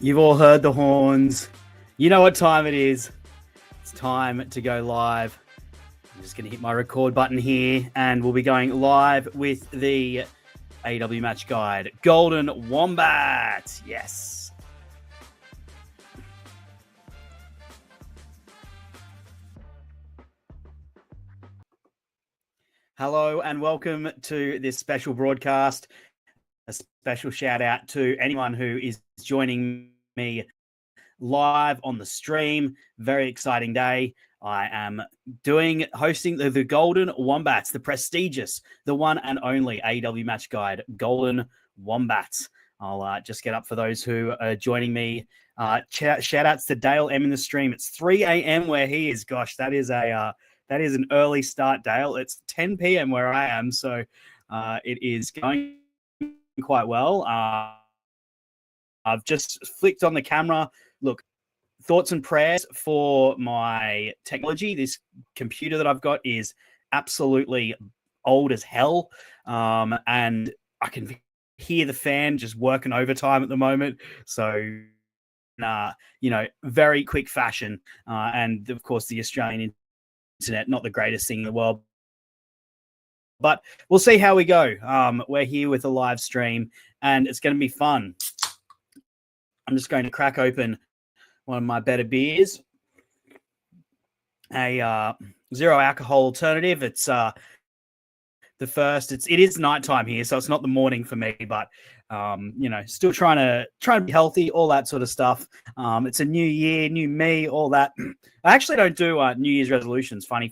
You've all heard the horns. You know what time it is. It's time to go live. I'm just going to hit my record button here, and we'll be going live with the AEW match guide. Golden Wombats. Yes. Hello and welcome to this special broadcast. A special shout out to anyone who is joining me live on the stream. Very exciting day. I am hosting the Golden Wombats, the prestigious, the one and only AEW match guide, Golden Wombats. I'll just get up for those who are joining me. Shout outs to Dale M in the stream. It's 3 a.m. where he is. Gosh, that is an early start, Dale. It's 10 p.m. where I am, so it is going quite well. I've just flicked on the camera. Look, thoughts and prayers for my technology. This computer that I've got is absolutely old as hell, and I can hear the fan just working overtime at the moment. So, very quick fashion, and of course the Australian internet, not the greatest thing in the world. But we'll see how we go. We're here with a live stream, and it's going to be fun. I'm just going to crack open one of my better beers, a zero alcohol alternative. It's the first. It is nighttime here, so it's not the morning for me. But still trying to be healthy, all that sort of stuff. It's a new year, new me, all that. I actually don't do New Year's resolutions. I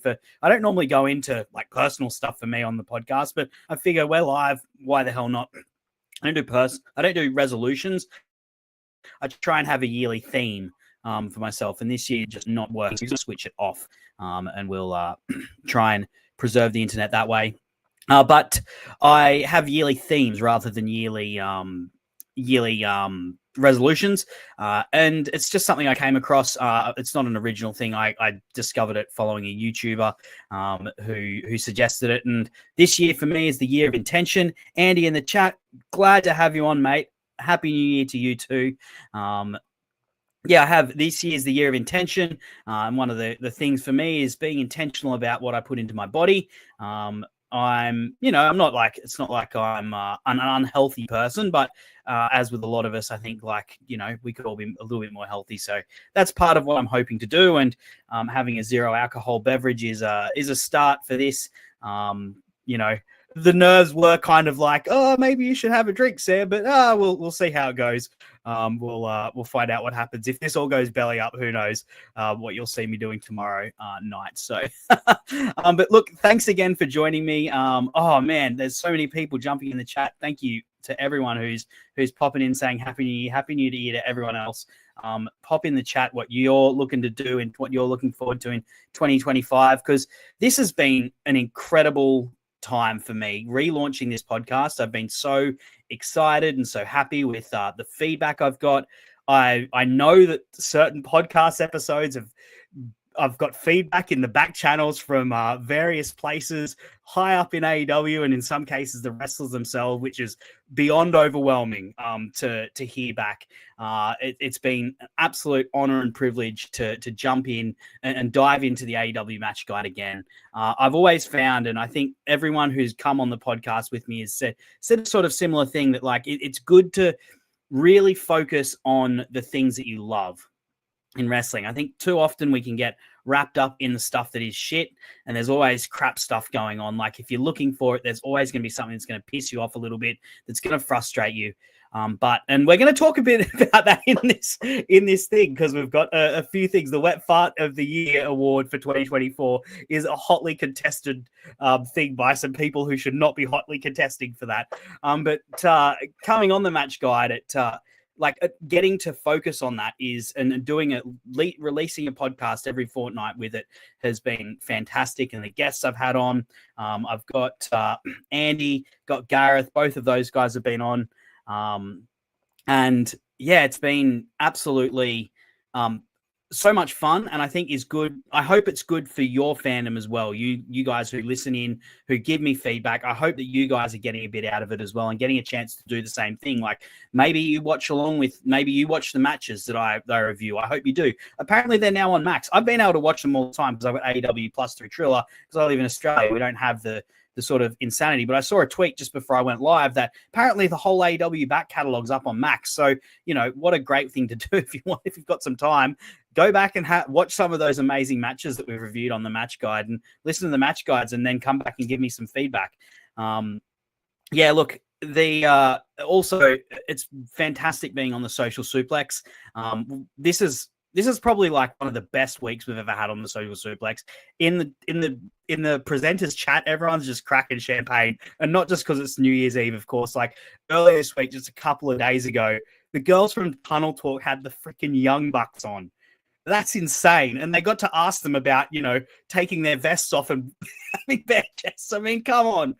don't normally go into like personal stuff for me on the podcast, but I figure we're live. Why the hell not? I don't do resolutions. I try and have a yearly theme for myself, and this year just not working. So just switch it off, and we'll try and preserve the internet that way. But I have yearly themes rather than yearly resolutions, and it's just something I came across. It's not an original thing. I discovered it following a YouTuber who suggested it, and this year for me is the year of intention. Andy in the chat, glad to have you on, mate. Happy New Year to you too. I have this year's the year of intention. And one of the things for me is being intentional about what I put into my body. I'm not like, it's not like I'm an unhealthy person, but as with a lot of us, I think we could all be a little bit more healthy. So that's part of what I'm hoping to do. And having a zero alcohol beverage is a start for this. The nerves were kind of like, oh, maybe you should have a drink, Sam, but we'll see how it goes. We'll find out what happens. If this all goes belly up, who knows what you'll see me doing tomorrow night. So, but look, thanks again for joining me. Oh man, there's so many people jumping in the chat. Thank you to everyone who's popping in saying Happy New Year to everyone else. Pop in the chat what you're looking to do and what you're looking forward to in 2025, because this has been an incredible time for me relaunching this podcast. I've been so excited and so happy with the feedback I've got. I know that certain podcast episodes I've got feedback in the back channels from various places high up in AEW, and in some cases the wrestlers themselves, which is beyond overwhelming to hear back. It's been an absolute honor and privilege to jump in and dive into the AEW match guide again. I've always found, and I think everyone who's come on the podcast with me has said a sort of similar thing, that it's good to really focus on the things that you love in wrestling. I think too often we can get wrapped up in the stuff that is shit, and there's always crap stuff going on. Like if you're looking for it, there's always going to be something that's going to piss you off a little bit, that's going to frustrate you. And we're going to talk a bit about that in this thing, because we've got a few things. The Wet Fart of the Year award for 2024 is a hotly contested thing by some people who should not be hotly contesting for that. But coming on the match guide, getting to focus on that and doing it, releasing a podcast every fortnight with it has been fantastic. And the guests I've had on, I've got Andy, got Gareth, both of those guys have been on. And yeah, it's been absolutely so much fun, and I think is good. I hope it's good for your fandom as well. You guys who listen in, who give me feedback. I hope that you guys are getting a bit out of it as well, and getting a chance to do the same thing. Like maybe you watch along with, maybe you watch the matches that I review. I hope you do. Apparently they're now on Max. I've been able to watch them all the time because I've got AEW Plus through Triller, because I live in Australia. We don't have the sort of insanity. But I saw a tweet just before I went live that apparently the whole AEW back catalog's up on Max. So, what a great thing to do if you've got some time. Go back and watch some of those amazing matches that we've reviewed on the match guide, and listen to the match guides, and then come back and give me some feedback. Look, also it's fantastic being on the Social Suplex. This is probably like one of the best weeks we've ever had on the Social Suplex. In the presenters chat, everyone's just cracking champagne, and not just because it's New Year's Eve, of course. Like earlier this week, just a couple of days ago, the girls from Tunnel Talk had the freaking Young Bucks on. That's insane. And they got to ask them about, taking their vests off and having bare chests. I mean, come on.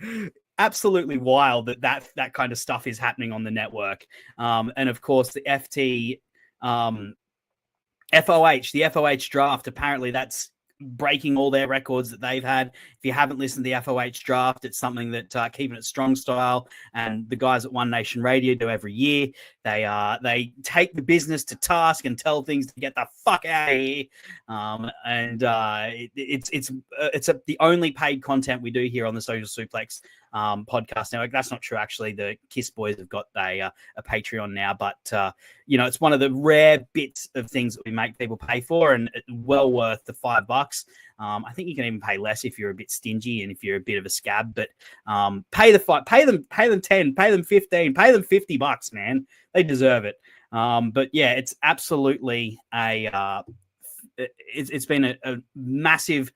Absolutely wild that kind of stuff is happening on the network. And of course, the FOH, the FOH draft, apparently that's breaking all their records that they've had. If you haven't listened to the FOH draft, it's something that Keeping It Strong Style and the guys at One Nation Radio do every year. They take the business to task and tell things to get the fuck out of here. It's the only paid content we do here on the Social Suplex podcast network. That's not true, actually. The Kiss Boys have got a Patreon now, but it's one of the rare bits of things that we make people pay for, and well worth the $5. I think you can even pay less if you're a bit stingy and if you're a bit of a scab, but pay them 10, pay them 15, pay them $50, man. They deserve it. But yeah, it's absolutely it's been a massive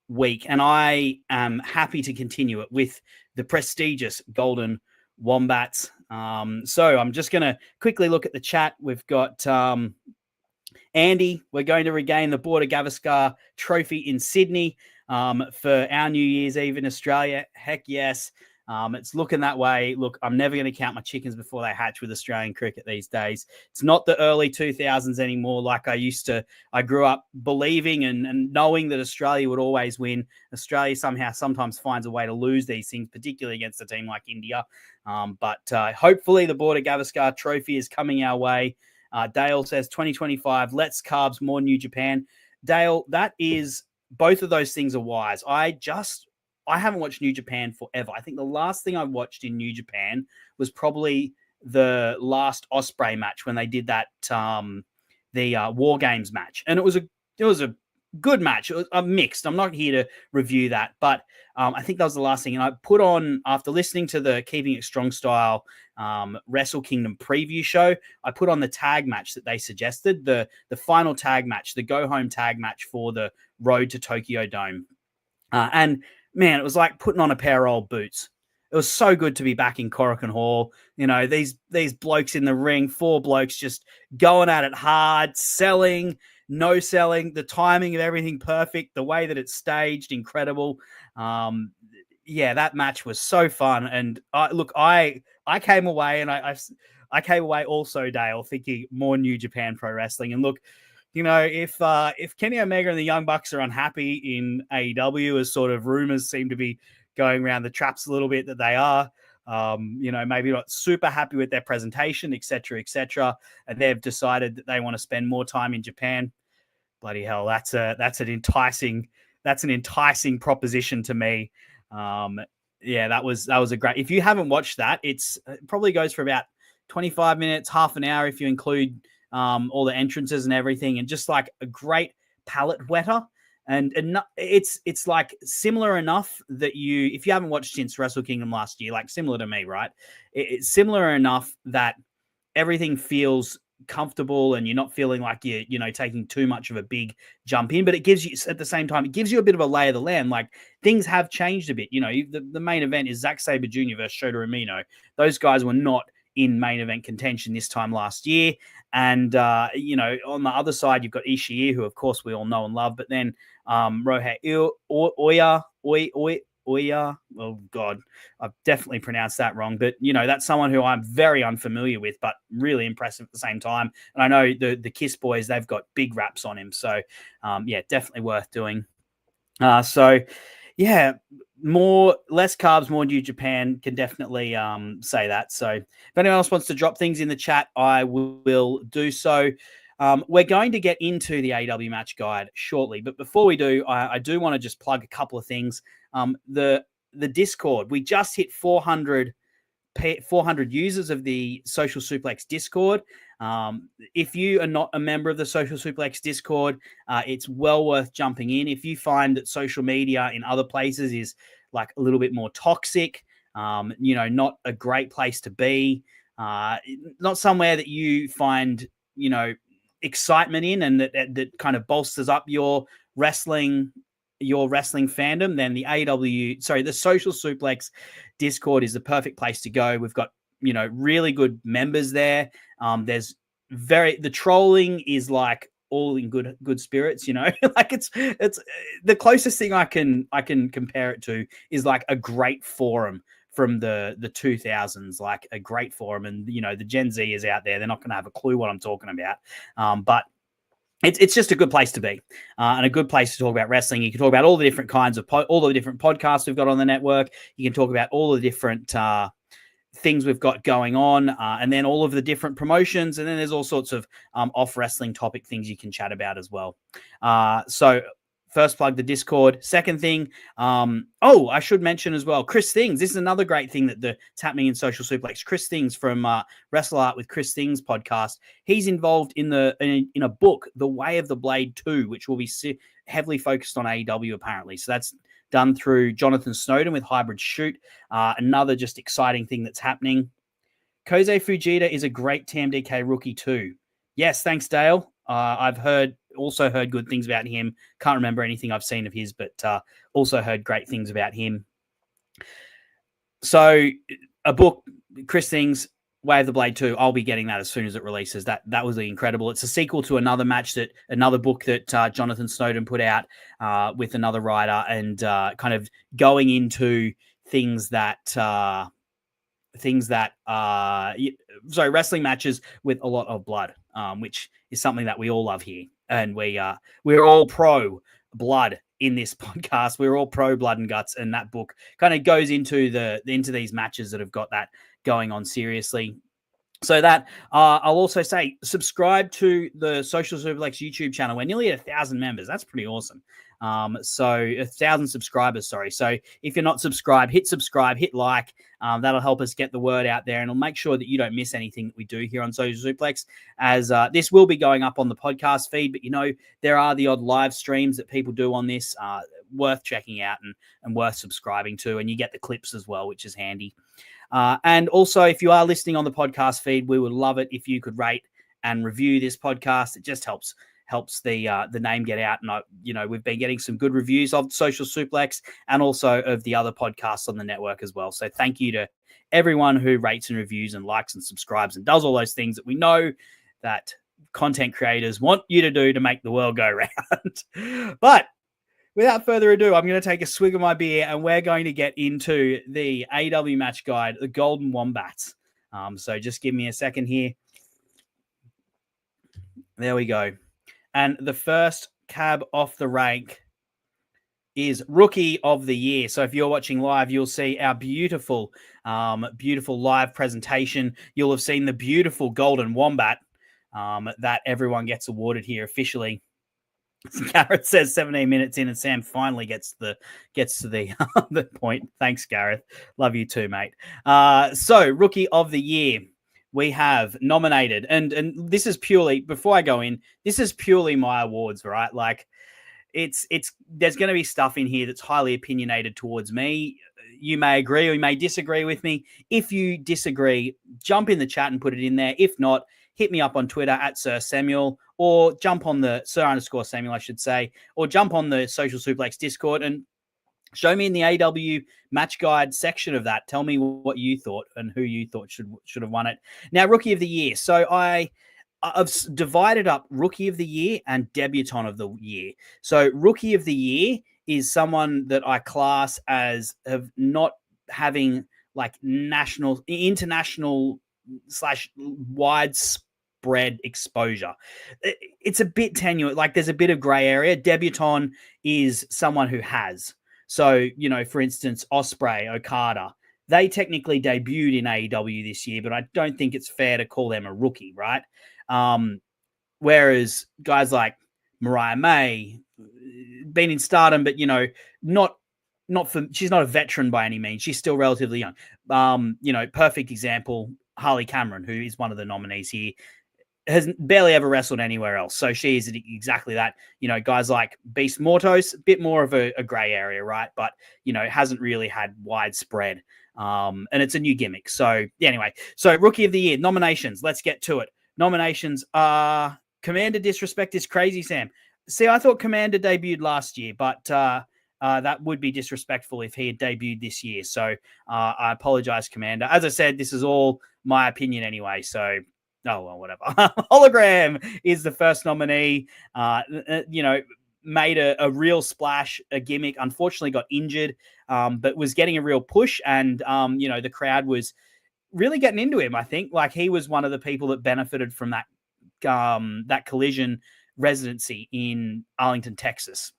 week, and I am happy to continue it with the prestigious Golden Wombats. So I'm just going to quickly look at the chat. We've got Andy, we're going to regain the Border Gavaskar trophy in Sydney for our New Year's Eve in Australia. Heck yes. It's looking that way. Look, I'm never going to count my chickens before they hatch with Australian cricket these days. It's not the early 2000s anymore like I used to. I grew up believing and knowing that Australia would always win. Australia sometimes finds a way to lose these things, particularly against a team like India. But hopefully the Border Gavaskar trophy is coming our way. Dale says 2025, let's carbs, more New Japan. Dale, that is, both of those things are wise. I haven't watched New Japan forever. I think the last thing I watched in New Japan was probably the last Osprey match when they did that, the War Games match. And it was a good match. It was mixed. I'm not here to review that, but I think that was the last thing. And I put on, after listening to the Keeping It Strong Style Wrestle Kingdom preview show, I put on the tag match that they suggested, the final tag match, the go home tag match for the Road to Tokyo Dome. And man, it was like putting on a pair of old boots. It was so good to be back in Korakuen Hall. These blokes in the ring, 4 blokes just going at it hard, selling, no selling, the timing of everything perfect, the way that it's staged, incredible. That match was so fun. And I came away, and I came away also, Dale, thinking more New Japan Pro Wrestling. And look, if Kenny Omega and the Young Bucks are unhappy in AEW, as sort of rumors seem to be going around the traps a little bit that they are, maybe not super happy with their presentation, et cetera, and they've decided that they want to spend more time in Japan. Bloody hell, that's an enticing proposition to me. That was a great. If you haven't watched that, it probably goes for about 25 minutes, half an hour if you include all the entrances and everything, and just like a great palate whetter. And it's like similar enough that if you haven't watched since Wrestle Kingdom last year, like similar to me, right? It's similar enough that everything feels comfortable and you're not feeling like you're taking too much of a big jump in, but it gives you, at the same time, it gives you a bit of a lay of the land. Like things have changed a bit. The main event is Zack Sabre Jr. versus Shota Umino. Those guys were not in main event contention this time last year. And, on the other side, you've got Ishii, who, of course, we all know and love. But then Rohei Oya. Oh, God, I've definitely pronounced that wrong. But, that's someone who I'm very unfamiliar with, but really impressive at the same time. And I know the Kiss Boys, they've got big raps on him. So, definitely worth doing. Less carbs, more New Japan can definitely say that. So if anyone else wants to drop things in the chat, I will do so. We're going to get into the AEW match guide shortly, but before we do, I do want to just plug a couple of things. The Discord, we just hit 400 users of the Social Suplex Discord. If you are not a member of the Social Suplex Discord, it's well worth jumping in. If you find that social media in other places is like a little bit more toxic, not a great place to be, not somewhere that you find, excitement in, and that kind of bolsters up your wrestling fandom, then the Social Suplex Discord is the perfect place to go. We've got, really good members there. The trolling is like all in good spirits, like it's the closest thing I can compare it to is like a great forum from the 2000s, like a great forum. And, the Gen Z is out there. They're not going to have a clue what I'm talking about. But it's just a good place to be, and a good place to talk about wrestling. You can talk about all the different kinds of all the different podcasts we've got on the network. You can talk about all the different things we've got going on, and then all of the different promotions. And then there's all sorts of off wrestling topic things you can chat about as well. So first plug the Discord. Second thing, I should mention as well, Chris Things. This is another great thing that's happening in Social Suplex. Chris Things from Wrestle Art with Chris Things podcast. He's involved in a book, The Way of the Blade 2, which will be heavily focused on AEW apparently. So that's done through Jonathan Snowden with Hybrid Shoot. Another just exciting thing that's happening. Kosei Fujita is a great TMDK rookie too. Yes, thanks, Dale. I've also heard good things about him. Can't remember anything I've seen of his, but also heard great things about him. So a book, Chris Things, Way of the Blade 2, I'll be getting that as soon as it releases. That was incredible. It's a sequel to another book that Jonathan Snowden put out with another writer, and kind of going into things that wrestling matches with a lot of blood, which is something that we all love here. And we're all pro blood in this podcast. We're all pro blood and guts. And that book kind of goes into these matches that have got that going on seriously. So that I'll also say, subscribe to the Social Suplex YouTube channel. We're nearly at 1,000 members. That's pretty awesome. So 1,000 subscribers, sorry. So if you're not subscribed, hit subscribe, hit like. That'll help us get the word out there, and it'll make sure that you don't miss anything that we do here on Social Suplex, as this will be going up on the podcast feed. But, there are the odd live streams that people do on this, worth checking out and worth subscribing to. And you get the clips as well, which is handy. And also, if you are listening on the podcast feed, we would love it if you could rate and review this podcast. It just helps the name get out. And we've been getting some good reviews of Social Suplex and also of the other podcasts on the network as well. So thank you to everyone who rates and reviews and likes and subscribes and does all those things that we know that content creators want you to do to make the world go round. But without further ado, I'm going to take a swig of my beer, and we're going to get into the AEW match guide, the Golden Wombats. So just give me a second here. There we go. And the first cab off the rank is Rookie of the Year. So if you're watching live, you'll see our beautiful live presentation. You'll have seen the beautiful Golden Wombat that everyone gets awarded here officially. Gareth says 17 minutes in, and Sam finally gets to the point. Thanks, Gareth. Love you too, mate. So Rookie of the Year, we have nominated, and this is purely, before I go in, this is purely my awards, right? Like it's there's going to be stuff in here that's highly opinionated towards me. You may agree or you may disagree with me. If you disagree, jump in the chat and put it in there. If not, hit me up on Twitter at Sir Samuel, or jump on the Sir_Samuel, I should say, or jump on the Social Suplex Discord and show me in the AW match guide section of that. Tell me what you thought and who you thought should have won it. Now, Rookie of the Year. So I've divided up Rookie of the Year and Debutant of the Year. So Rookie of the Year is someone that I class as of not having like international / widespread exposure. It's a bit tenuous. Like there's a bit of gray area. Debutant is someone who has. So, for instance, Osprey, Okada, they technically debuted in AEW this year, but I don't think it's fair to call them a rookie, right? Whereas guys like Mariah May, been in Stardom, but not for, she's not a veteran by any means. She's still relatively young. Perfect example, Harley Cameron, who is one of the nominees here, has barely ever wrestled anywhere else. So she is exactly that. Guys like Beast Mortos, a bit more of a gray area, right? But, hasn't really had widespread. And it's a new gimmick. So anyway, so Rookie of the Year, nominations. Let's get to it. Nominations are Commander Disrespect is crazy, Sam. See, I thought Commander debuted last year, but that would be disrespectful if he had debuted this year. So I apologize, Commander. As I said, this is all my opinion anyway. So, oh, well, whatever. Hologram is the first nominee. Made a real splash, a gimmick. Unfortunately, got injured, but was getting a real push. And, the crowd was really getting into him, I think. Like, he was one of the people that benefited from that Collision residency in Arlington, Texas.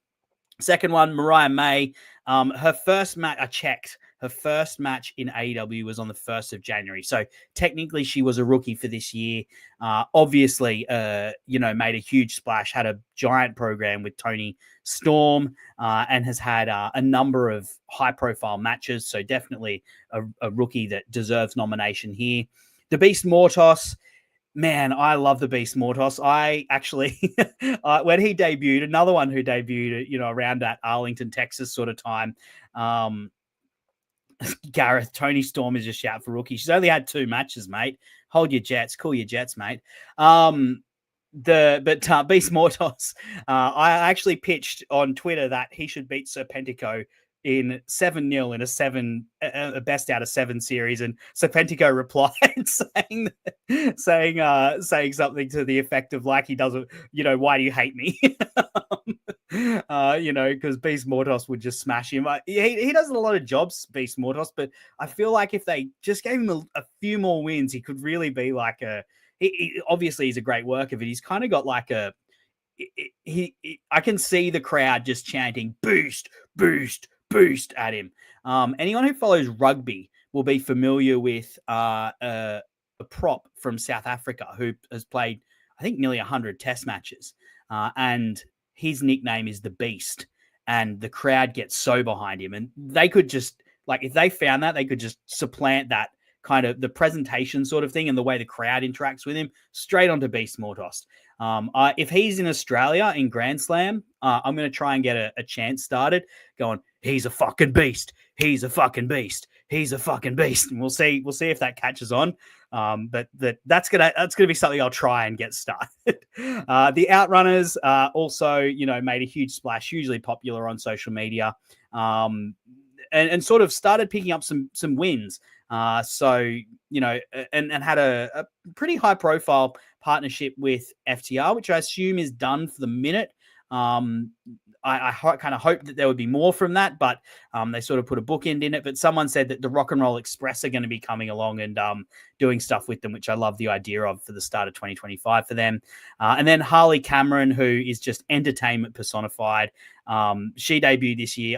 Second one, Mariah May. Her first match, I checked, her first match in AEW was on the 1st of January. So technically she was a rookie for this year. Obviously, made a huge splash, had a giant program with Tony Storm, and has had a number of high-profile matches. So definitely a rookie that deserves nomination here. The Beast Mortos. Man, I love the Beast Mortos. I actually, when he debuted, another one who debuted, around that Arlington, Texas sort of time, Gareth, Tony Storm is a shout for rookie. She's only had 2 matches, mate. Hold your jets. Cool your jets, mate. Beast Mortos, I actually pitched on Twitter that he should beat Serpentico in 7-0 in a best out of 7 series, and Serpentico replied saying something to the effect of like he doesn't, why do you hate me? Because Beast Mortos would just smash him. He does a lot of jobs, Beast Mortos, but I feel like if they just gave him a few more wins, he could really be like obviously he's a great worker, but he's kind of got like I can see the crowd just chanting boost, boost, boost at him. Anyone who follows rugby will be familiar with a prop from South Africa who has played, I think, nearly 100 test matches. And his nickname is the Beast. And the crowd gets so behind him. And they could just, like, if they found that, they could just supplant that kind of the presentation sort of thing and the way the crowd interacts with him straight onto Beast Mortos. If he's in Australia in Grand Slam, I'm going to try and get a chant started going, he's a fucking beast. He's a fucking beast. He's a fucking beast. And we'll see if that catches on. But that's gonna be something I'll try and get started. The Outrunners also, made a huge splash, hugely popular on social media, and sort of started picking up some wins. And had a pretty high profile partnership with FTR, which I assume is done for the minute. I kind of hope that there would be more from that, but they sort of put a bookend in it. But someone said that the Rock and Roll Express are going to be coming along and doing stuff with them, which I love the idea of for the start of 2025 for them. And then Harley Cameron, who is just entertainment personified. She debuted this year.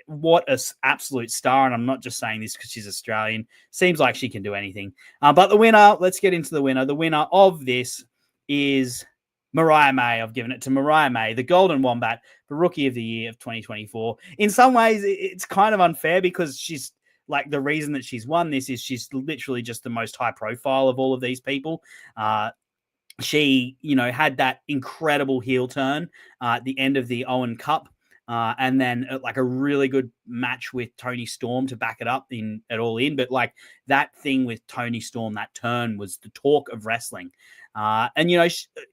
What an absolute star. And I'm not just saying this because she's Australian. Seems like she can do anything. But the winner, let's get into the winner. The winner of this is Mariah May. I've given it to Mariah May, the Golden Wombat, for Rookie of the Year of 2024. In some ways, it's kind of unfair because she's like, the reason that she's won this is she's literally just the most high profile of all of these people. She, had that incredible heel turn at the end of the Owen Cup. And then like a really good match with Tony Storm to back it up at All In. But like that thing with Tony Storm, that turn was the talk of wrestling. And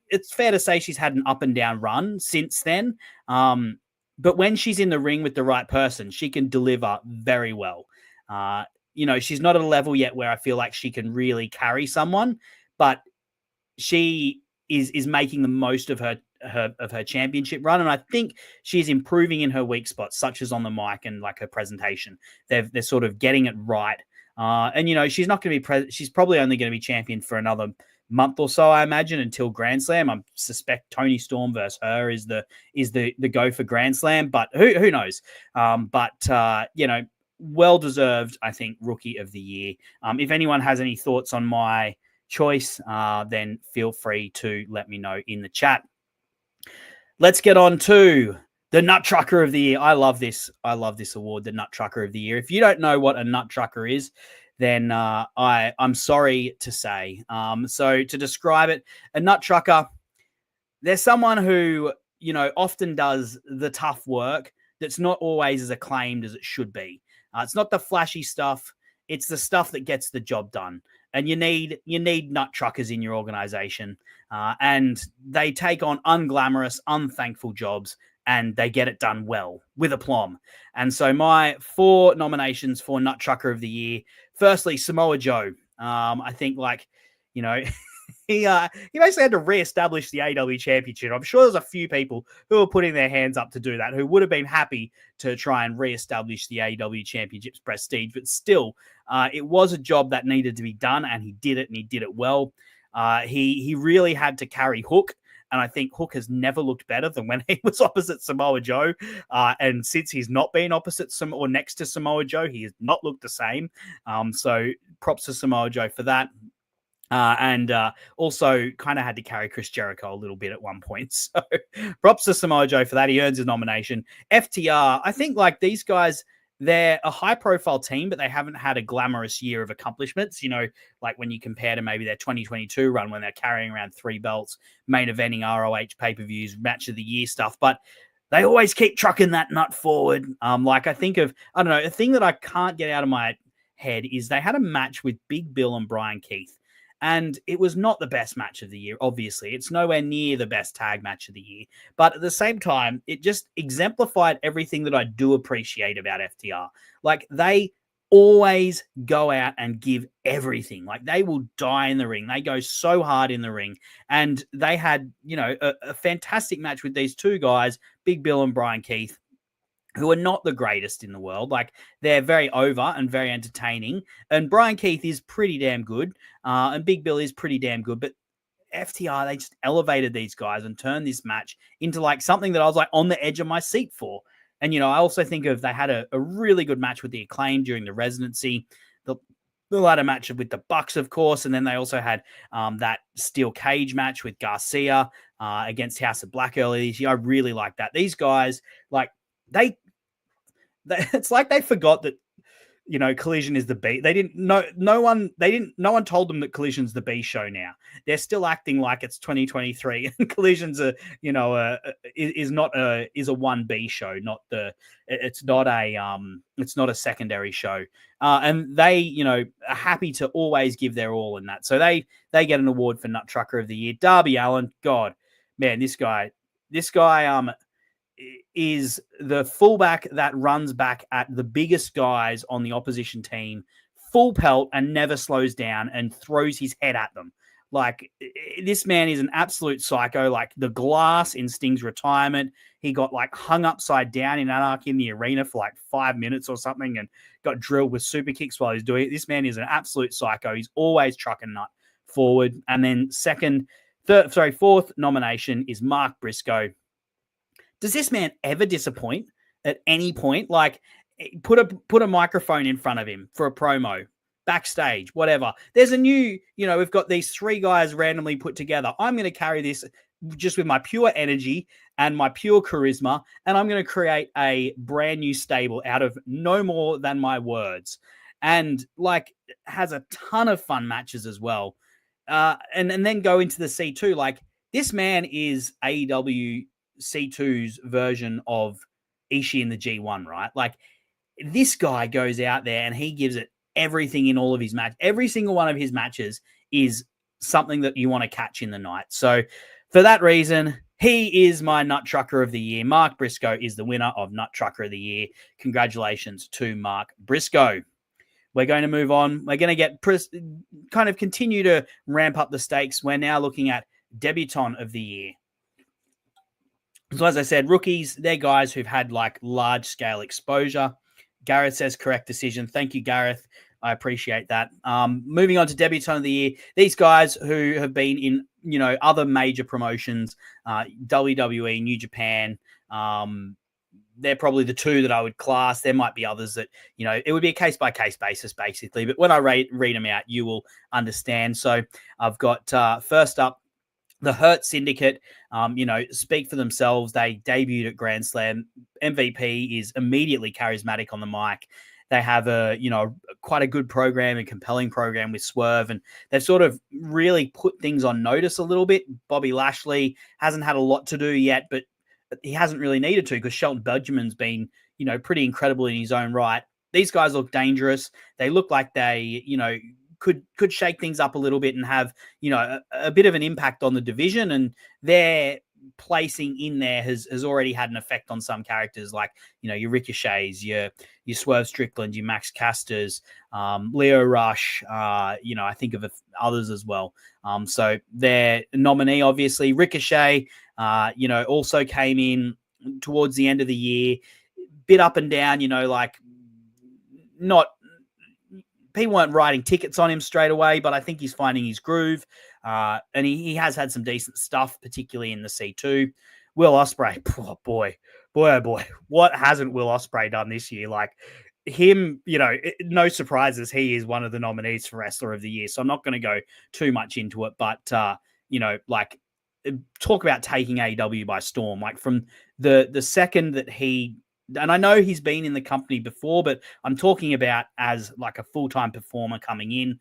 it's fair to say she's had an up and down run since then. But when she's in the ring with the right person, she can deliver very well. She's not at a level yet where I feel like she can really carry someone, but she is making the most of her her championship run, and I think she's improving in her weak spots, such as on the mic and like her presentation. They're sort of getting it right. And she's not going to be she's probably only going to be champion for another month or so, I imagine, until Grand Slam. I suspect Toni Storm versus her is the go for Grand Slam, but who knows? Well deserved, I think, Rookie of the Year. If anyone has any thoughts on my choice, then feel free to let me know in the chat. Let's get on to the Nut Trucker of the Year. I love this award, the Nut Trucker of the Year. If you don't know what a Nut Trucker is, then I'm sorry to say. So to describe it, a Nut Trucker, there's someone who, often does the tough work that's not always as acclaimed as it should be. It's not the flashy stuff. It's the stuff that gets the job done. And you need nut truckers in your organization. And they take on unglamorous, unthankful jobs, and they get it done well with aplomb. And so my 4 nominations for Nut Trucker of the Year. Firstly, Samoa Joe. I think he basically had to reestablish the AEW Championship. I'm sure there's a few people who are putting their hands up to do that, who would have been happy to try and reestablish the AEW Championship's prestige. But still, it was a job that needed to be done, and he did it, and he did it well. He really had to carry Hook, and I think Hook has never looked better than when he was opposite Samoa Joe. And since he's not been opposite or next to Samoa Joe, he has not looked the same. So props to Samoa Joe for that. And also kind of had to carry Chris Jericho a little bit at one point. So props to Samoa Joe for that. He earns his nomination. FTR, I think these guys, they're a high-profile team, but they haven't had a glamorous year of accomplishments. Like when you compare to maybe their 2022 run when they're carrying around 3 belts, main eventing ROH pay-per-views, match of the year stuff. But they always keep trucking that nut forward. I think of, I don't know, a thing that I can't get out of my head is they had a match with Big Bill and Brian Keith. And it was not the best match of the year, obviously. It's nowhere near the best tag match of the year. But at the same time, it just exemplified everything that I do appreciate about FTR. They always go out and give everything. They will die in the ring. They go so hard in the ring. And they had, a fantastic match with these 2 guys, Big Bill and Brian Keith, who are not the greatest in the world. They're very over and very entertaining. And Brian Keith is pretty damn good. And Big Bill is pretty damn good. But FTR, they just elevated these guys and turned this match into something that I was on the edge of my seat for. And, I also think they had a really good match with the Acclaim during the residency. The ladder match with the Bucks, of course. And then they also had that steel cage match with Garcia against House of Black earlier this year. I really like that. These guys, it's like they forgot that, Collision is the B. They didn't know, no one told them that Collision's the B show now. They're still acting like it's 2023 and Collision's is a 1B show, it's not a secondary show. And they, are happy to always give their all in that. So they get an award for Nut Trucker of the Year. Darby Allin, God, man, this guy, is the fullback that runs back at the biggest guys on the opposition team, full pelt, and never slows down and throws his head at them. This man is an absolute psycho. The glass in Sting's retirement, he got hung upside down in Anarchy in the arena for 5 minutes or something and got drilled with super kicks while he's doing it. This man is an absolute psycho. He's always trucking nut forward. And then fourth nomination is Mark Briscoe. Does this man ever disappoint at any point? Put a microphone in front of him for a promo, backstage, whatever. There's a new, we've got these 3 guys randomly put together. I'm going to carry this just with my pure energy and my pure charisma, and I'm going to create a brand new stable out of no more than my words. And has a ton of fun matches as well. And then go into the C2. This man is AEW C2's version of Ishii in the G1, right? This guy goes out there and he gives it everything in all of his matches. Every single one of his matches is something that you want to catch in the night. So for that reason, he is my Nut Trucker of the Year. Mark Briscoe is the winner of Nut Trucker of the Year. Congratulations to Mark Briscoe. We're going to move on. We're going to kind of continue to ramp up the stakes. We're now looking at Debutant of the Year. So as I said, rookies, they're guys who've had like large scale exposure. Gareth says correct decision. Thank you, Gareth. I appreciate that. Moving on to debutant of the year, these guys who have been in other major promotions, WWE, New Japan. They're probably the two that I would class. There might be others that it would be a case by case basis basically. But when I read them out, you will understand. So I've got first up, the Hurt Syndicate, speak for themselves. They debuted at Grand Slam. MVP is immediately charismatic on the mic. They have quite a good program, a compelling program with Swerve, and they've sort of really put things on notice a little bit. Bobby Lashley hasn't had a lot to do yet, but he hasn't really needed to because Shelton Benjamin's been, pretty incredible in his own right. These guys look dangerous. They look like they, could shake things up a little bit and have a bit of an impact on the division, and their placing in there has already had an effect on some characters like your Ricochets, your Swerve Strickland, your Max Casters, Leo Rush, I think of others as well. So their nominee, obviously Ricochet, also came in towards the end of the year, bit up and down, like not people weren't writing tickets on him straight away, but I think he's finding his groove. And he has had some decent stuff, particularly in the C2. Will Ospreay, oh boy. What hasn't Will Ospreay done this year? Like him, no surprises. He is one of the nominees for Wrestler of the Year. So I'm not going to go too much into it, but, talk about taking AEW by storm. Like from the second that and I know he's been in the company before, but I'm talking about as like a full-time performer coming in,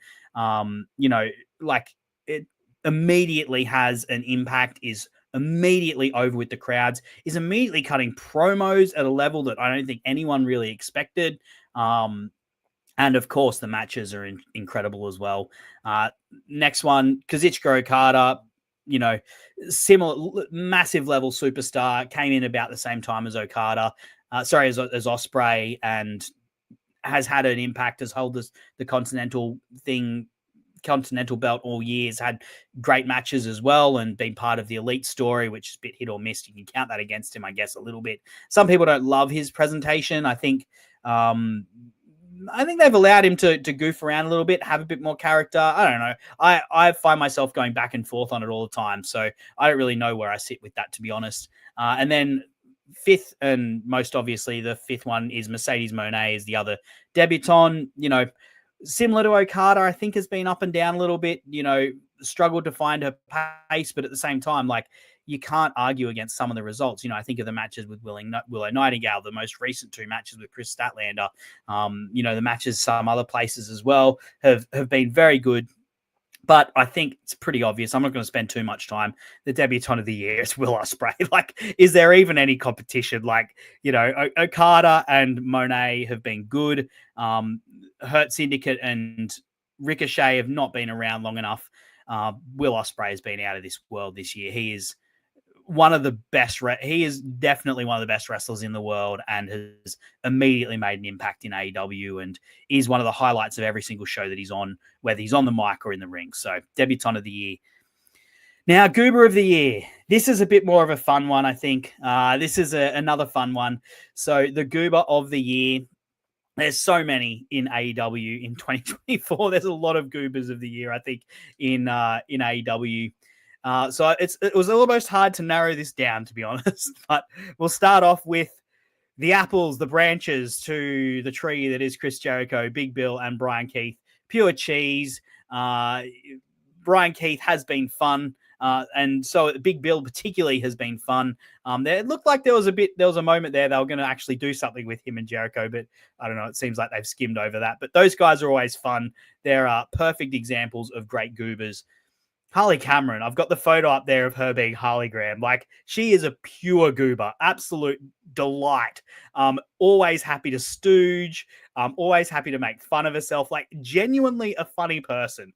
it immediately has an impact, is immediately over with the crowds, is immediately cutting promos at a level that I don't think anyone really expected. And of course, the matches are incredible as well. Next one, Kazuchika Okada, similar, massive level superstar, came in about the same time as Okada. As Ospreay, and has had an impact, has held the continental belt all years, had great matches as well, and been part of the Elite story, which is a bit hit or miss. You can count that against him, I guess, a little bit. Some people don't love his presentation. I think they've allowed him to goof around a little bit, have a bit more character. I don't know. I find myself going back and forth on it all the time, so I don't really know where I sit with that, to be honest. And then fifth, and most obviously the fifth one, is Mercedes Moné, is the other debutant. Similar to Okada, I think has been up and down a little bit, struggled to find her pace, but at the same time, like, you can't argue against some of the results. I think of the matches with Willow Nightingale, the most recent two matches with Chris Statlander, the matches some other places as well have been very good. But I think it's pretty obvious. I'm not going to spend too much time. The debutant of the year is Will Ospreay. Like, is there even any competition? Like, Okada and Monet have been good. Hurt Syndicate and Ricochet have not been around long enough. Will Ospreay has been out of this world this year. He is one of the best. He is definitely one of the best wrestlers in the world, and has immediately made an impact in AEW, and is one of the highlights of every single show that he's on, whether he's on the mic or in the ring. So, debutant of the year. Now, Goober of the year. This is a bit more of a fun one, I think. This is another fun one. So, the Goober of the year. There's so many in AEW in 2024. There's a lot of Goobers of the year, I think, in AEW. So it was almost hard to narrow this down, to be honest. But we'll start off with the apples, the branches to the tree that is Chris Jericho, Big Bill, and Brian Keith. Pure cheese. Brian Keith has been fun. And so Big Bill particularly has been fun. It looked like there was a moment there they were going to actually do something with him and Jericho, but I don't know. It seems like they've skimmed over that. But those guys are always fun. They're perfect examples of great goobers. Harley Cameron, I've got the photo up there of her being Harley Graham. Like, she is a pure goober, absolute delight. Always happy to stooge, always happy to make fun of herself. Like, genuinely a funny person,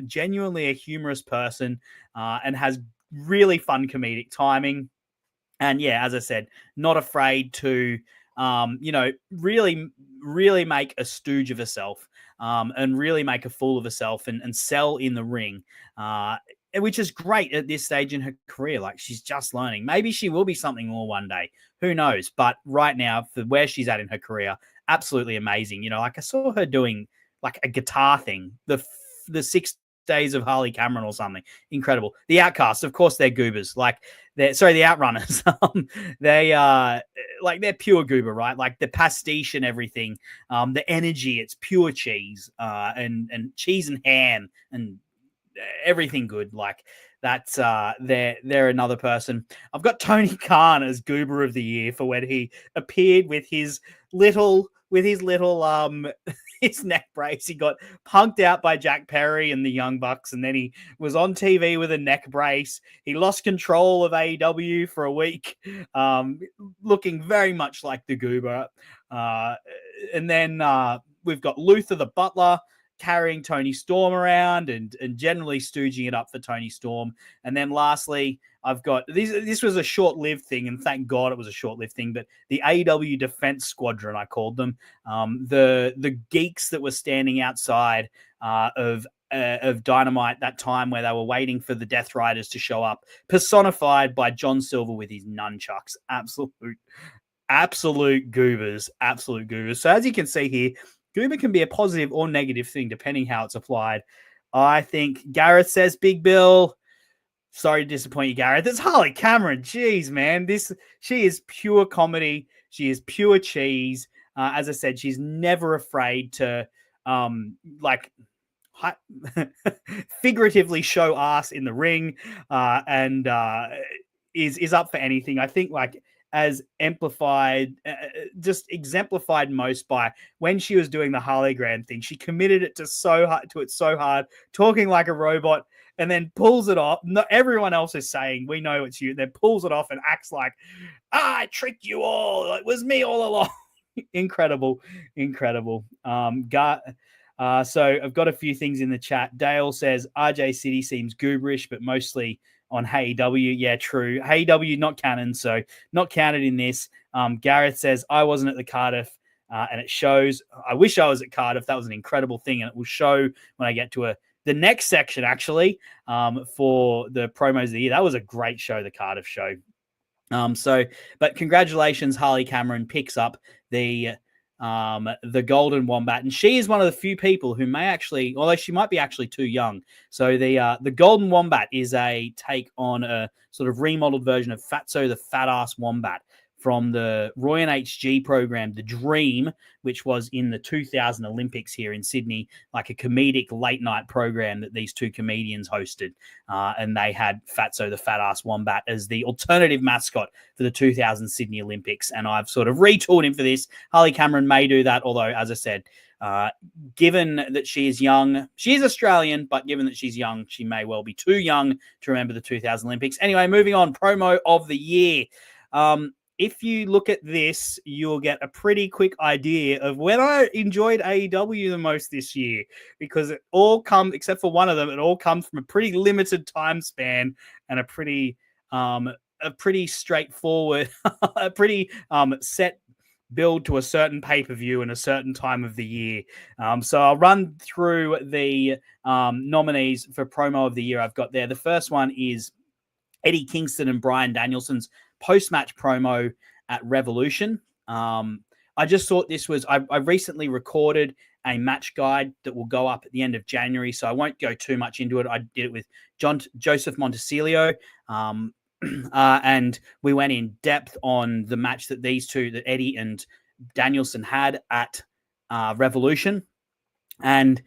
genuinely a humorous person, and has really fun comedic timing. And yeah, as I said, not afraid to, really, really make a stooge of herself. And really make a fool of herself and sell in the ring. which is great at this stage in her career. Like, she's just learning. Maybe she will be something more one day. Who knows? But right now, for where she's at in her career, absolutely amazing. You know, like I saw her doing like a guitar thing, the 6 days of Harley Cameron or something. Incredible. The Outcasts, of course, they're goobers. Like, the Outrunners. They're pure goober, right? Like the pastiche and everything. The energy, it's pure cheese, and cheese and ham and everything good. Like, that's they're another person. I've got Tony Khan as Goober of the Year for when he appeared with his little his neck brace. He got punked out by Jack Perry and the Young Bucks, and then he was on TV with a neck brace. He lost control of AEW for a week, looking very much like the Goober. And then we've got Luther the Butler carrying Tony Storm around and generally stooging it up for Tony Storm. And then lastly, I've got this was a short-lived thing, and thank God it was a short-lived thing, but the AEW Defense Squadron, I called them, the geeks that were standing outside of Dynamite that time where they were waiting for the Death Riders to show up, personified by John Silver with his nunchucks. Absolute goobers. So as you can see here, Goober can be a positive or negative thing depending how it's applied. I think Gareth says Big Bill. Sorry to disappoint you, Gareth. It's Harley Cameron. Jeez, man. She is pure comedy. She is pure cheese. As I said, she's never afraid to figuratively show ass in the ring, and is up for anything. I think as amplified, just exemplified most by when she was doing the Harley Grand thing. She committed it to it so hard, talking like a robot, and then pulls it off. No, everyone else is saying, "We know it's you." Then pulls it off and acts like, "I tricked you all. It was me all along." Incredible. So I've got a few things in the chat. Dale says RJ City seems gooberish, but mostly on AEW. Yeah, true. AEW not canon, so not counted in this. Gareth says I wasn't at the Cardiff, and it shows. I wish I was at Cardiff. That was an incredible thing, and it will show when I get to the next section, actually, for the promos of the year. That was a great show, the Cardiff show. But congratulations, Harley Cameron picks up the Golden Wombat, and she is one of the few people who may actually, although she might be actually too young. So the Golden Wombat is a take on a sort of remodeled version of Fatso the Fat Ass Wombat from the Roy and HG program, The Dream, which was in the 2000 Olympics here in Sydney, like a comedic late night program that these two comedians hosted. And they had Fatso the Fat Ass Wombat as the alternative mascot for the 2000 Sydney Olympics. And I've sort of retooled him for this. Harley Cameron may do that, although, as I said, given that she is young, she is Australian, but given that she's young, she may well be too young to remember the 2000 Olympics. Anyway, moving on, promo of the year. If you look at this, you'll get a pretty quick idea of when I enjoyed AEW the most this year, because it all comes, except for one of them, it all comes from a pretty limited time span and a pretty straightforward, a pretty set build to a certain pay-per-view and a certain time of the year. So I'll run through the nominees for promo of the year I've got there. The first one is Eddie Kingston and Bryan Danielson's post-match promo at Revolution. I just thought this was, I recently recorded a match guide that will go up at the end of January, so I won't go too much into it. I did it with Joseph Montesilio, and we went in depth on the match that that Eddie and Danielson had at Revolution. And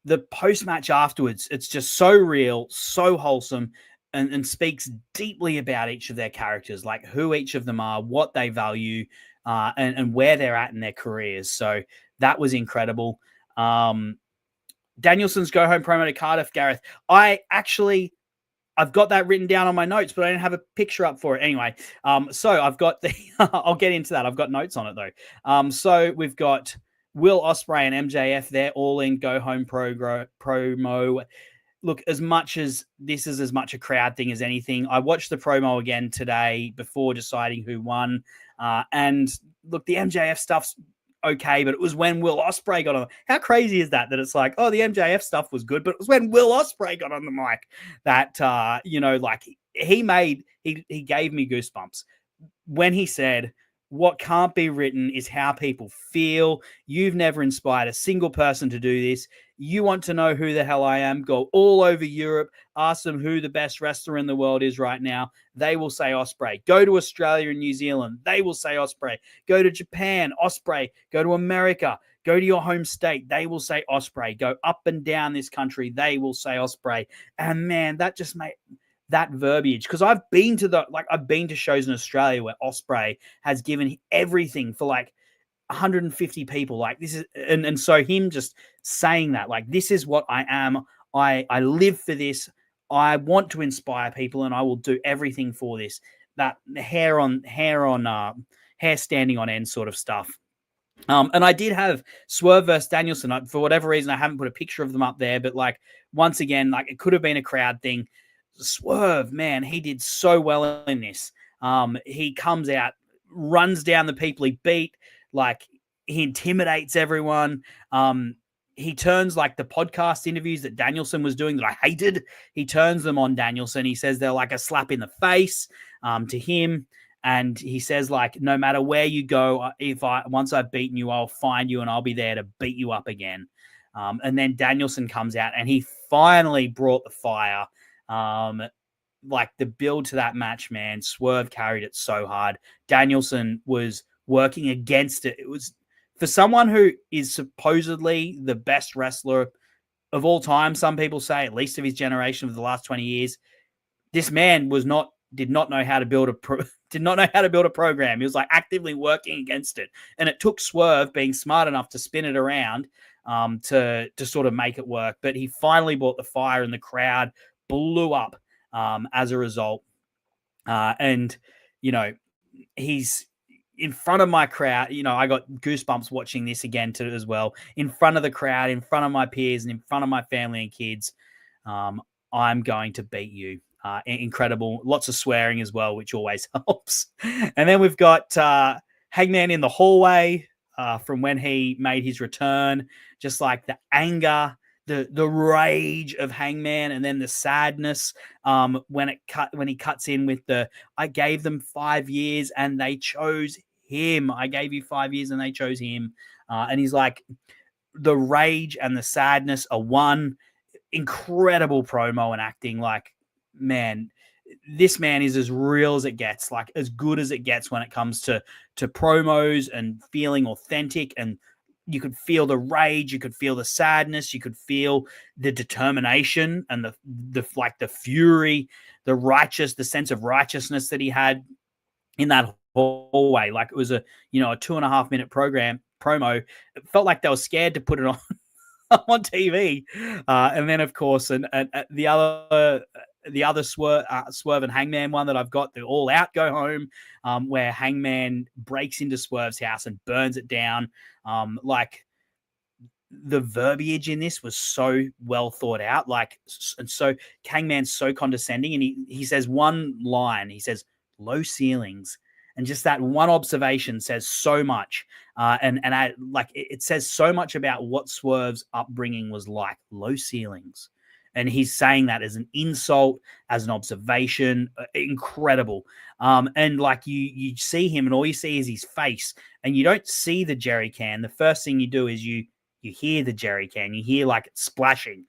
the post-match afterwards, it's just so real, so wholesome, and speaks deeply about each of their characters, like who each of them are, what they value, and where they're at in their careers. So that was incredible. Danielson's go home promo to Cardiff, Gareth. I've got that written down on my notes, but I didn't have a picture up for it. Anyway, so I've got I'll get into that. I've got notes on it though. So we've got Will Ospreay and MJF. They're all in go home promo. Look, as much as this is as much a crowd thing as anything, I watched the promo again today before deciding who won. And look, the MJF stuff's okay, but it was when Will Ospreay got on. How crazy is that? That it's like, oh, the MJF stuff was good, but it was when Will Ospreay got on the mic that like he gave me goosebumps when he said, what can't be written is how people feel. You've never inspired a single person to do this. You want to know who the hell I am? Go all over Europe, ask them who the best wrestler in the world is right now. They will say Ospreay. Go to Australia and New Zealand. They will say Ospreay. Go to Japan, Ospreay. Go to America. Go to your home state. They will say Ospreay. Go up and down this country. They will say Ospreay. And man, that just made that verbiage, because I've been to shows in Australia where Ospreay has given everything for like 150 people. Like this is, and so him just saying that, like, this is what I am. I live for this. I want to inspire people, and I will do everything for this. That hair standing on end sort of stuff. And I did have Swerve versus Danielson. For whatever reason, I haven't put a picture of them up there, but like once again, like it could have been a crowd thing. Swerve, man, he did so well in this. He comes out, runs down the people he beat, like he intimidates everyone. He turns like the podcast interviews that Danielson was doing that I hated. He turns them on Danielson. He says they're like a slap in the face to him. And he says, like, no matter where you go, once I've beaten you, I'll find you and I'll be there to beat you up again. And then Danielson comes out and he finally brought the fire. Like the build to that match, man, Swerve carried it so hard. Danielson was working against it. It was for someone who is supposedly the best wrestler of all time. Some people say, at least of his generation of the last 20 years, this man did not know how to build a program. He was like actively working against it. And it took Swerve being smart enough to spin it around to sort of make it work. But he finally brought the fire and the crowd blew up as a result. And, he's in front of my crowd. I got goosebumps watching this again too as well. In front of the crowd, in front of my peers, and in front of my family and kids. I'm going to beat you. Incredible. Lots of swearing as well, which always helps. And then we've got Hangman in the hallway from when he made his return. Just like the anger, the rage of Hangman, and then the sadness when he cuts in with I gave them 5 years and they chose him. I gave you 5 years and they chose him. And he's like, the rage and the sadness are one. Incredible promo and acting. Like, man, this man is as real as it gets, like as good as it gets when it comes to promos and feeling authentic. And you could feel the rage, you could feel the sadness, you could feel the determination and the fury, the sense of righteousness that he had in that hallway. Like it was a 2.5 minute promo. It felt like they were scared to put it on TV. And then of course, and the other Swerve and Hangman one that I've got, the All Out Go Home, where Hangman breaks into Swerve's house and burns it down. Like the verbiage in this was so well thought out. Like, and so Hangman's so condescending, and he says one line. He says, "Low ceilings." And just that one observation says so much. It says so much about what Swerve's upbringing was like. Low ceilings. And he's saying that as an insult, as an observation. Incredible. And like you see him and all you see is his face, and you don't see the jerry can. The first thing you do is you hear the jerry can. You hear like it splashing.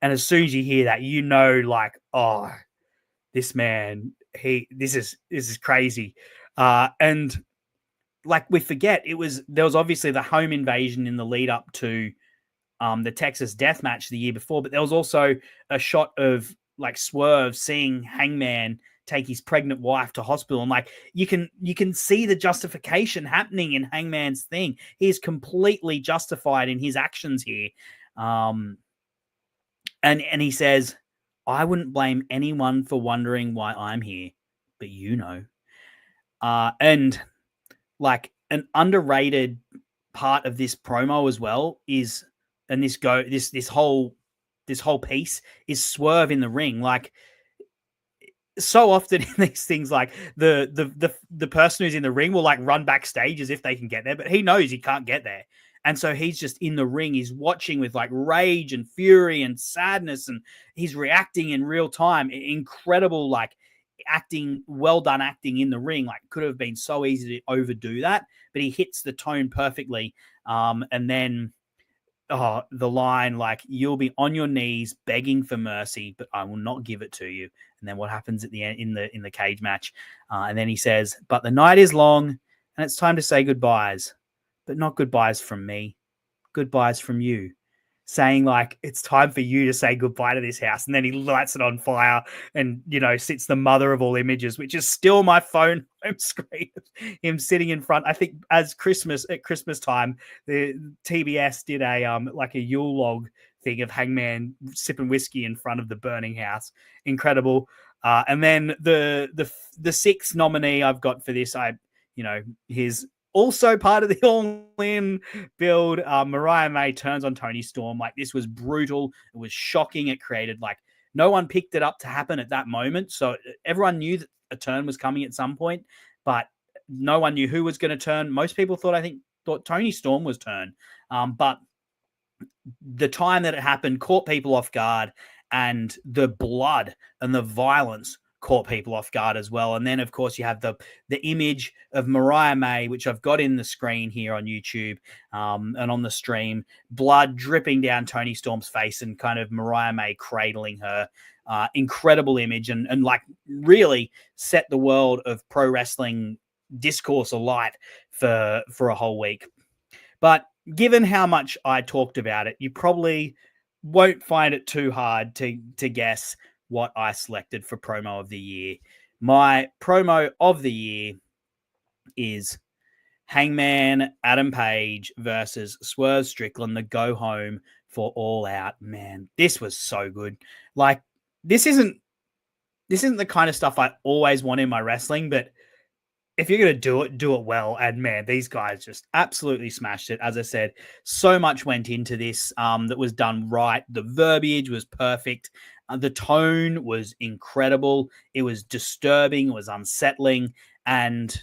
And as soon as you hear that, like, oh, this man, this is crazy. And like we forget, there was obviously the home invasion in the lead up to the Texas death match the year before, but there was also a shot of like Swerve seeing Hangman take his pregnant wife to hospital. And like, you can see the justification happening in Hangman's thing. He is completely justified in his actions here. And he says, I wouldn't blame anyone for wondering why I'm here, but and like an underrated part of this promo as well is, and this whole piece is Swerve in the ring. Like so often in these things, like the person who's in the ring will like run backstage as if they can get there, but he knows he can't get there. And so he's just in the ring. He's watching with like rage and fury and sadness, and he's reacting in real time. Incredible, like acting, well done acting in the ring. Like could have been so easy to overdo that, but he hits the tone perfectly. And then the line, like, you'll be on your knees begging for mercy, but I will not give it to you. And then what happens at the end in the cage match? And then he says, but the night is long and it's time to say goodbyes, but not goodbyes from me, goodbyes from you. Saying like it's time for you to say goodbye to this house. And then he lights it on fire and, sits the mother of all images, which is still my phone home screen, him sitting in front. I think at Christmas time, the TBS did a Yule log thing of Hangman sipping whiskey in front of the burning house. Incredible. And then the sixth nominee I've got for this, his also part of the all-in build. Mariah May turns on Toni Storm. Like, this was brutal. It was shocking. It created, like, no one picked it up to happen at that moment. So everyone knew that a turn was coming at some point, but no one knew who was going to turn. Most people thought Toni Storm was turned. But the time that it happened caught people off guard, and the blood and the violence caught people off guard as well. And then, of course, you have the image of Mariah May, which I've got in the screen here on YouTube and on the stream, blood dripping down Toni Storm's face and kind of Mariah May cradling her. Incredible image, and like really set the world of pro wrestling discourse alight for a whole week. But given how much I talked about it, you probably won't find it too hard to guess what I selected for promo of the year. My promo of the year is Hangman Adam Page versus Swerve Strickland, the go home for All Out. Man, this was so good. Like, this isn't the kind of stuff I always want in my wrestling, but if you're going to do it well. And man, these guys just absolutely smashed it. As I said, so much went into this that was done right. The verbiage was perfect. The tone was incredible. It was disturbing. It was unsettling. And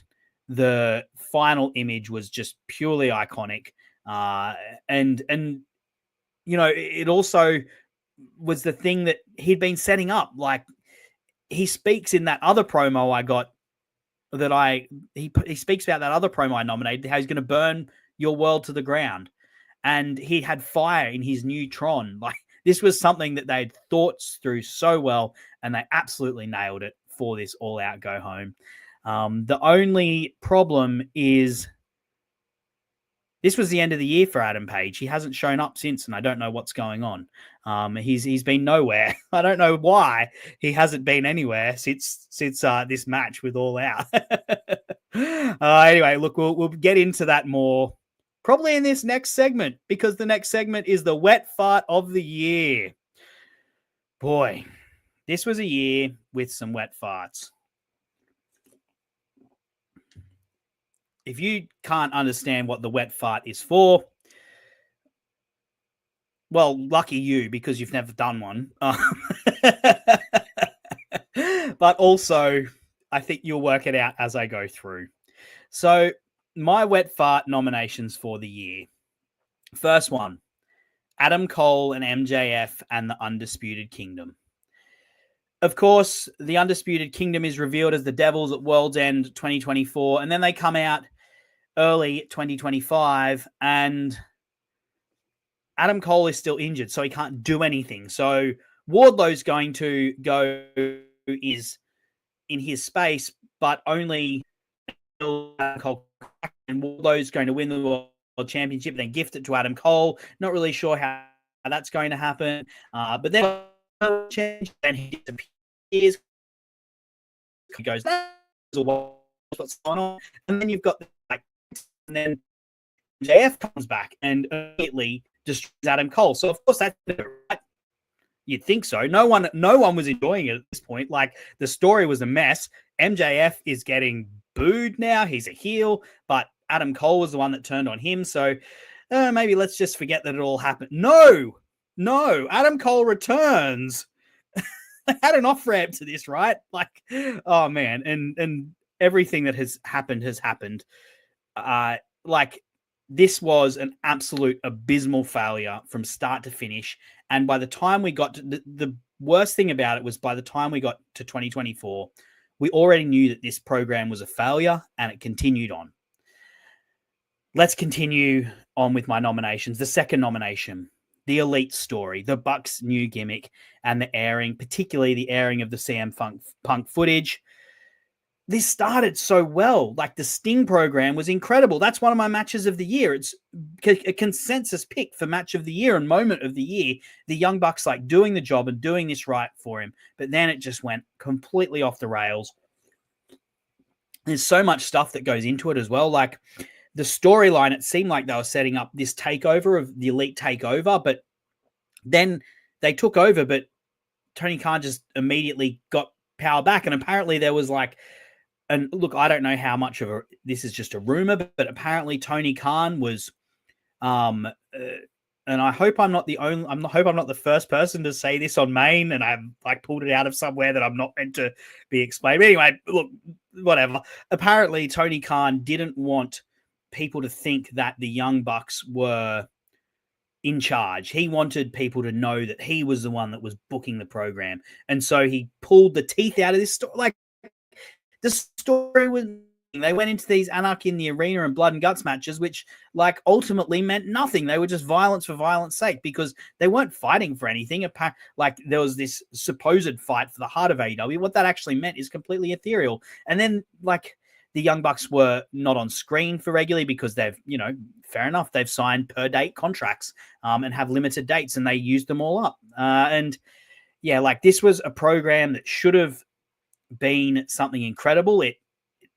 the final image was just purely iconic. And it also was the thing that he'd been setting up. Like, he speaks in that other promo I got, he speaks about that other promo I nominated, how he's going to burn your world to the ground. And he had fire in his new Tron. Like, this was something that they'd thought through so well, and they absolutely nailed it for this All Out go home. The only problem is this was the end of the year for Adam Page. He hasn't shown up since, and I don't know what's going on. He's been nowhere. I don't know why he hasn't been anywhere since this match with All Out. Anyway, look, we'll get into that more probably in this next segment, because the next segment is the wet fart of the year. Boy, this was a year with some wet farts. If you can't understand what the wet fart is for, well, lucky you, because you've never done one. But also, I think you'll work it out as I go through. So, my wet fart nominations for the year. First one, Adam Cole and MJF and the Undisputed Kingdom. Of course, the Undisputed Kingdom is revealed as the Devils at World's End 2024, and then they come out early 2025, and Adam Cole is still injured, so he can't do anything. So Wardlow's going to go is in his space, but only Adam Cole, and Wardlow's going to win the World Championship, then gift it to Adam Cole. Not really sure how that's going to happen. But then he disappears. He goes, what's going on? And then you've got and then JF comes back and immediately destroys Adam Cole. So of course that's right. You'd think so. No one was enjoying it at this point. Like, the story was a mess. MJF is getting booed now. He's a heel, but Adam Cole was the one that turned on him. So maybe let's just forget that it all happened. No, Adam Cole returns had an off ramp to this, right? Like, oh man, and everything that has happened has happened. Like, this was an absolute abysmal failure from start to finish. And by the time we got to the worst thing about it was by the time we got to 2024, we already knew that this program was a failure, and it continued on. Let's continue on with my nominations. The second nomination, the Elite story, the Bucks' new gimmick, and the airing, particularly the airing of the CM Punk footage. This started so well. Like, the Sting program was incredible. That's one of my matches of the year. It's a consensus pick for match of the year and moment of the year. The Young Bucks, like, doing the job and doing this right for him. But then it just went completely off the rails. There's so much stuff that goes into it as well. Like, the storyline, it seemed like they were setting up this takeover of the Elite takeover, but then they took over, but Tony Khan just immediately got power back. And apparently there was like, and look, I don't know how much of this is just a rumor, but apparently Tony Khan was, and I hope I'm not the first person to say this on Main, and I've like pulled it out of somewhere that I'm not meant to be explained. But anyway, look, whatever. Apparently Tony Khan didn't want people to think that the Young Bucks were in charge. He wanted people to know that he was the one that was booking the program. And so he pulled the teeth out of this story. Like, the story was, they went into these Anarchy in the Arena and blood and guts matches, which like ultimately meant nothing. They were just violence for violence sake because they weren't fighting for anything. Like, there was this supposed fight for the heart of AEW. What that actually meant is completely ethereal. And then like, the Young Bucks were not on screen for regularly because they've, fair enough, they've signed per date contracts and have limited dates, and they used them all up. And yeah, like, this was a program that should have been something incredible. It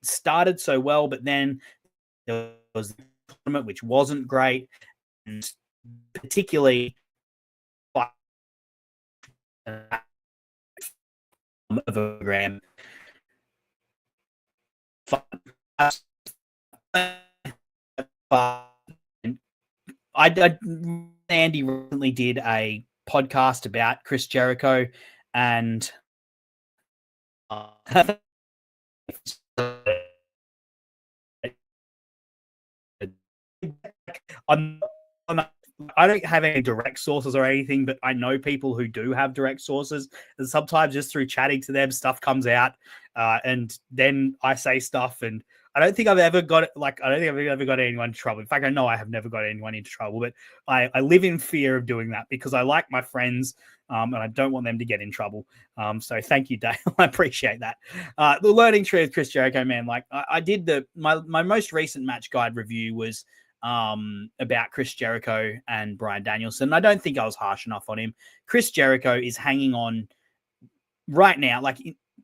started so well, but then there was the tournament, which wasn't great, and particularly of a program. Andy recently did a podcast about Chris Jericho, and I don't have any direct sources or anything, but I know people who do have direct sources, and sometimes just through chatting to them, stuff comes out, and then I say stuff, and I don't think I've ever got anyone in trouble. In fact, I know I have never got anyone into trouble, but I live in fear of doing that because I like my friends, and I don't want them to get in trouble. So thank you, Dale. I appreciate that. The learning tree of Chris Jericho, man. Like, I did my most recent match guide review was about Chris Jericho and Bryan Danielson. I don't think I was harsh enough on him. Chris Jericho is hanging on right now. Like,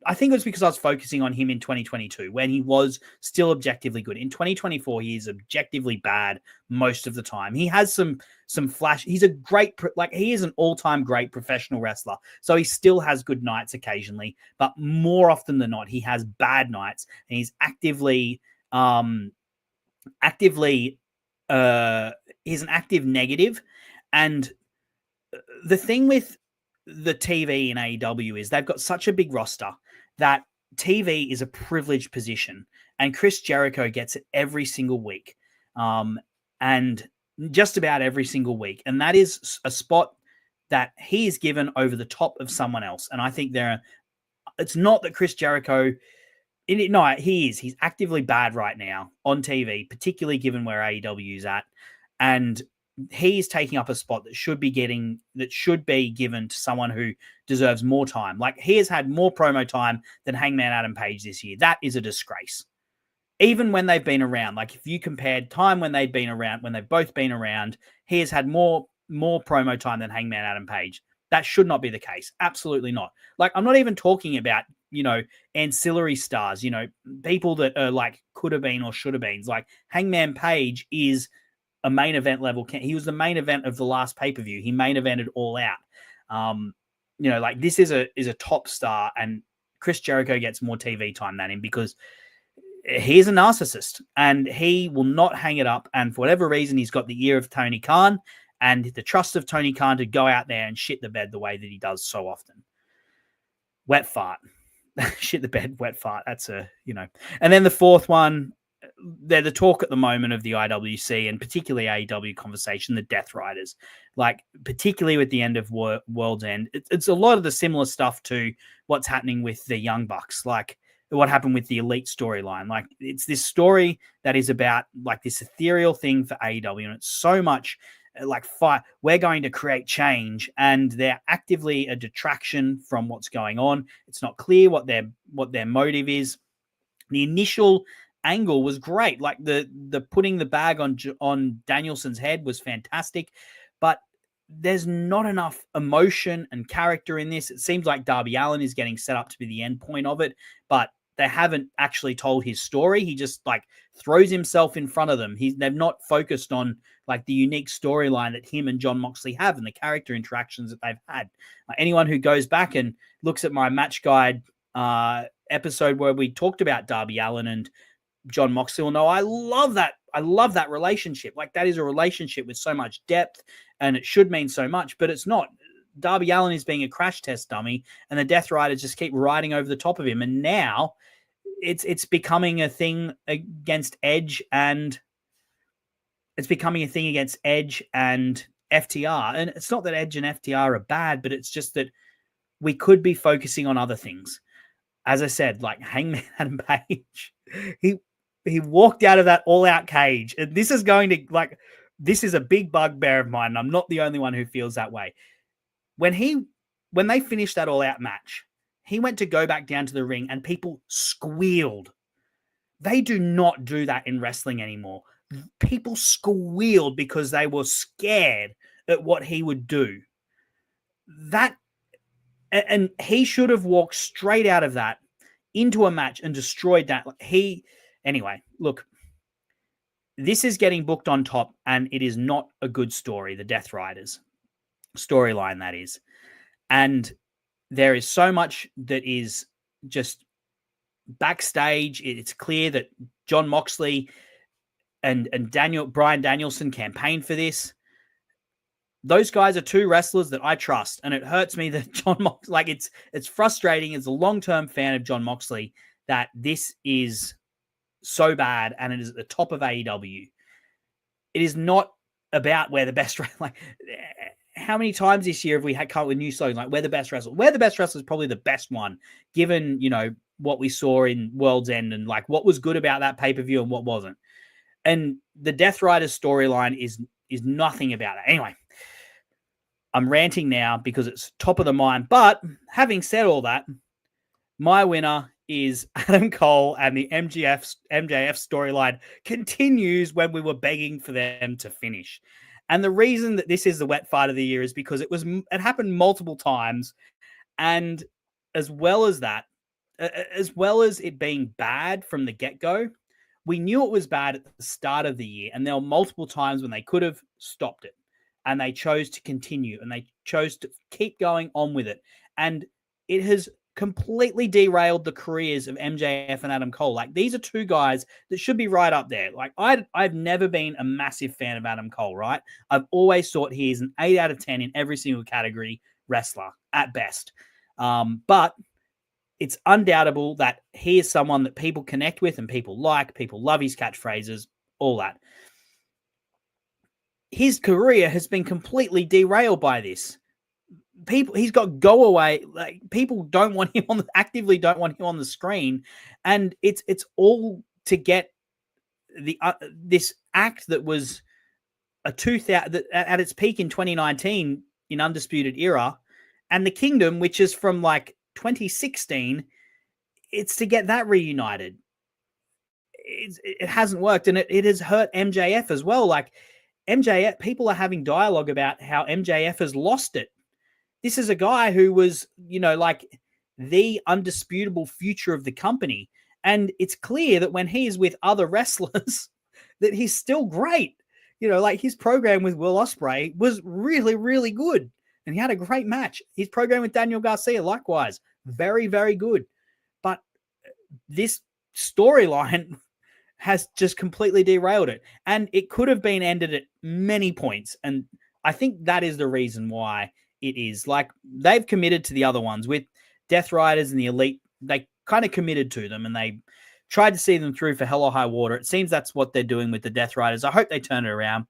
I think it was because I was focusing on him in 2022 when he was still objectively good. In 2024, he is objectively bad most of the time. He has some flash. He's a great, he is an all-time great professional wrestler. So he still has good nights occasionally, but more often than not, he has bad nights, and he's actively he's an active negative. And the thing with the TV in AEW is they've got such a big roster that TV is a privileged position, and Chris Jericho gets it every single week, and just about every single week. And that is a spot that he is given over the top of someone else. And I think it's not that Chris Jericho, he's actively bad right now on TV, particularly given where AEW is at. And he's taking up a spot that should be given to someone who deserves more time. Like, he has had more promo time than Hangman Adam Page this year. That is a disgrace. Even when they've been around, like, if you compared time when they've both been around, he has had more promo time than Hangman Adam Page. That should not be the case. Absolutely not. Like, I'm not even talking about, ancillary stars, people that are like could have been or should have been. Like, Hangman Page is a main event level. He was the main event of the last pay-per-view. He main evented All Out. Like, this is a top star, and Chris Jericho gets more TV time than him because he's a narcissist and he will not hang it up. And for whatever reason, he's got the ear of Tony Khan and the trust of Tony Khan to go out there and shit the bed the way that he does so often. Wet Fart. Shit the bed, Wet Fart. That's And then the fourth one, they're the talk at the moment of the IWC and particularly AEW conversation, the Death Riders. Like, particularly with the end of World's End, it's a lot of the similar stuff to what's happening with the Young Bucks, like what happened with the Elite storyline. Like, it's this story that is about like this ethereal thing for AEW, and it's so much like fight. We're going to create change, and they're actively a detraction from what's going on. It's not clear what their motive is. The initial angle was great. Like the putting the bag on Danielson's head was fantastic, but there's not enough emotion and character in this. It seems like Darby Allin is getting set up to be the end point of it, but they haven't actually told his story. He just like throws himself in front of them. They've not focused on like the unique storyline that him and Jon Moxley have and the character interactions that they've had. Anyone who goes back and looks at my match guide episode where we talked about Darby Allin and Jon Moxley will know I love that. I love that relationship. Like, that is a relationship with so much depth, and it should mean so much, but it's not. Darby Allin is being a crash test dummy, and the Death Riders just keep riding over the top of him. And now it's becoming a thing against Edge, and FTR. And it's not that Edge and FTR are bad, but it's just that we could be focusing on other things. As I said, like Hangman Adam Page, he walked out of that all-out cage, and this is a big bugbear of mine, and I'm not the only one who feels that way. When they finished that all-out match, he went to go back down to the ring, and people squealed. They do not do that in wrestling anymore. People squealed because they were scared at what he would do. And he should have walked straight out of that into a match and destroyed that. Anyway, look, this is getting booked on top, and it is not a good story, the Death Riders storyline, that is. And there is so much that is just backstage. It's clear that Jon Moxley and Bryan Danielson campaigned for this. Those guys are two wrestlers that I trust, and it hurts me that Jon Moxley, like, it's frustrating as a long-term fan of Jon Moxley that this is so bad and it is at the top of AEW. It is not about we're the best. Like, how many times this year have we come up with new slogans like we're the best wrestler? We're the best wrestler is probably the best one, given what we saw in World's End and like what was good about that pay-per-view and what wasn't. And the Death Riders storyline is nothing about that. Anyway, I'm ranting now because it's top of the mind. But having said all that, my winner is Adam Cole, and the MJF storyline continues when we were begging for them to finish. And the reason that this is the wet fight of the year is because it happened multiple times. And as well as that, as well as it being bad from the get-go, we knew it was bad at the start of the year. And there were multiple times when they could have stopped it. And they chose to continue, and they chose to keep going on with it. And it has completely derailed the careers of MJF and Adam Cole. Like, these are two guys that should be right up there. Like, I've never been a massive fan of Adam Cole, right? I've always thought he is an 8 out of 10 in every single category wrestler at best. But it's undoubtable that he is someone that people connect with and people like. People love his catchphrases, all that. His career has been completely derailed by this. He's got go away. Like, people actively don't want him on the screen, and it's all to get this act that was a 2000 at its peak in 2019 in Undisputed Era, and the Kingdom, which is from like 2016. It's to get that reunited. It hasn't worked, and it has hurt MJF as well. Like, MJF, people are having dialogue about how MJF has lost it. This is a guy who was, like the undisputable future of the company. And it's clear that when he is with other wrestlers, that he's still great. Like his program with Will Ospreay was really, really good. And he had a great match. His program with Daniel Garcia, likewise, very, very good. But this storyline has just completely derailed it. And it could have been ended at many points. And I think that is the reason why it is. Like, they've committed to the other ones with Death Riders and the Elite, they kind of committed to them and they tried to see them through for hell or high water. It seems that's what they're doing with the Death Riders. I hope they turn it around.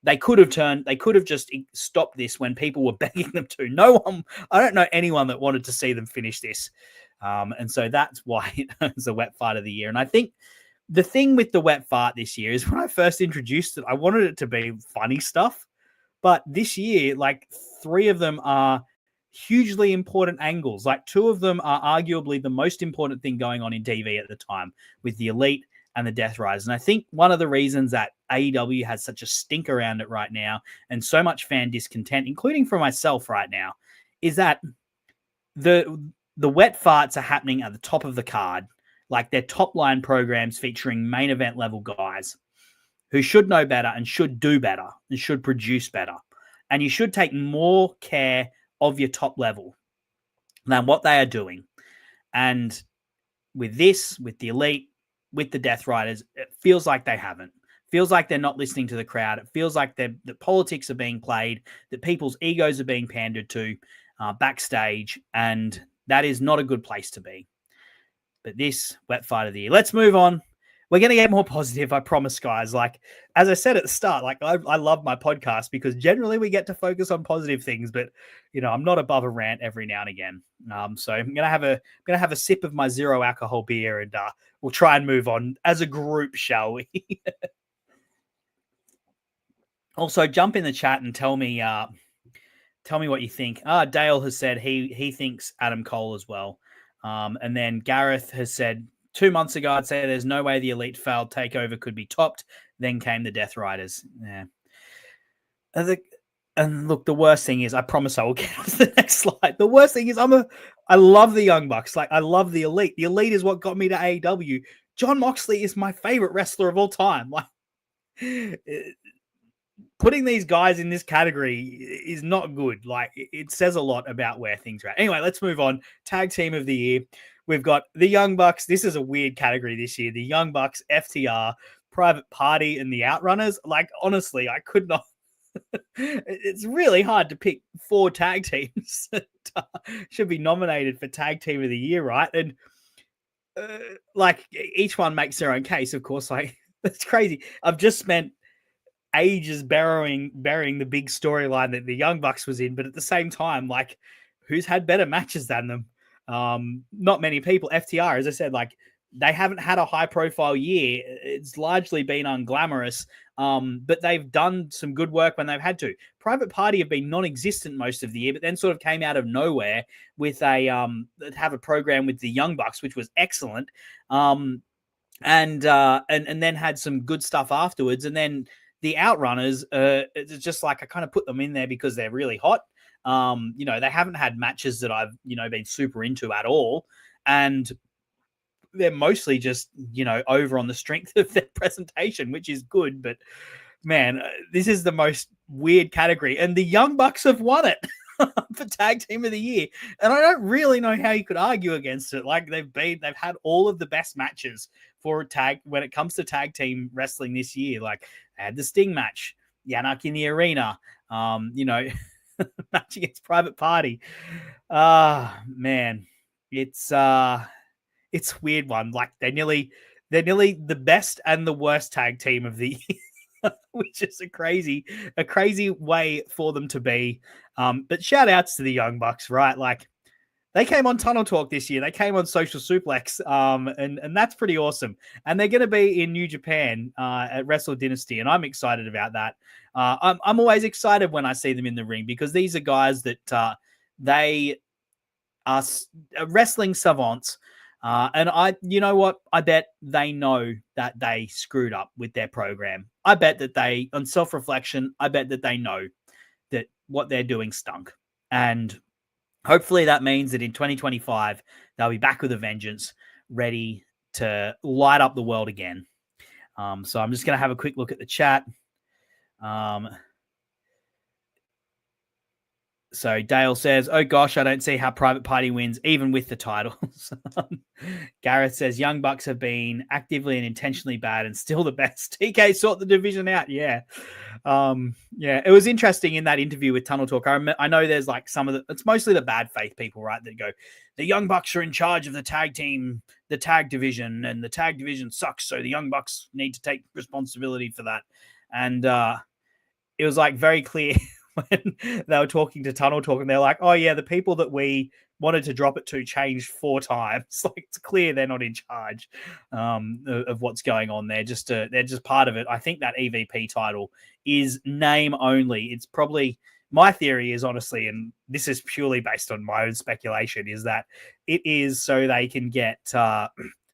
They could have just stopped this when people were begging them to. I don't know anyone that wanted to see them finish this. And so that's why it was the Wet Fart of the year. And I think the thing with the Wet Fart this year is when I first introduced it, I wanted it to be funny stuff. But this year, like 3 of them are hugely important angles. Like 2 of them are arguably the most important thing going on in TV at the time with the Elite and the Death Riders. And I think one of the reasons that AEW has such a stink around it right now and so much fan discontent, including for myself right now, is that the Wet Farts are happening at the top of the card. Like they're top line programs featuring main event level guys who should know better and should do better and should produce better. And you should take more care of your top level than what they are doing. And with this, with the Elite, with the Death Riders, it feels like they haven't. Feels like they're not listening to the crowd. It feels like the politics are being played, that people's egos are being pandered to backstage, and that is not a good place to be. But this Wet Fight of the year. Let's move on. We're going to get more positive, I promise, guys. Like, as I said at the start, like I love my podcast because generally we get to focus on positive things, but I'm not above a rant every now and again. So I'm going to have a sip of my 0 alcohol beer and we'll try and move on as a group, shall we? Also, jump in the chat and tell me what you think. Dale has said he thinks Adam Cole as well. And then Gareth has said 2 months ago, I'd say there's no way the Elite failed takeover could be topped. Then came the Death Riders. Yeah. And look, the worst thing is, I promise I will get on to the next slide. The worst thing is, I love the Young Bucks. Like, I love the Elite. The Elite is what got me to AEW. Jon Moxley is my favorite wrestler of all time. Like, putting these guys in this category is not good. Like, it says a lot about where things are at. Anyway, let's move on. Tag team of the year. We've got the Young Bucks. This is a weird category this year. The Young Bucks, FTR, Private Party, and the Outrunners. Like, honestly, I could not. It's really hard to pick 4 tag teams that should be nominated for Tag Team of the Year, right? And like, each one makes their own case, of course. Like, that's crazy. I've just spent ages burying the big storyline that the Young Bucks was in, but at the same time, like, who's had better matches than them? Not many people. FTR, as I said, like, they haven't had a high profile year. It's largely been unglamorous, but they've done some good work when they've had to. Private Party have been non-existent most of the year, but then sort of came out of nowhere with have a program with the Young Bucks, which was excellent. And then had some good stuff afterwards. And then the Outrunners, it's just like, I kind of put them in there because they're really hot. They haven't had matches that I've, been super into at all. And they're mostly just, over on the strength of their presentation, which is good. But man, this is the most weird category. And the Young Bucks have won it for Tag Team of the Year. And I don't really know how you could argue against it. Like, they've had all of the best matches for tag when it comes to tag team wrestling this year. Like, they had the Sting match, Yannick in the arena, match against Private Party. Man, it's a weird one. Like, they're nearly the best and the worst tag team of the year, which is a crazy way for them to be. But shout outs to the Young Bucks, right? Like, they came on Tunnel Talk this year. They came on Social Suplex, and that's pretty awesome. And they're going to be in New Japan at Wrestle Dynasty, and I'm excited about that. I'm always excited when I see them in the ring because these are guys that they are wrestling savants. And you know what? I bet they know that they screwed up with their program. I bet that they, on self-reflection, I bet that they know that what they're doing stunk. And hopefully that means that in 2025, they'll be back with a vengeance, ready to light up the world again. So I'm just going to have a quick look at the chat. So Dale says, "Oh gosh, I don't see how Private Party wins, even with the titles." Gareth says, "Young Bucks have been actively and intentionally bad, and still the best." TK sort the division out. Yeah, yeah. It was interesting in that interview with Tunnel Talk. I know there's like some of the. It's mostly the bad faith people, right? That go, the Young Bucks are in charge of the tag team, the tag division, and the tag division sucks. So the Young Bucks need to take responsibility for that. And it was like very clear when they were talking to Tunnel Talk, and they're like, "Oh yeah, the people that we wanted to drop it to changed 4 times." Like it's clear they're not in charge of what's going on. They're just part of it. I think that EVP title is name only. It's probably, my theory is, honestly, and this is purely based on my own speculation, is that it is so they can get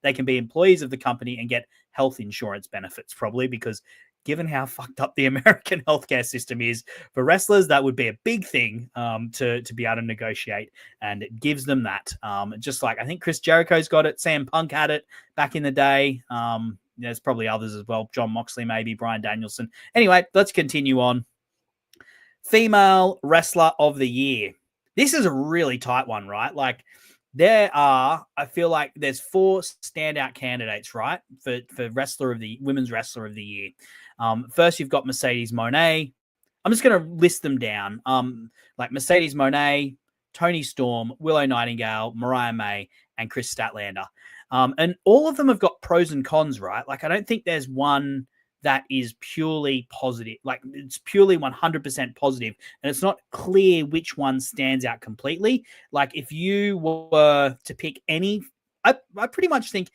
they can be employees of the company and get health insurance benefits, probably, because given how fucked up the American healthcare system is for wrestlers, that would be a big thing to be able to negotiate, and it gives them that. Just like I think Chris Jericho's got it, Sam Punk had it back in the day. There's probably others as well, John Moxley, maybe Bryan Danielson. Anyway, let's continue on. Female Wrestler of the Year. This is a really tight one, right? Like, I feel like there's 4 standout candidates, right, for women's wrestler of the year. First, you've got Mercedes Moné. I'm just going to list them down. Like Mercedes Moné, Toni Storm, Willow Nightingale, Mariah May, and Chris Statlander. And all of them have got pros and cons, right? Like, I don't think there's one that is purely positive. Like, it's purely 100% positive, and it's not clear which one stands out completely. Like, if you were to pick any, I pretty much think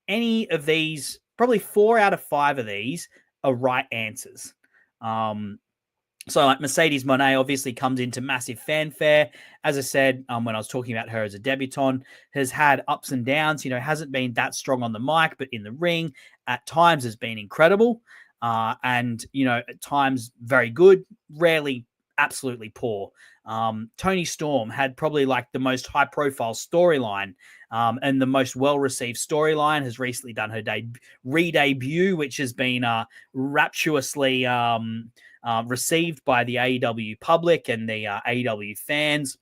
any of these, probably 4 out of 5 of these are right answers. So like Mercedes Moné obviously comes into massive fanfare. As I said, when I was talking about her as a debutante, has had ups and downs, hasn't been that strong on the mic, but in the ring at times has been incredible. And, at times very good, rarely absolutely poor. Toni Storm had probably like the most high profile storyline and the most well-received storyline, has recently done her re-debut, which has been rapturously received by the AEW public and the AEW fans.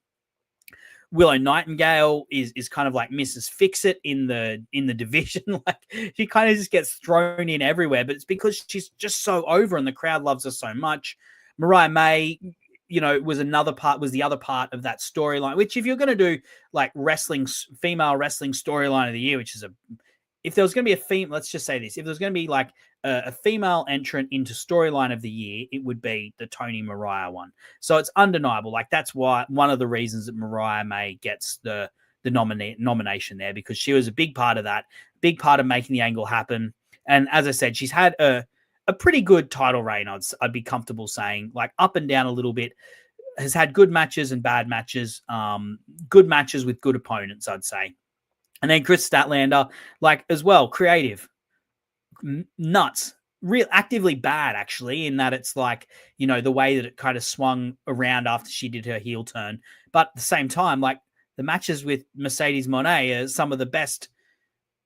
Willow Nightingale is kind of like Mrs. Fix-It in the division. Like, she kind of just gets thrown in everywhere, but it's because she's just so over and the crowd loves her so much. Mariah May, was the other part of that storyline, which, if you're going to do like female wrestling storyline of the year, which is if there was going to be a female, let's just say this, if there was going to be like a female entrant into storyline of the year, it would be the Toni Mariah one. So it's undeniable. Like, that's why one of the reasons that Mariah May gets the nomination there, because she was a big part of that, big part of making the angle happen. And as I said, she's had a pretty good title reign. I'd be comfortable saying, like, up and down a little bit. Has had good matches and bad matches, good matches with good opponents, I'd say. And then Chris Statlander, like, as well, creative, nuts, real actively bad, actually, in that it's like, the way that it kind of swung around after she did her heel turn. But at the same time, like, the matches with Mercedes Moné are some of the best.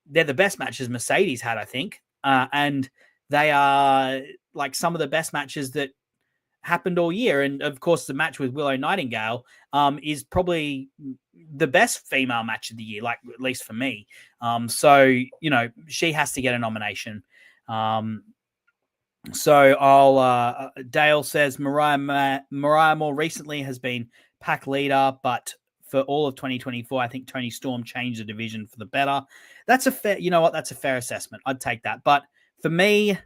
They're the best matches Mercedes had, I think. And they are like some of the best matches that happened all year. And of course, the match with Willow Nightingale is probably the best female match of the year, like, at least for me. So, she has to get a nomination. So Dale says Mariah more recently has been pack leader, but for all of 2024, I think Toni Storm changed the division for the better. That's a fair, that's a fair assessment. I'd take that. But for me,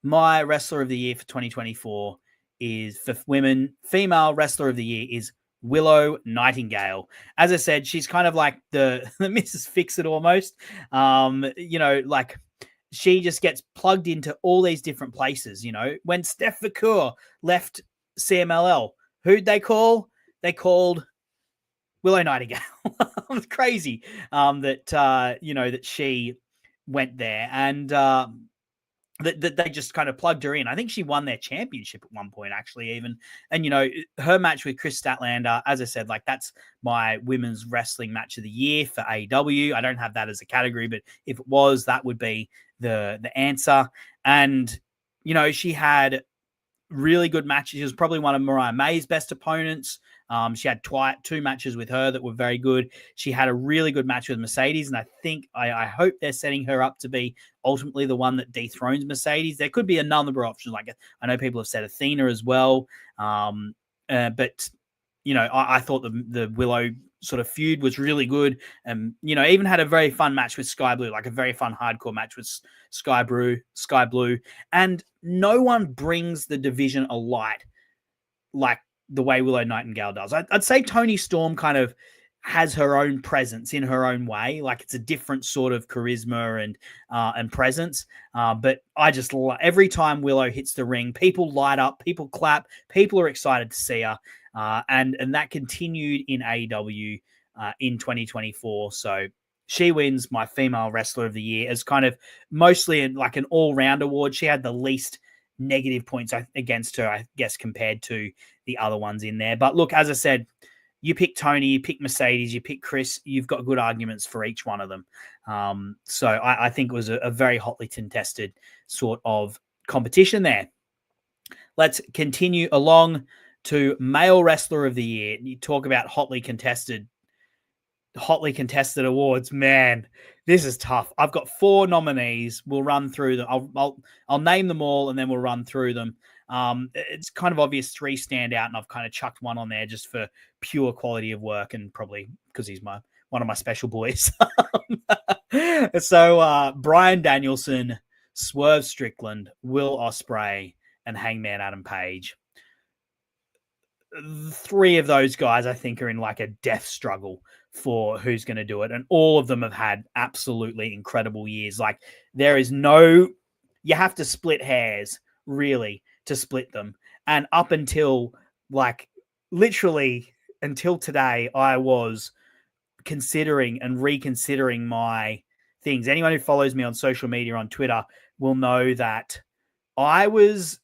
my wrestler of the year for 2024 is, for women, female wrestler of the year is Willow Nightingale. As I said, she's kind of like the Mrs. Fix-It almost. Like, she just gets plugged into all these different places. When Steph Vacour left CMLL, who'd they call? They called Willow Nightingale. It was crazy that she went there, and that they just kind of plugged her in. I think she won their championship at one point, actually, even. And, her match with Chris Statlander, as I said, like, that's my women's wrestling match of the year for AEW. I don't have that as a category, but if it was, that would be the answer. And, she had really good matches. She was probably one of Mariah May's best opponents. She had two matches with her that were very good. She had a really good match with Mercedes, and I think I hope they're setting her up to be ultimately the one that dethrones Mercedes. There could be a number of options. Like I know people have said Athena as well, but I thought the Willow sort of feud was really good, and even had a very fun match with Sky Blue, like a very fun hardcore match with Sky Blue, and no one brings the division alight like the way Willow Nightingale does. I'd say Toni Storm kind of has her own presence in her own way. Like it's a different sort of charisma and presence. But I just every time Willow hits the ring, people light up, people clap, people are excited to see her. And that continued in AEW in 2024. So she wins my female wrestler of the year as kind of mostly like an all-round award. She had the least negative points against her, I guess, compared to the other ones in there. But look, as I said, you pick Tony, you pick Mercedes, you pick Chris, you've got good arguments for each one of them. So I think it was a very hotly contested sort of competition there. Let's continue along to male wrestler of the year. You talk about hotly contested awards. Man, this is tough. I've got 4 nominees. We'll run through them. I'll name them all and then we'll run through them. It's kind of obvious 3 stand out, and I've kind of chucked one on there just for pure quality of work and probably because he's one of my special boys. So Bryan Danielson, Swerve Strickland, Will Ospreay, and Hangman Adam Page. 3 of those guys, I think, are in like a death struggle for who's going to do it. And all of them have had absolutely incredible years. Like you have to split hairs really to split them. And up until like literally until today, I was considering and reconsidering my things. Anyone who follows me on social media, on Twitter, will know that I was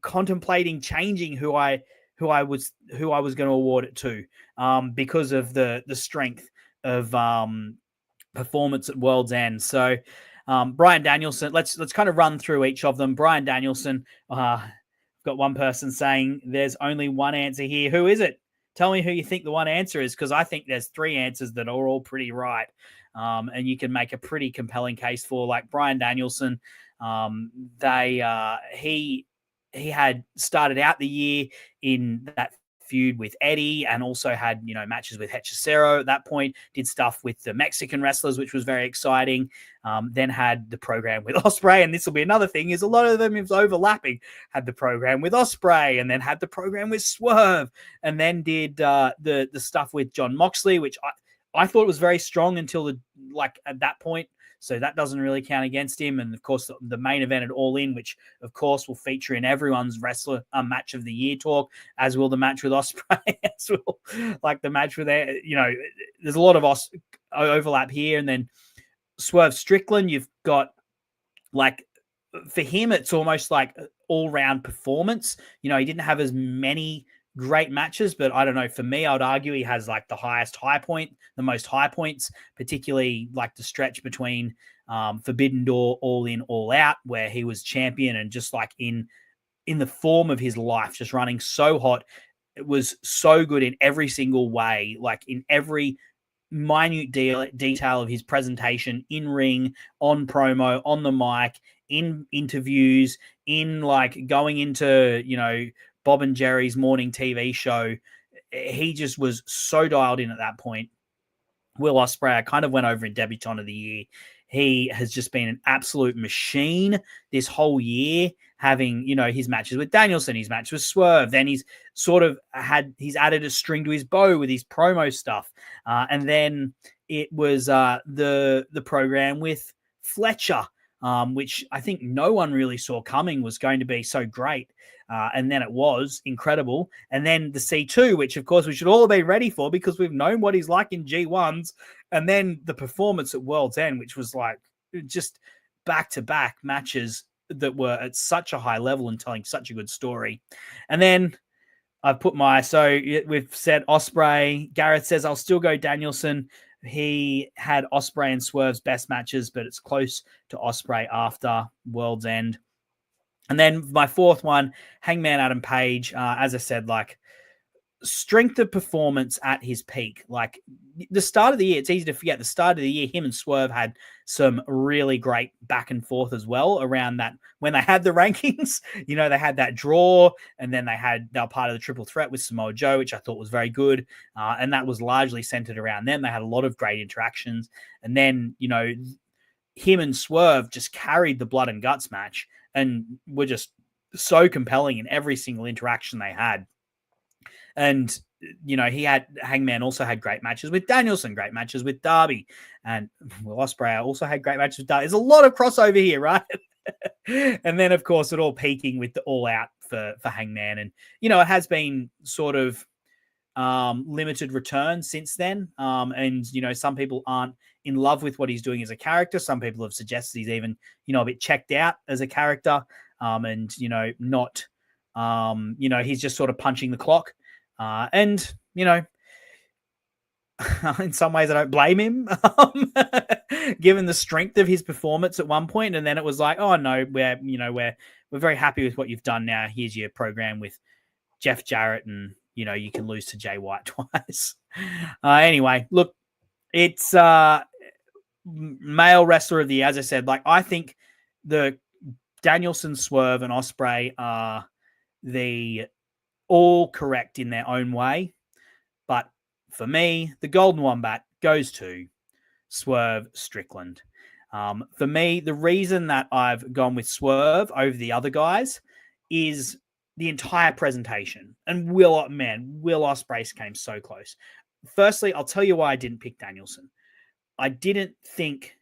contemplating changing who I was going to award it to, because of the strength of performance at World's End. So Bryan Danielson, let's kind of run through each of them. Bryan Danielson, got one person saying there's only one answer here. Who is it? Tell me who you think the one answer is, because I think there's 3 answers that are all pretty right. And you can make a pretty compelling case for, like, Bryan Danielson. He had started out the year in that feud with Eddie, and also had matches with Hechicero at that point. Did stuff with the Mexican wrestlers, which was very exciting. Then had the program with Ospreay, and this will be another thing: is a lot of them is overlapping. Had the program with Ospreay, and then had the program with Swerve, and then did the stuff with Jon Moxley, which I thought was very strong until at that point. So that doesn't really count against him. And of course, the main event at All In, which of course will feature in everyone's wrestler match of the year talk, as will the match with Ospreay, as will like the match with there's a lot of overlap here. And then Swerve Strickland, you've got for him, it's almost like all round performance. He didn't have as many great matches, but I don't know. For me, I would argue he has like the most high points, particularly like the stretch between Forbidden Door, All In, All Out, where he was champion and just like in the form of his life, just running so hot. It was so good in every single way, like in every minute detail of his presentation, in ring, on promo, on the mic, in interviews, in like going into Bob and Jerry's morning TV show. He just was so dialed in at that point. Will Ospreay, I kind of went over in Debutant of the Year. He has just been an absolute machine this whole year, having, his matches with Danielson, his match with Swerve. Then he's added a string to his bow with his promo stuff. And then it was the program with Fletcher, which I think no one really saw coming was going to be so great. And then it was incredible. And then the C2, which of course we should all have been ready for because we've known what he's like in G1s. And then the performance at World's End, which was like just back-to-back matches that were at such a high level and telling such a good story. And then I've put we've said Ospreay. Gareth says, I'll still go Danielson. He had Ospreay and Swerve's best matches, but it's close to Ospreay after World's End. And then my 4th one, Hangman Adam Page. As I said, like strength of performance at his peak. Like the start of the year, it's easy to forget. The start of the year, him and Swerve had some really great back and forth as well around that when they had the rankings. They had that draw, and then they were part of the triple threat with Samoa Joe, which I thought was very good. And that was largely centered around them. They had a lot of great interactions. And then, him and Swerve just carried the blood and guts match and were just so compelling in every single interaction they had. And, Hangman also had great matches with Danielson, great matches with Darby, and Will Ospreay also had great matches with Darby. There's a lot of crossover here, right? And then, of course, it all peaking with the All Out for Hangman. And, it has been sort of limited return since then. And, some people aren't in love with what he's doing as a character. Some people have suggested he's even, a bit checked out as a character. And, not, he's just sort of punching the clock. And, in some ways I don't blame him, given the strength of his performance at one point. And then it was like, oh no, we're very happy with what you've done now. Here's your program with Jeff Jarrett, and, you can lose to Jay White twice. Anyway, look, it's male wrestler of the year. As I said, like, I think the Danielson, Swerve, and Ospreay are the all correct in their own way. But for me, the Golden Wombat goes to Swerve Strickland. For me, the reason that I've gone with Swerve over the other guys is the entire presentation. And Will Ospreay came so close. Firstly, I'll tell you why I didn't pick Danielson. I didn't think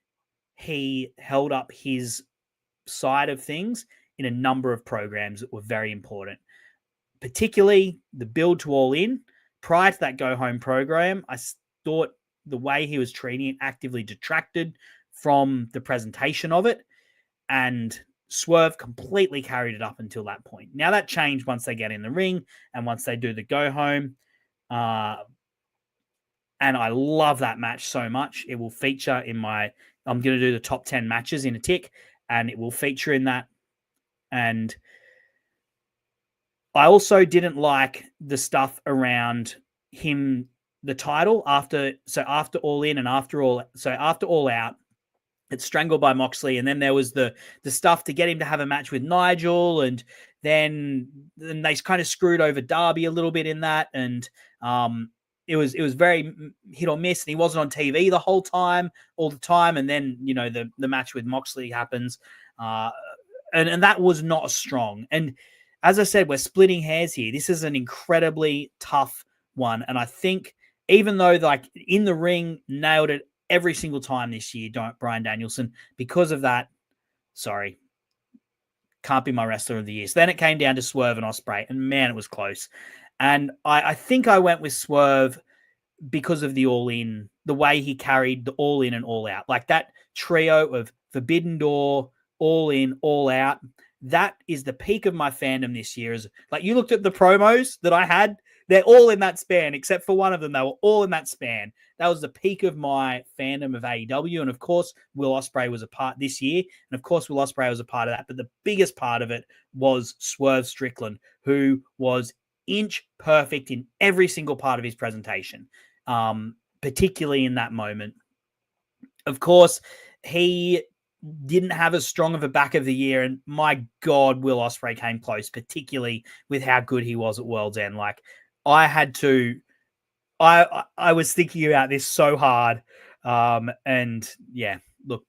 he held up his side of things in a number of programs that were very important, particularly the build to All In. Prior to that Go Home program, I thought the way he was treating it actively detracted from the presentation of it, and Swerve completely carried it up until that point. Now that changed once they get in the ring and once they do the Go Home. And I love that match so much. It will feature in I'm going to do the top 10 matches in a tick, and it will feature in that. And I also didn't like the stuff around him, the title after All In and after All Out, it's strangled by Moxley. And then there was the stuff to get him to have a match with Nigel. And then they kind of screwed over Darby a little bit in that. And it was very hit or miss. And he wasn't on TV all the time. And then, the match with Moxley happens. And that was not strong. And as I said, we're splitting hairs here. This is an incredibly tough one. And I think even though, like, in the ring, nailed it every single time this year, Bryan Danielson, because of that, sorry, can't be my wrestler of the year. So then it came down to Swerve and Ospreay, and man, it was close. And I think I went with Swerve because of the All In, the way he carried the All In and All Out. Like that trio of Forbidden Door, All In, All Out, that is the peak of my fandom this year. Is like, you looked at the promos that I had, they're all in that span, except for one of them. They were all in that span. That was the peak of my fandom of AEW. And of course, Will Ospreay was a part this year. And of course, Will Ospreay was a part of that. But the biggest part of it was Swerve Strickland, who was inch perfect in every single part of his presentation, particularly in that moment. Of course, he didn't have as strong of a back of the year, and my God, Will Ospreay came close, particularly with how good he was at World's End. Like, I was thinking about this so hard, and yeah, look,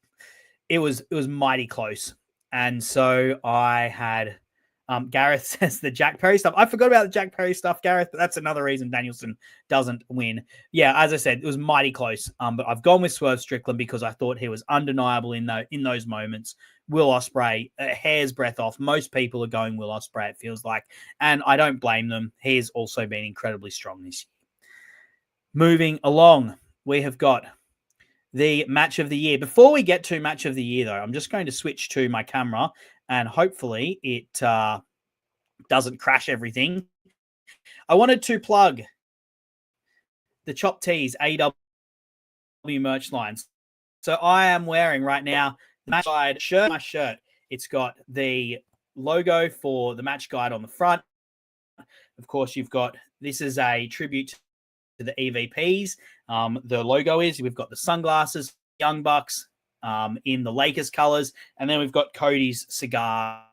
it was mighty close, and so I had. Gareth says the Jack Perry stuff. I forgot about the Jack Perry stuff, Gareth, but that's another reason Danielson doesn't win. Yeah, as I said, it was mighty close. But I've gone with Swerve Strickland because I thought he was undeniable in those moments. Will Ospreay, a hair's breadth off. Most people are going Will Ospreay, it feels like. And I don't blame them. He has also been incredibly strong this year. Moving along, we have got the match of the year. Before we get to match of the year, though, I'm just going to switch to my camera and hopefully it doesn't crash everything. I wanted to plug the Chop Tees AEW merch lines. So I am wearing right now the Match Guide shirt. My shirt. It's got the logo for the Match Guide on the front. Of course, you've got, this is a tribute to the EVPs. The logo is, we've got the sunglasses, Young Bucks in the Lakers colors, and then we've got Cody's cigar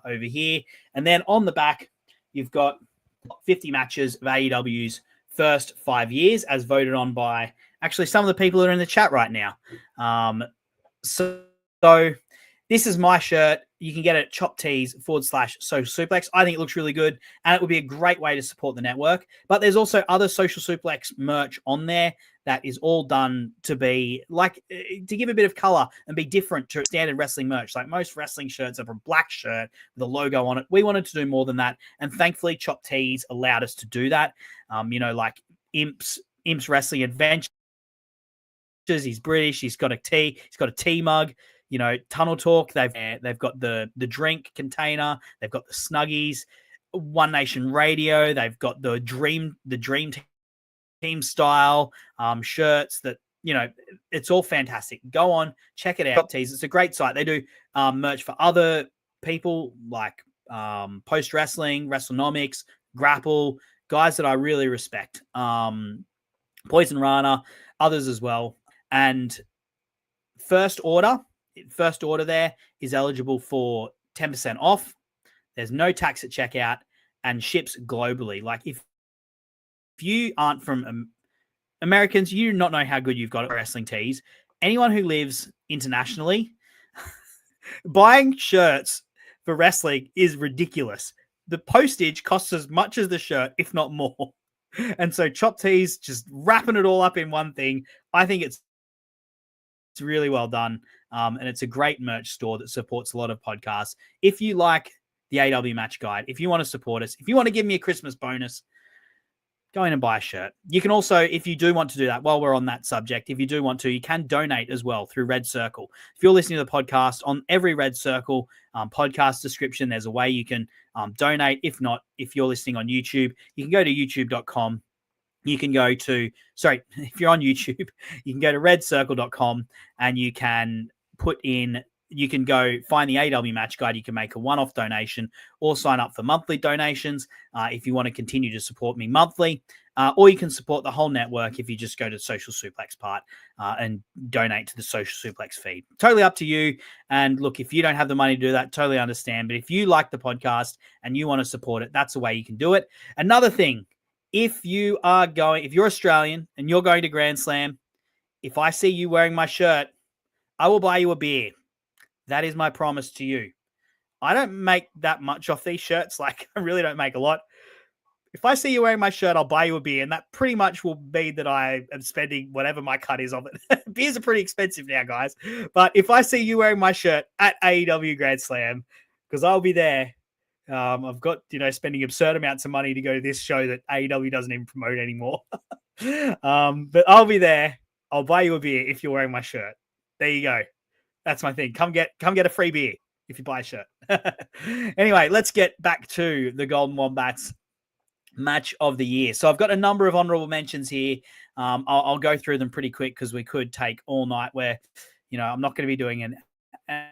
over here. And then on the back, you've got 50 matches of AEW's first 5 years, as voted on by actually some of the people that are in the chat right now. So this is my shirt. You can get it at choptees.com/social suplex. I think it looks really good, and it would be a great way to support the network. But there's also other social suplex merch on there that is all done to be like, to give a bit of color and be different to standard wrestling merch. Like most wrestling shirts are a black shirt with a logo on it. We wanted to do more than that, and thankfully Chop Tees allowed us to do that. Like Imp's Wrestling Adventures. He's British. He's got a tea mug. Tunnel Talk, they've got the drink container, they've got the Snuggies, One Nation Radio, they've got the Dream Team style shirts that, it's all fantastic. Go on, check it out, Tees. It's a great site. They do merch for other people like Post Wrestling, WrestleNomics, Grapple, guys that I really respect. Poison Rana, others as well. And first order there is eligible for 10% off. There's no tax at checkout and ships globally. Like if you aren't from Americans, you do not know how good you've got at wrestling tees. Anyone who lives internationally, buying shirts for wrestling is ridiculous. The postage costs as much as the shirt, if not more. And so Chop Tees just wrapping it all up in one thing. I think it's really well done. And it's a great merch store that supports a lot of podcasts. If you like the AEW Match Guide, if you want to support us, if you want to give me a Christmas bonus, go in and buy a shirt. You can also, if you do want to do that, while we're on that subject, if you do want to, you can donate as well through Red Circle. If you're listening to the podcast, on every Red Circle podcast description, there's a way you can donate. If not, if you're listening on YouTube, you can go to youtube.com. You can go to, if you're on YouTube, you can go to redcircle.com and you can you can go find the AEW Match Guide. You can make a one-off donation or sign up for monthly donations if you want to continue to support me monthly. Or you can support the whole network if you just go to the Social Suplex part and donate to the Social Suplex feed. Totally up to you. And look, if you don't have the money to do that, totally understand. But if you like the podcast and you want to support it, that's the way you can do it. Another thing, if you're Australian and you're going to Grand Slam, if I see you wearing my shirt, I will buy you a beer. That is my promise to you. I don't make that much off these shirts. Like, I really don't make a lot. If I see you wearing my shirt, I'll buy you a beer. And that pretty much will be that I am spending whatever my cut is of it. Beers are pretty expensive now, guys. But if I see you wearing my shirt at AEW Grand Slam, because I'll be there, I've got, spending absurd amounts of money to go to this show that AEW doesn't even promote anymore. But I'll be there. I'll buy you a beer if you're wearing my shirt. There you go. That's my thing. Come get a free beer if you buy a shirt. Anyway, let's get back to the Golden Wombats match of the year. So I've got a number of honorable mentions here. I'll go through them pretty quick because we could take all night where, I'm not going to be doing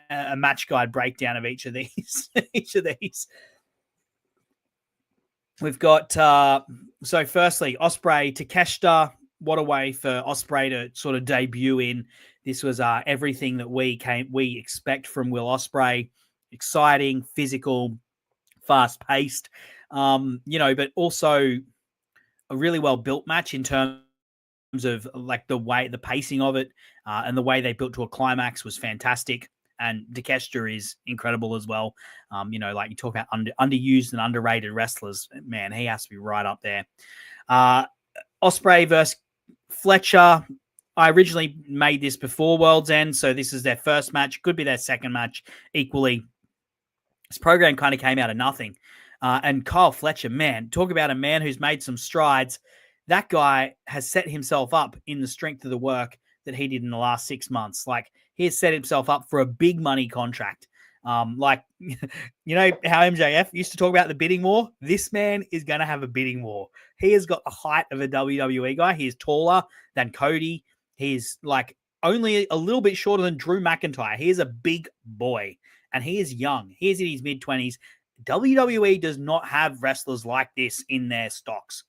a match guide breakdown of each of these. We've got, so firstly, Ospreay Takeshita. What a way for Ospreay to sort of debut in. This was everything that we expect from Will Ospreay. Exciting, physical, fast-paced, but also a really well-built match in terms of like the pacing of it and the way they built to a climax was fantastic. And Takeshita is incredible as well. Like you talk about underused and underrated wrestlers, man, he has to be right up there. Ospreay versus Fletcher. I originally made this before World's End, so this is their first match. Could be their second match equally. This program kind of came out of nothing. And Kyle Fletcher, man, talk about a man who's made some strides. That guy has set himself up in the strength of the work that he did in the last 6 months. Like, he has set himself up for a big money contract. Like, you know how MJF used to talk about the bidding war? This man is going to have a bidding war. He has got the height of a WWE guy. He is taller than Cody. He's like only a little bit shorter than Drew McIntyre. He is a big boy and he is young. He is in his mid-20s. WWE does not have wrestlers like this in their stocks.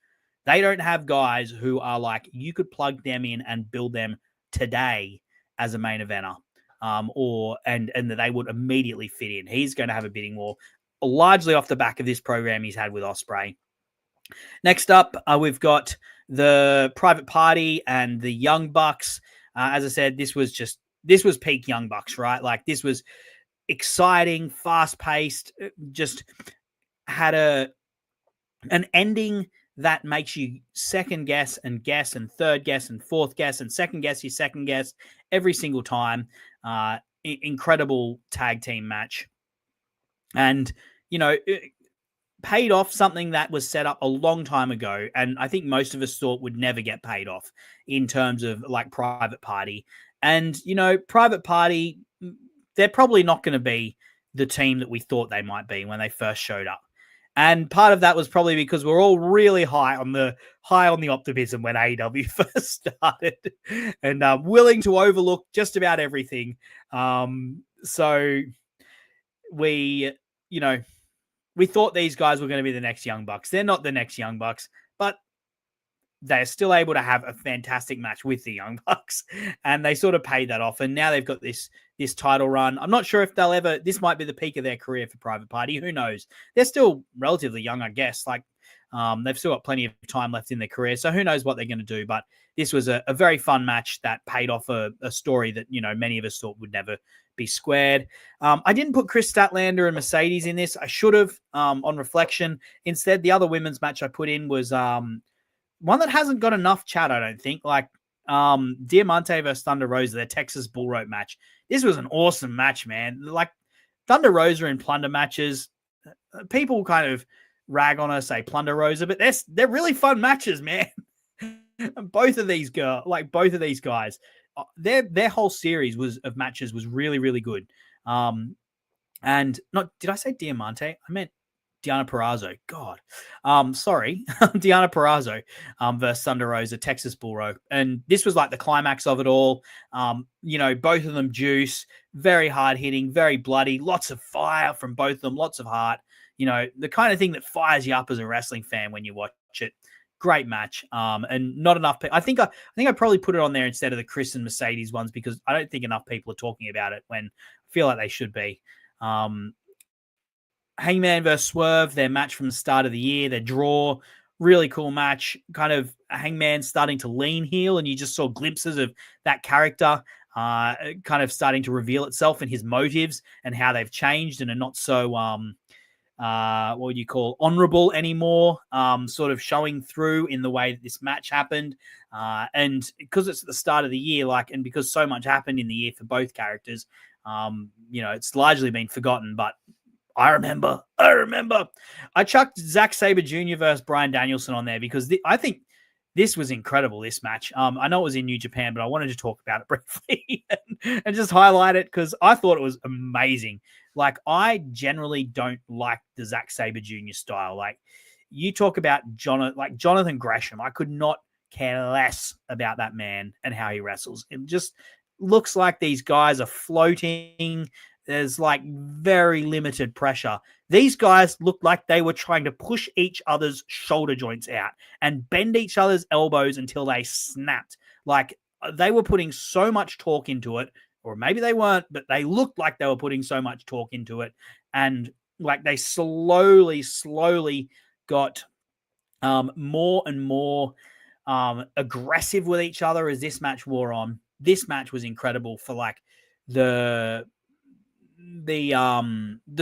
They don't have guys who are like, you could plug them in and build them today as a main eventer, and that they would immediately fit in. He's going to have a bidding war, largely off the back of this program he's had with Ospreay. Next up, we've got the Private Party and the Young Bucks. As I said, this was peak Young Bucks, right? Like, this was exciting, fast-paced, just had an ending that makes you second guess and third guess and fourth guess and second guess your second guess every single time. Incredible tag team match. And, it paid off something that was set up a long time ago. And I think most of us thought would never get paid off in terms of like Private Party. And, Private Party, they're probably not going to be the team that we thought they might be when they first showed up. And part of that was probably because we're all really high on the optimism when AEW first started, and willing to overlook just about everything. So we thought these guys were going to be the next Young Bucks. They're not the next Young Bucks, but they're still able to have a fantastic match with the Young Bucks, and they sort of paid that off. And now they've got this title run. I'm not sure if they'll ever, this might be the peak of their career for Private Party. Who knows? They're still relatively young, I guess. Like, they've still got plenty of time left in their career. So who knows what they're going to do. But this was a very fun match that paid off a story that, many of us thought would never be squared. I didn't put Chris Statlander and Mercedes in this. I should have, on reflection. Instead, the other women's match I put in was, one that hasn't got enough chat, I don't think. Like, Diamante versus Thunder Rosa, their Texas Bull Rope match. This was an awesome match, man. Like, Thunder Rosa in plunder matches, people kind of rag on her, say Plunder Rosa, but they're really fun matches, man. both of these guys, their whole series of matches was really, really good. And not, did I say Diamante? I meant Deonna Purrazzo. God. Sorry. Deonna Purrazzo versus Thunder Rosa, Texas Bull Rope. And this was like the climax of it all. Both of them juice, very hard hitting, very bloody, lots of fire from both of them, lots of heart. The kind of thing that fires you up as a wrestling fan when you watch it. Great match. And not enough people. I think I probably put it on there instead of the Chris and Mercedes ones because I don't think enough people are talking about it when I feel like they should be. Hangman versus Swerve, their match from the start of the year, their draw, really cool match. Kind of Hangman starting to lean heel, and you just saw glimpses of that character kind of starting to reveal itself and his motives and how they've changed and are not so, what would you call, honorable anymore, sort of showing through in the way that this match happened. And because it's at the start of the year, and because so much happened in the year for both characters, it's largely been forgotten, but I remember. I chucked Zack Sabre Jr. versus Bryan Danielson on there because I think this was incredible, this match. I know it was in New Japan, but I wanted to talk about it briefly and just highlight it because I thought it was amazing. Like, I generally don't like the Zack Sabre Jr. style. Like, you talk about Jonathan Gresham. I could not care less about that man and how he wrestles. It just looks like these guys are floating. There's like very limited pressure. These guys looked like they were trying to push each other's shoulder joints out and bend each other's elbows until they snapped. Like, they were putting so much torque into it, or maybe they weren't, but they looked like they were putting so much torque into it. And like, they slowly got more and more aggressive with each other as this match wore on. This match was incredible for like the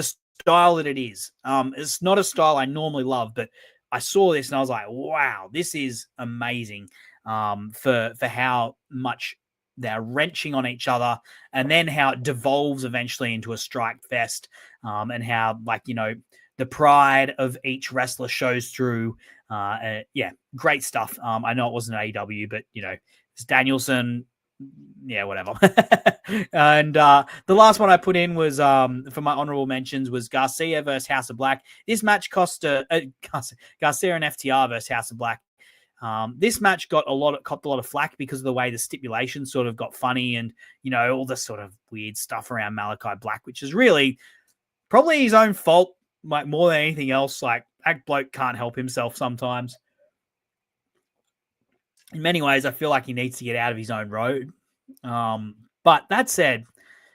style that it is. It's not a style I normally love, but I saw this and I was like, wow, this is amazing. For how much they're wrenching on each other, and then how it devolves eventually into a strike fest, and how, like, the pride of each wrestler shows through. Yeah, great stuff. I know it wasn't AEW, but it's Danielson. Yeah, whatever. And the last one I put in was for my honorable mentions was Garcia versus House of Black. This match cost Garcia and FTR versus House of Black. This match copped a lot of flack because of the way the stipulation sort of got funny and all the sort of weird stuff around Malachi Black, which is really probably his own fault. like more than anything else, like that bloke can't help himself sometimes. In many ways, I feel like he needs to get out of his own road. But that said,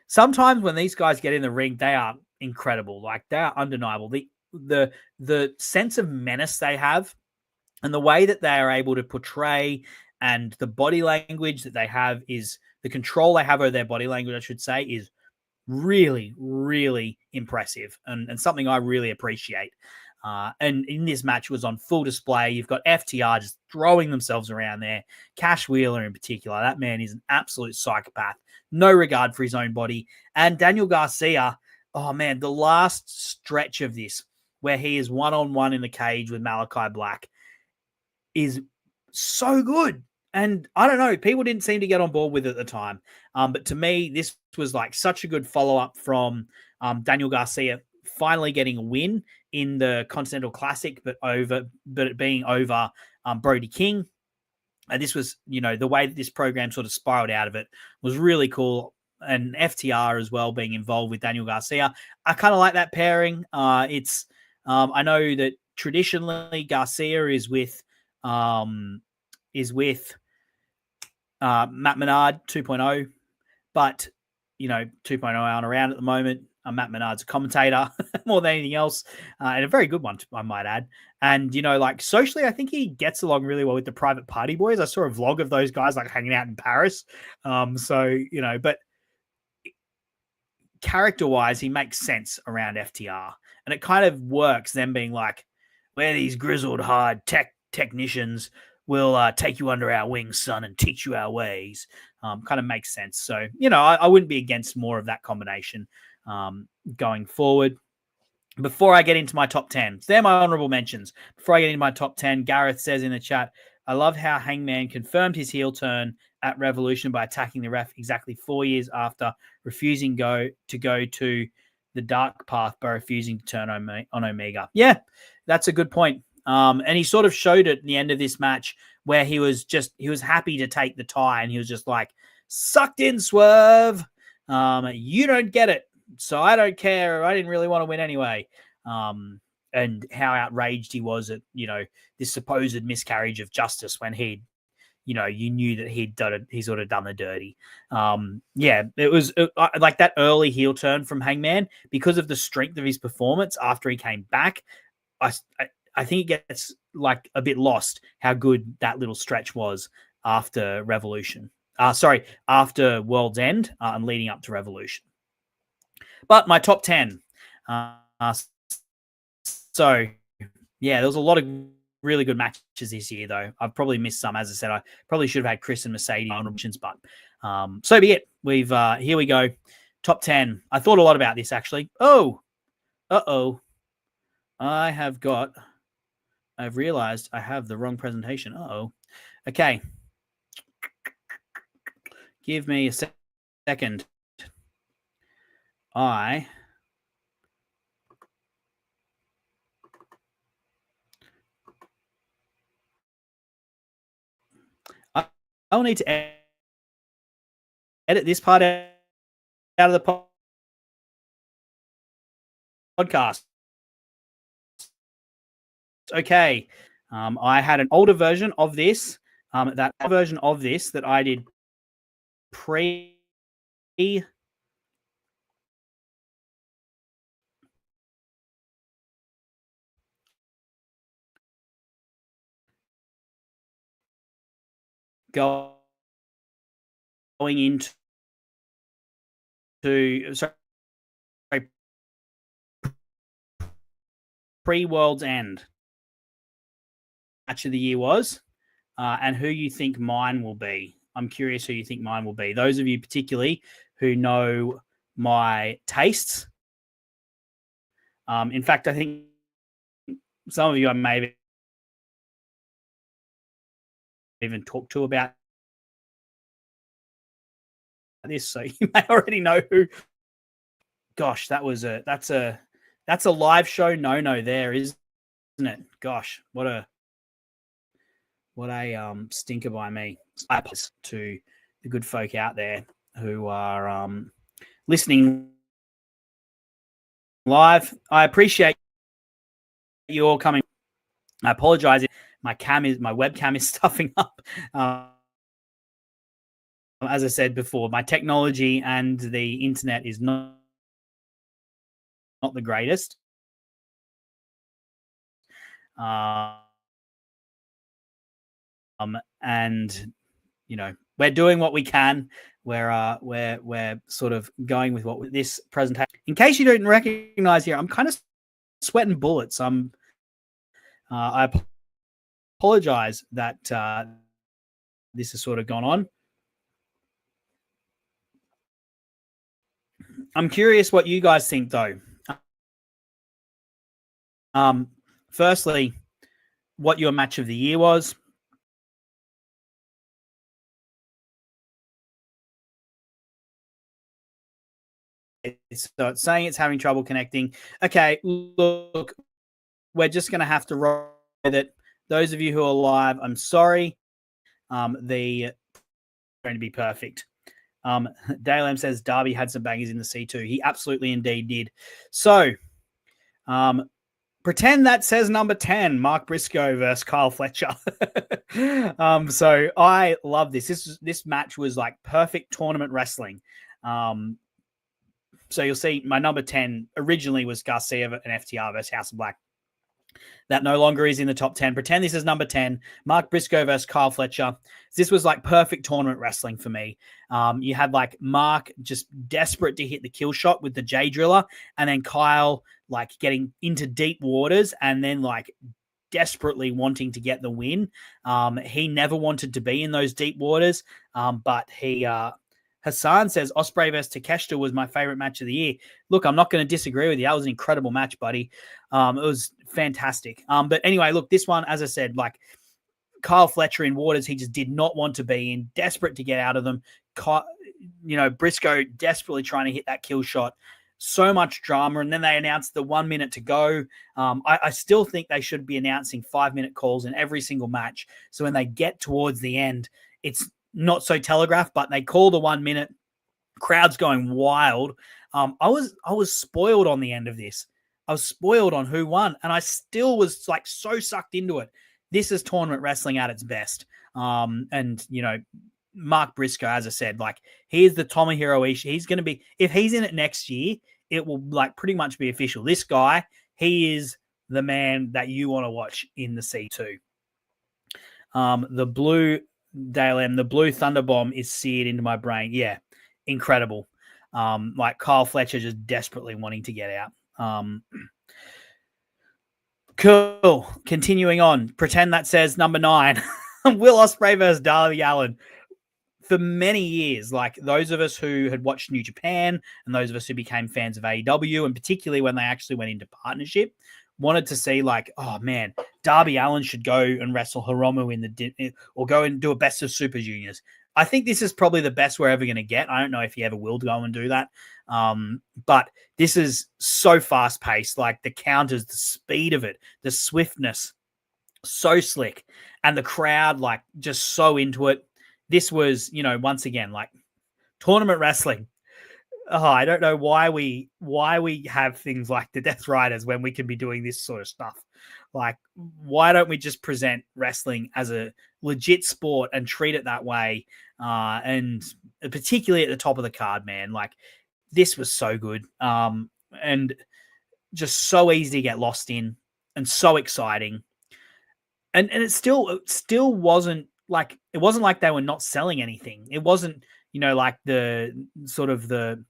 sometimes when these guys get in the ring, they are incredible. Like they are undeniable. The sense of menace they have and the way that they are able to portray and the body language that they have is the control they have over their body language, I should say, is really, really impressive and something I really appreciate. And in this match, it was on full display. You've got FTR just throwing themselves around there. Cash Wheeler in particular, that man is an absolute psychopath. No regard for his own body. And Daniel Garcia, oh man, the last stretch of this where he is one-on-one in the cage with Malachi Black is so good. And I don't know, people didn't seem to get on board with it at the time. But to me, this was like such a good follow-up from Daniel Garcia finally getting a win in the Continental Classic, but it being over Brody King. And this was, the way that this program sort of spiraled out of it was really cool. And FTR as well being involved with Daniel Garcia. I kind of like that pairing. I know that traditionally Garcia is with Matt Menard 2.0, but 2.0 aren't around at the moment. Matt Menard's a commentator more than anything else, and a very good one, I might add. And like socially, I think he gets along really well with the Private Party Boys. I saw a vlog of those guys like hanging out in Paris. But character-wise, he makes sense around FTR, and it kind of works. Them being like, we're these grizzled, hard technicians. We'll take you under our wings, son, and teach you our ways. Kind of makes sense. So, I wouldn't be against more of that combination going forward. Before I get into my top 10, so they're my honorable mentions. Before I get into my top 10, Gareth says in the chat, I love how Hangman confirmed his heel turn at Revolution by attacking the ref exactly 4 years after refusing to go to the dark path by refusing to turn on Omega. Yeah, that's a good point. And he sort of showed it at the end of this match where he was happy to take the tie and he was just like, sucked in, Swerve. You don't get it. So I don't care. I didn't really want to win anyway. And how outraged he was at, this supposed miscarriage of justice when you knew that he sort of done the dirty. It was like that early heel turn from Hangman because of the strength of his performance after he came back. I think it gets like a bit lost how good that little stretch was after Revolution. After World's End and leading up to Revolution. But my top 10. There was a lot of really good matches this year, though. I've probably missed some. As I said, I probably should have had Chris and Mercedes options, but so be it. We've here we go. Top 10. I thought a lot about this, actually. I've realized I have the wrong presentation. Okay. Give me a second. I'll need to edit this part out of the podcast. Okay. I had an older version of this. That version of this that I did pre going into pre-World's End match of the year was, and who you think mine will be. I'm curious who you think mine will be. Those of you particularly who know my tastes. In fact, I think some of you I may even talk to about this, so you may already know who. Gosh, that's a live show no there, isn't it? Gosh, what a stinker by me. To the good folk out there who are listening live. I appreciate you all coming. I apologize. My webcam is stuffing up. As I said before, my technology and the internet is not the greatest. And we're doing what we can. We're sort of going with what this presentation. In case you didn't recognize here, I'm kind of sweating bullets. I apologize that this has sort of gone on. I'm curious what you guys think, though. Firstly, what your match of the year was. So it's saying it's having trouble connecting. Okay, look, we're just going to have to roll with it. Those of you who are live, I'm sorry. The going to be perfect. Dale M says Darby had some bangers in the C2. He absolutely indeed did. So, pretend that says number 10, Mark Briscoe versus Kyle Fletcher. So I love this. This match was like perfect tournament wrestling. So you'll see my number 10 originally was Garcia and FTR versus House of Black. That no longer is in the top 10. Pretend this is number 10, Mark Briscoe versus Kyle Fletcher. This was like perfect tournament wrestling for me. You had like Mark just desperate to hit the kill shot with the J Driller, and then Kyle like getting into deep waters and then like desperately wanting to get the win. He never wanted to be in those deep waters, but he... Hassan says Ospreay versus Takeshita was my favorite match of the year. Look, I'm not going to disagree with you. That was an incredible match, buddy. It was fantastic. But anyway, look, this one, as I said, like Kyle Fletcher in waters he just did not want to be in, desperate to get out of them. Briscoe desperately trying to hit that kill shot. So much drama. And then they announced the 1 minute to go. I still think they should be announcing 5-minute calls in every single match. So when they get towards the end, it's not so telegraphed, but they call the 1 minute. Crowd's going wild. I was spoiled on the end of this. I was spoiled on who won, and I still was like so sucked into it. This is tournament wrestling at its best. And Mark Briscoe, as I said, like he is the Tomohiro Ishii. He's going to be, if he's in it next year, it will like pretty much be official. This guy, he is the man that you want to watch in the C2. The blue Dale M, the blue Thunder Bomb is seared into my brain. Yeah, incredible. Like Kyle Fletcher just desperately wanting to get out. Cool. Continuing on. Pretend that says number 9. Will Ospreay versus Darby Allin. For many years, like those of us who had watched New Japan and those of us who became fans of AEW, and particularly when they actually went into partnership, wanted to see like, oh man, Darby Allin should go and wrestle Hiromu or go and do a best of Super Juniors. I think this is probably the best we're ever going to get. I don't know if he ever will go and do that. But this is so fast paced, like the counters, the speed of it, the swiftness, so slick, and the crowd like just so into it. This was, once again, like tournament wrestling. Oh, I don't know why we have things like the Death Riders when we can be doing this sort of stuff. Like, why don't we just present wrestling as a legit sport and treat it that way? And particularly at the top of the card, man, like this was so good. And just so easy to get lost in and so exciting. And it still wasn't like, it wasn't like they were not selling anything. It wasn't, like the sort of the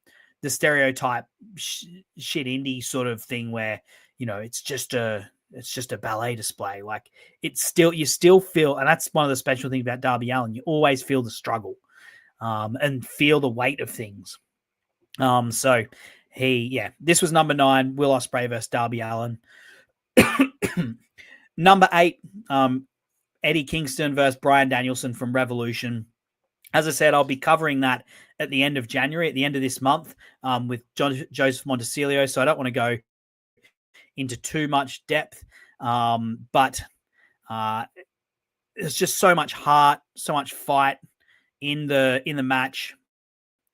stereotype shit indie sort of thing where, it's just a ballet display. Like you still feel, and that's one of the special things about Darby Allin. You always feel the struggle, and feel the weight of things. So this was number 9, Will Ospreay versus Darby Allin. Number 8, Eddie Kingston versus Bryan Danielson from Revolution. As I said, I'll be covering that at the end of January, at the end of this month, with Joseph Montesilio. So I don't want to go into too much depth, but there's just so much heart, so much fight in the match.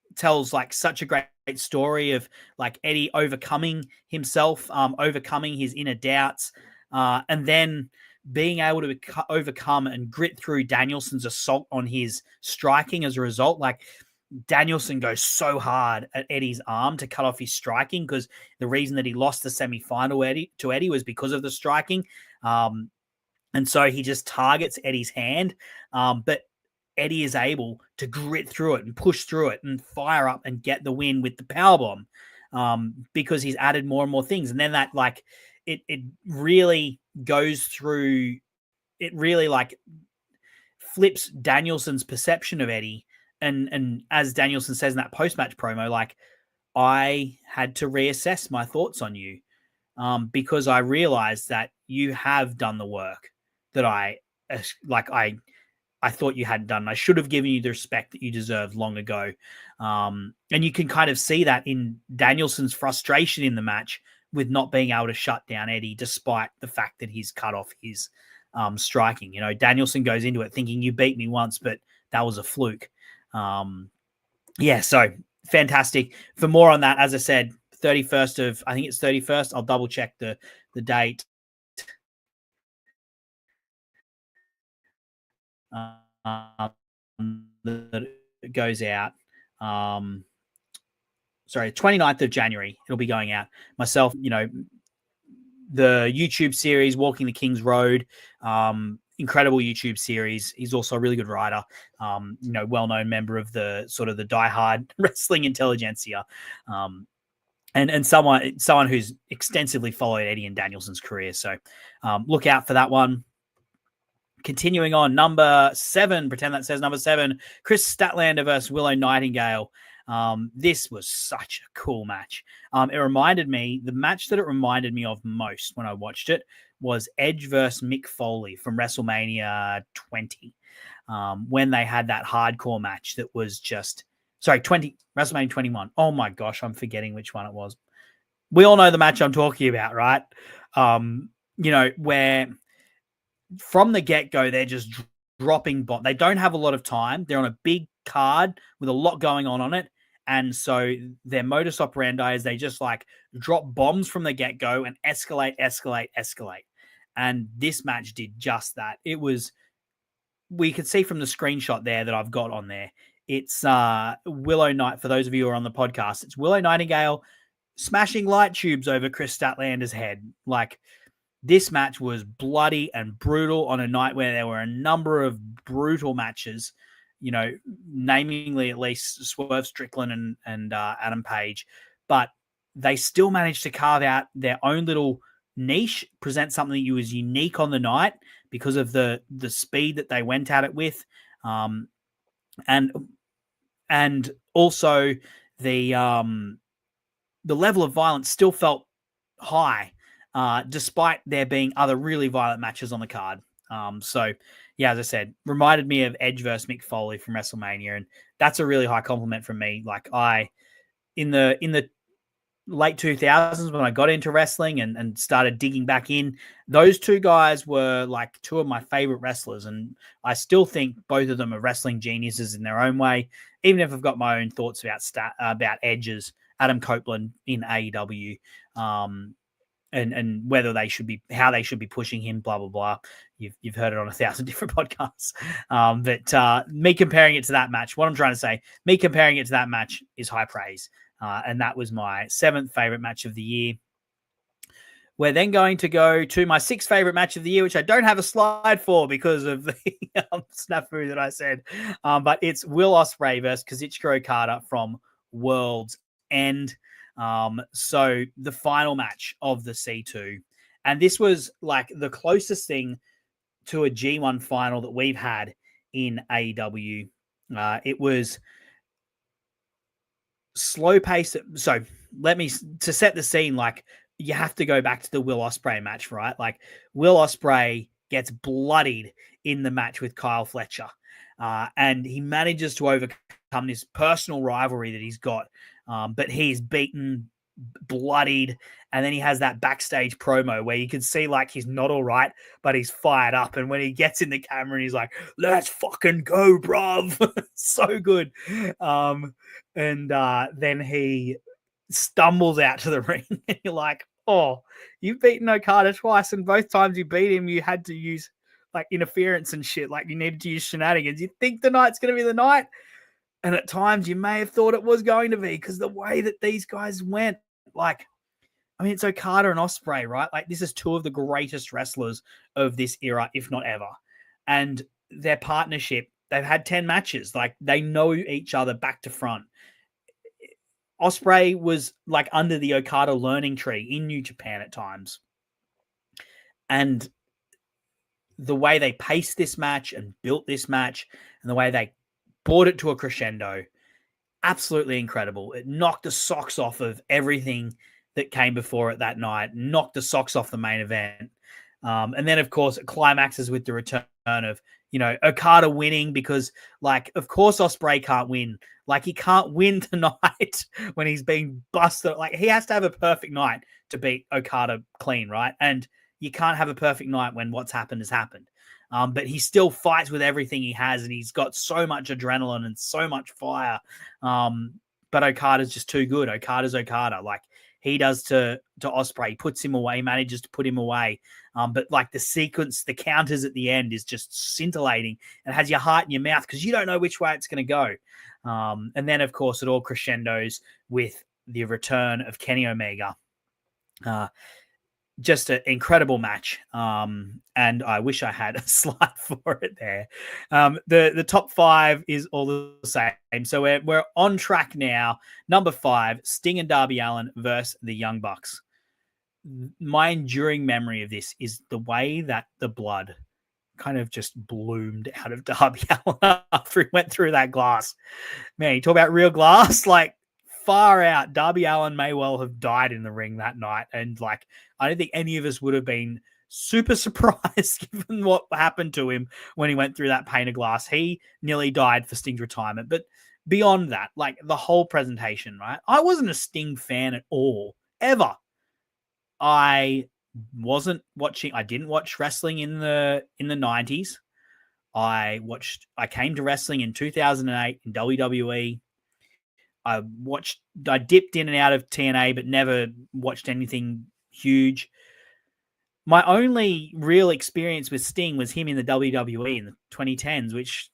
It tells like such a great story of like Eddie overcoming himself, overcoming his inner doubts, and then being able to overcome and grit through Danielson's assault on his striking as a result. Like, Danielson goes so hard at Eddie's arm to cut off his striking, because the reason that he lost the semi-final to Eddie was because of the striking. And so he just targets Eddie's hand. But Eddie is able to grit through it and push through it and fire up and get the win with the powerbomb, because he's added more and more things. And then that, like, it really goes through, it really, like, flips Danielson's perception of Eddie. And as Danielson says in that post-match promo, like, I had to reassess my thoughts on you, because I realized that you have done the work that I thought you hadn't done. I should have given you the respect that you deserved long ago. And you can kind of see that in Danielson's frustration in the match with not being able to shut down Eddie, despite the fact that he's cut off his striking. You know, Danielson goes into it thinking, you beat me once, but that was a fluke. So fantastic. For more on that, as I said, 31st of, I think it's 31st. I'll double check the date. That it goes out. 29th of January, it'll be going out. Myself, you know, the YouTube series, Walking the King's Road, incredible YouTube series. He's also a really good writer, you know, well-known member of the sort of the diehard wrestling intelligentsia, and someone who's extensively followed Eddie and Danielson's career. So look out for that one. Continuing on, number 7, pretend that says number 7, Chris Statlander versus Willow Nightingale. This was such a cool match. The match that it reminded me of most when I watched it was Edge versus Mick Foley from WrestleMania 20, when they had that hardcore match that was WrestleMania 21. Oh my gosh, I'm forgetting which one it was. We all know the match I'm talking about, right? You know, where from the get-go, they're just dropping bombs. They don't have a lot of time. They're on a big card with a lot going on it. And so their modus operandi is they just, like, drop bombs from the get-go and escalate. And this match did just that. It was, we could see from the screenshot there that I've got on there, it's Willow Night. For those of you who are on the podcast, it's Willow Nightingale smashing light tubes over Chris Statlander's head. Like, this match was bloody and brutal on a night where there were a number of brutal matches, you know, namely at least Swerve Strickland and Adam Page. But they still managed to carve out their own little niche, present something that was unique on the night because of the speed that they went at it with. And also the level of violence still felt high, despite there being other really violent matches on the card. So, yeah, as I said, reminded me of Edge versus Mick Foley from WrestleMania, and that's a really high compliment from me. Like, in the late 2000s, when I got into wrestling and started digging back in, those two guys were like two of my favorite wrestlers, and I still think both of them are wrestling geniuses in their own way, even if I've got my own thoughts about Edge's Adam Copeland in AEW. And whether they should be, how they should be pushing him, blah, blah, blah. You've heard it on 1,000 different podcasts. But me comparing it to that match, what I'm trying to say, me comparing it to that match is high praise. And that was my 7th favorite match of the year. We're then going to go to my 6th favorite match of the year, which I don't have a slide for because of the snafu that I said. But it's Will Ospreay versus Kazuchika Okada from World's End. So the final match of the C2, and this was like the closest thing to a G1 final that we've had in AEW. It was slow pace. So to set the scene, like, you have to go back to the Will Ospreay match, right? Like, Will Ospreay gets bloodied in the match with Kyle Fletcher. And he manages to overcome this personal rivalry that he's got. But he's beaten, bloodied, and then he has that backstage promo where you can see, like, he's not all right, but he's fired up. And when he gets in the camera and he's like, "Let's fucking go, bruv." So good. And then he stumbles out to the ring and you're like, Oh, you've beaten Okada twice, and both times you beat him, you had to use like interference and shit. Like you needed to use shenanigans. You think the night's going to be the night, and at times you may have thought it was going to be because the way that these guys went, like, I mean, it's Okada and Ospreay, right? Like this is two of the greatest wrestlers of this era, if not ever, and their partnership. They've had 10 matches. Like they know each other back to front. Ospreay was like under the Okada learning tree in New Japan at times. And the way they paced this match and built this match and the way they brought it to a crescendo, absolutely incredible. It knocked the socks off of everything that came before it that night, knocked the socks off the main event. And then, of course, it climaxes with the return of, Okada winning because, like, of course, Ospreay can't win. Like, he can't win tonight when he's being busted. Like, he has to have a perfect night to beat Okada clean, right? And you can't have a perfect night when what's happened has happened. But he still fights with everything he has, and he's got so much adrenaline and so much fire. But Okada's just too good. Okada's Okada. Like, he does to Ospreay. He puts him away, manages to put him away. But like the sequence, the counters at the end is just scintillating and has your heart in your mouth because you don't know which way it's going to go. And then, of course, it all crescendos with the return of Kenny Omega. Just an incredible match. And I wish I had a slide for it there. The top 5 is all the same. So we're on track now. Number 5, Sting and Darby Allin versus the Young Bucks. My enduring memory of this is the way that the blood kind of just bloomed out of Darby Allin after he went through that glass. Man, you talk about real glass, like far out. Darby Allin may well have died in the ring that night. And like, I don't think any of us would have been super surprised given what happened to him when he went through that pane of glass. He nearly died for Sting's retirement. But beyond that, like the whole presentation, right? I wasn't a Sting fan at all, ever. I didn't watch wrestling in the 90s. I came to wrestling in 2008 in WWE. I dipped in and out of TNA, but never watched anything huge. My only real experience with Sting was him in the WWE in the 2010s, which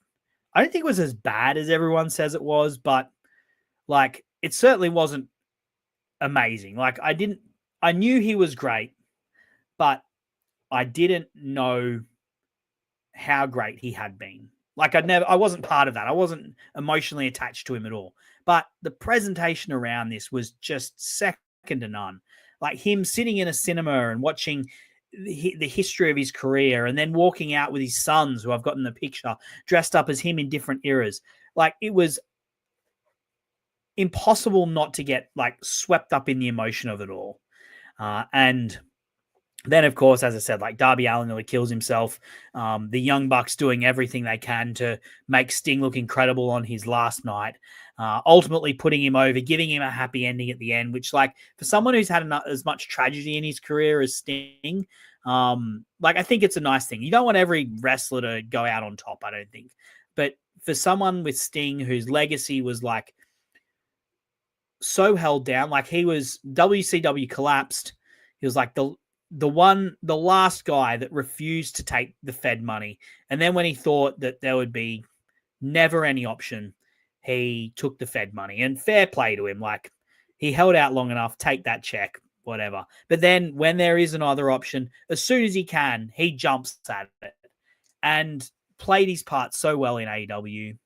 I don't think was as bad as everyone says it was, but like it certainly wasn't amazing. Like I knew he was great, but I didn't know how great he had been. Like I wasn't part of that. I wasn't emotionally attached to him at all. But the presentation around this was just second to none. Like him sitting in a cinema and watching the history of his career and then walking out with his sons, who I've got in the picture, dressed up as him in different eras. Like it was impossible not to get like swept up in the emotion of it all. And then, of course, as I said, like Darby Allin nearly kills himself. The Young Bucks doing everything they can to make Sting look incredible on his last night, ultimately putting him over, giving him a happy ending at the end, which, like, for someone who's had as much tragedy in his career as Sting, like, I think it's a nice thing. You don't want every wrestler to go out on top, I don't think. But for someone with Sting, whose legacy was, like, so held down, like, WCW collapsed. He was, like, the last guy that refused to take the Fed money. And then when he thought that there would be never any option, he took the Fed money. And fair play to him. Like, he held out long enough, take that check, whatever. But then when there is another option, as soon as he can, he jumps at it and played his part so well in AEW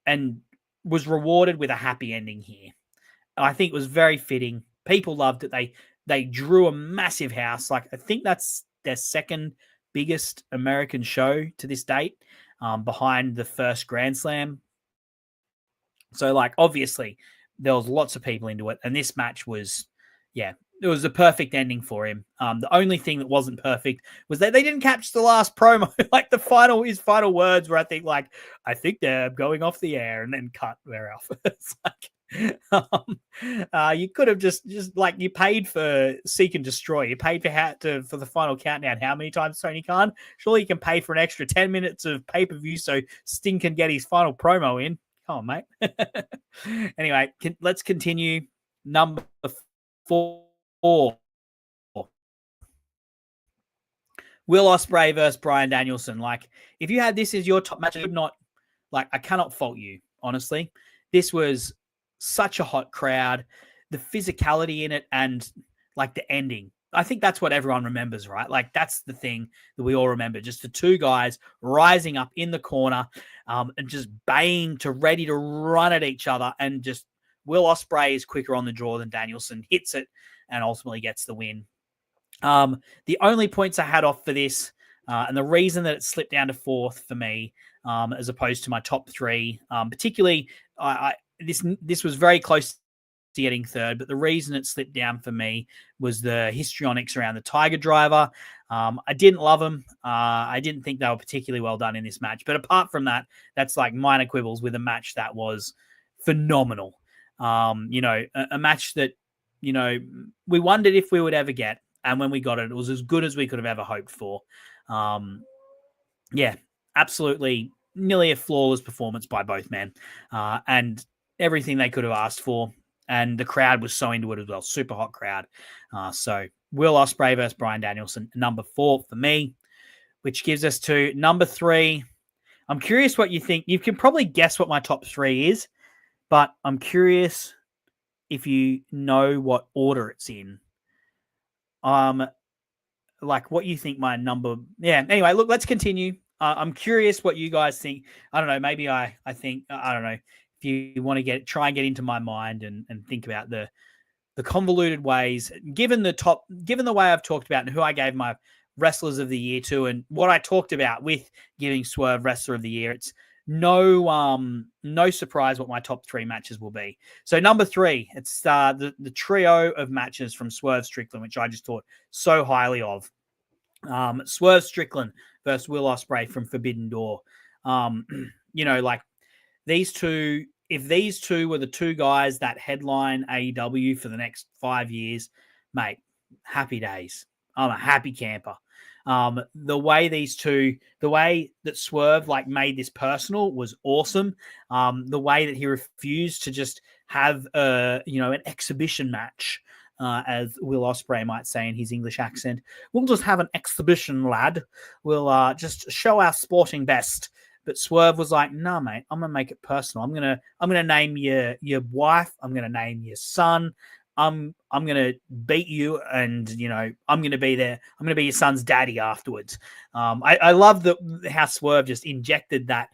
and was rewarded with a happy ending here. I think it was very fitting. People loved it. They drew a massive house. Like, I think that's their second biggest American show to this date, behind the first Grand Slam. So, like, obviously, there was lots of people into it. And this match was, it was a perfect ending for him. The only thing that wasn't perfect was that they didn't catch the last promo. Like, his final words were, I think they're going off the air, and then cut. They're off. It's like, you could have just like, you paid for Seek and Destroy, you paid for the final countdown how many times, Tony Khan? Surely you can pay for an extra 10 minutes of pay-per-view so Sting can get his final promo in. Come on, mate. Anyway, let's continue. Number 4, Will Ospreay versus Bryan Danielson. Like, if you had this as your top match, I would not, like, I cannot fault you, honestly. This was such a hot crowd. The physicality in it and, like, the ending. I think that's what everyone remembers, right? Like, that's the thing that we all remember. Just the two guys rising up in the corner and just baying to ready to run at each other. And just Will Ospreay is quicker on the draw than Danielson, hits it, and ultimately gets the win. The only points I had off for this, and the reason that it slipped down to fourth for me, as opposed to my top three, particularly, this was very close to getting third, but the reason it slipped down for me was the histrionics around the Tiger Driver. I didn't love them. I didn't think they were particularly well done in this match, but apart from that, that's like minor quibbles with a match that was phenomenal. A match that, we wondered if we would ever get. And when we got it, it was as good as we could have ever hoped for. Absolutely nearly a flawless performance by both men. And everything they could have asked for. And the crowd was so into it as well. Super hot crowd. So Will Ospreay versus Bryan Danielson, number 4 for me, which gives us to number 3. I'm curious what you think. You can probably guess what my top 3 is, but I'm curious if you know what order it's in. Like what you think my number. Yeah. Anyway, look, let's continue. I'm curious what you guys think. I don't know. Maybe I think, I don't know if you want to try and get into my mind and think about the convoluted ways, given the way I've talked about and who I gave my wrestlers of the year to, and what I talked about with giving Swerve wrestler of the year. It's no surprise what my top 3 matches will be. So number 3, it's the trio of matches from Swerve Strickland, which I just thought so highly of. Swerve Strickland versus Will Ospreay from Forbidden Door. Like these two, if these two were the two guys that headline AEW for the next 5 years, mate, happy days. I'm a happy camper. The way that Swerve like made this personal was awesome. The way that he refused to just have an exhibition match, as Will Ospreay might say in his English accent. We'll just have an exhibition, lad. We'll just show our sporting best. But Swerve was like, "No, mate, I'm gonna make it personal. I'm gonna name your wife. I'm gonna name your son. I'm gonna beat you, and I'm gonna be there. I'm gonna be your son's daddy afterwards." I love how Swerve just injected that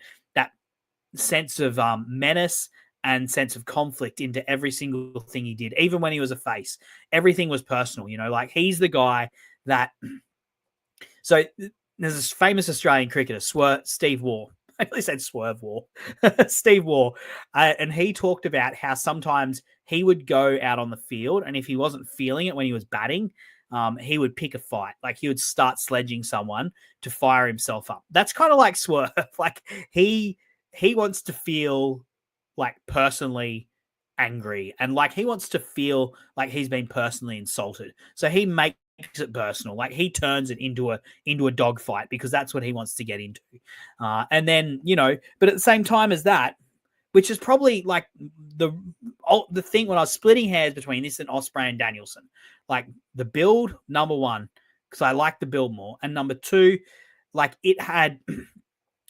sense of menace and sense of conflict into every single thing he did, even when he was a face. Everything was personal. Like he's the guy that. So there's this famous Australian cricketer, Steve Waugh. I really said Swerve Waugh. Steve Waugh. And he talked about how sometimes he would go out on the field, and if he wasn't feeling it when he was batting, he would pick a fight. Like he would start sledging someone to fire himself up. That's kind of like Swerve. Like he wants to feel like personally angry, and like he wants to feel like he's been personally insulted. So he makes it personal. Like he turns it into a dogfight because that's what he wants to get into. And then, but at the same time as that, which is probably like the thing when I was splitting hairs between this and Ospreay and Danielson, like the build, number 1, because I like the build more. And number 2, like it had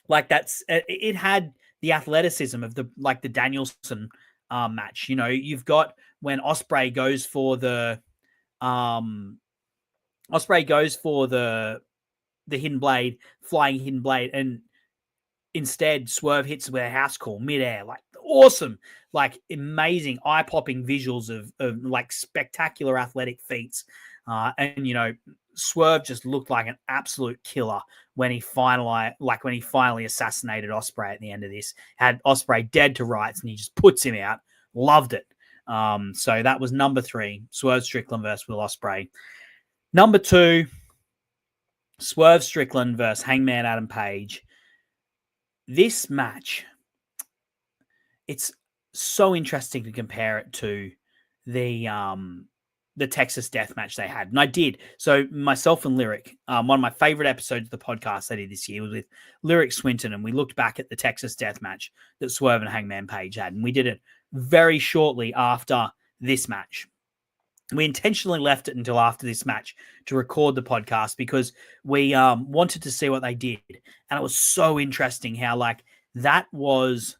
like it had the athleticism of the Danielson match. You've got when Ospreay goes for the hidden blade, flying hidden blade, and instead Swerve hits with a house call midair. Like awesome, like amazing, eye-popping visuals of like spectacular athletic feats. And Swerve just looked like an absolute killer when he finally assassinated Ospreay at the end of this. Had Ospreay dead to rights, and he just puts him out. Loved it. So that was number 3, Swerve Strickland versus Will Ospreay. Number 2, Swerve Strickland versus Hangman Adam Page. This match, it's so interesting to compare it to the Texas Death match they had. And I did. So myself and Lyric, one of my favorite episodes of the podcast I did this year was with Lyric Swinton, and we looked back at the Texas Death match that Swerve and Hangman Page had. And we did it very shortly after this match. we intentionally left it until after this match to record the podcast because we wanted to see what they did. And it was so interesting how like that was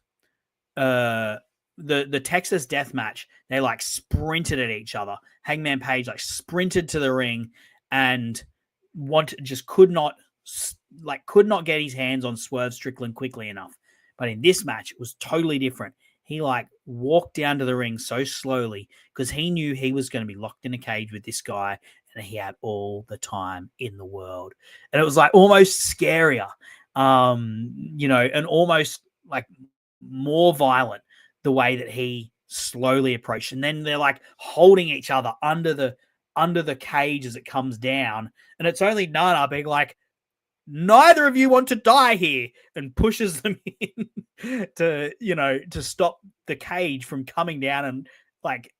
the Texas death match. They like sprinted at each other. Hangman Page like sprinted to the ring and could not get his hands on Swerve Strickland quickly enough. But in this match, it was totally different. He like walked down to the ring so slowly because he knew he was going to be locked in a cage with this guy and he had all the time in the world. And it was like almost scarier, and almost like more violent the way that he slowly approached. And then they're like holding each other under the cage as it comes down. And it's only Nana being like, neither of you want to die here, and pushes them in to stop the cage from coming down and like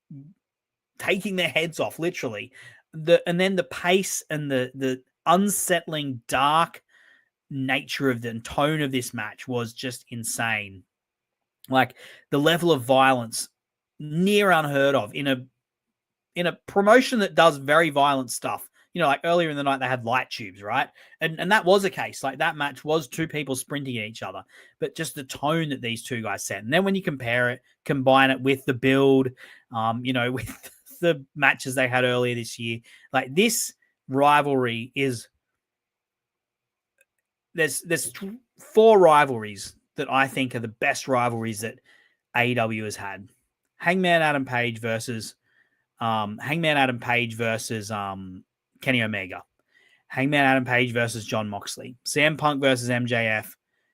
taking their heads off, literally. And then the pace and the unsettling, dark nature of the tone of this match was just insane. Like the level of violence, near unheard of in a promotion that does very violent stuff. Like earlier in the night, they had light tubes, right? And that was a case. Like that match was two people sprinting at each other, but just the tone that these two guys set. And then when you combine it with the build, with the matches they had earlier this year, like this rivalry is, there's 4 rivalries that I think are the best rivalries that AEW has had. Hangman Adam Page versus Kenny Omega, Hangman Adam Page versus John Moxley, CM Punk versus MJF,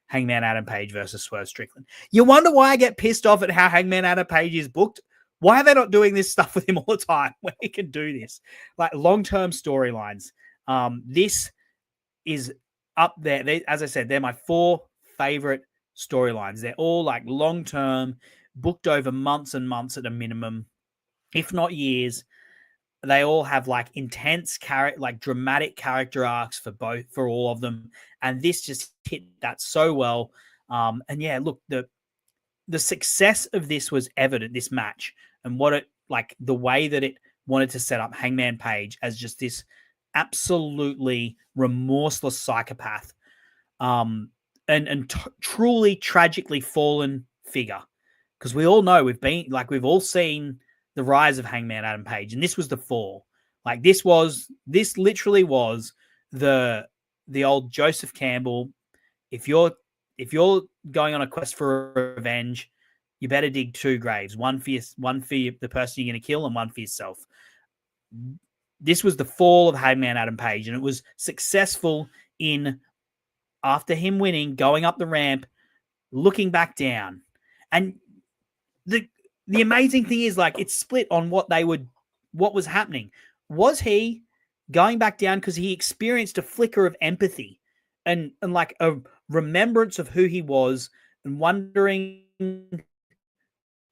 Hangman Adam Page versus Swerve Strickland. You wonder why I get pissed off at how Hangman Adam Page is booked? Why are they not doing this stuff with him all the time when he can do this? Like long-term storylines. This is up there. As I said, they're my 4 favorite storylines. They're all like long-term, booked over months and months at a minimum, if not years. They all have like intense dramatic character arcs for all of them. And this just hit that so well. And yeah, look, the success of this was evident, this match, and what it, like the way that it wanted to set up Hangman Page as just this absolutely remorseless psychopath, and truly tragically fallen figure. Because we all know we've all seen the rise of Hangman Adam Page, and this was the fall. Like this literally was the old Joseph Campbell. If you're going on a quest for revenge, you better dig 2 graves, one for the person you're going to kill, and one for yourself. This was the fall of Hangman Adam Page, and it was successful in, after him winning, going up the ramp, looking back down, and the amazing thing is, like, it's split on what was happening. Was he going back down because he experienced a flicker of empathy and like a remembrance of who he was and wondering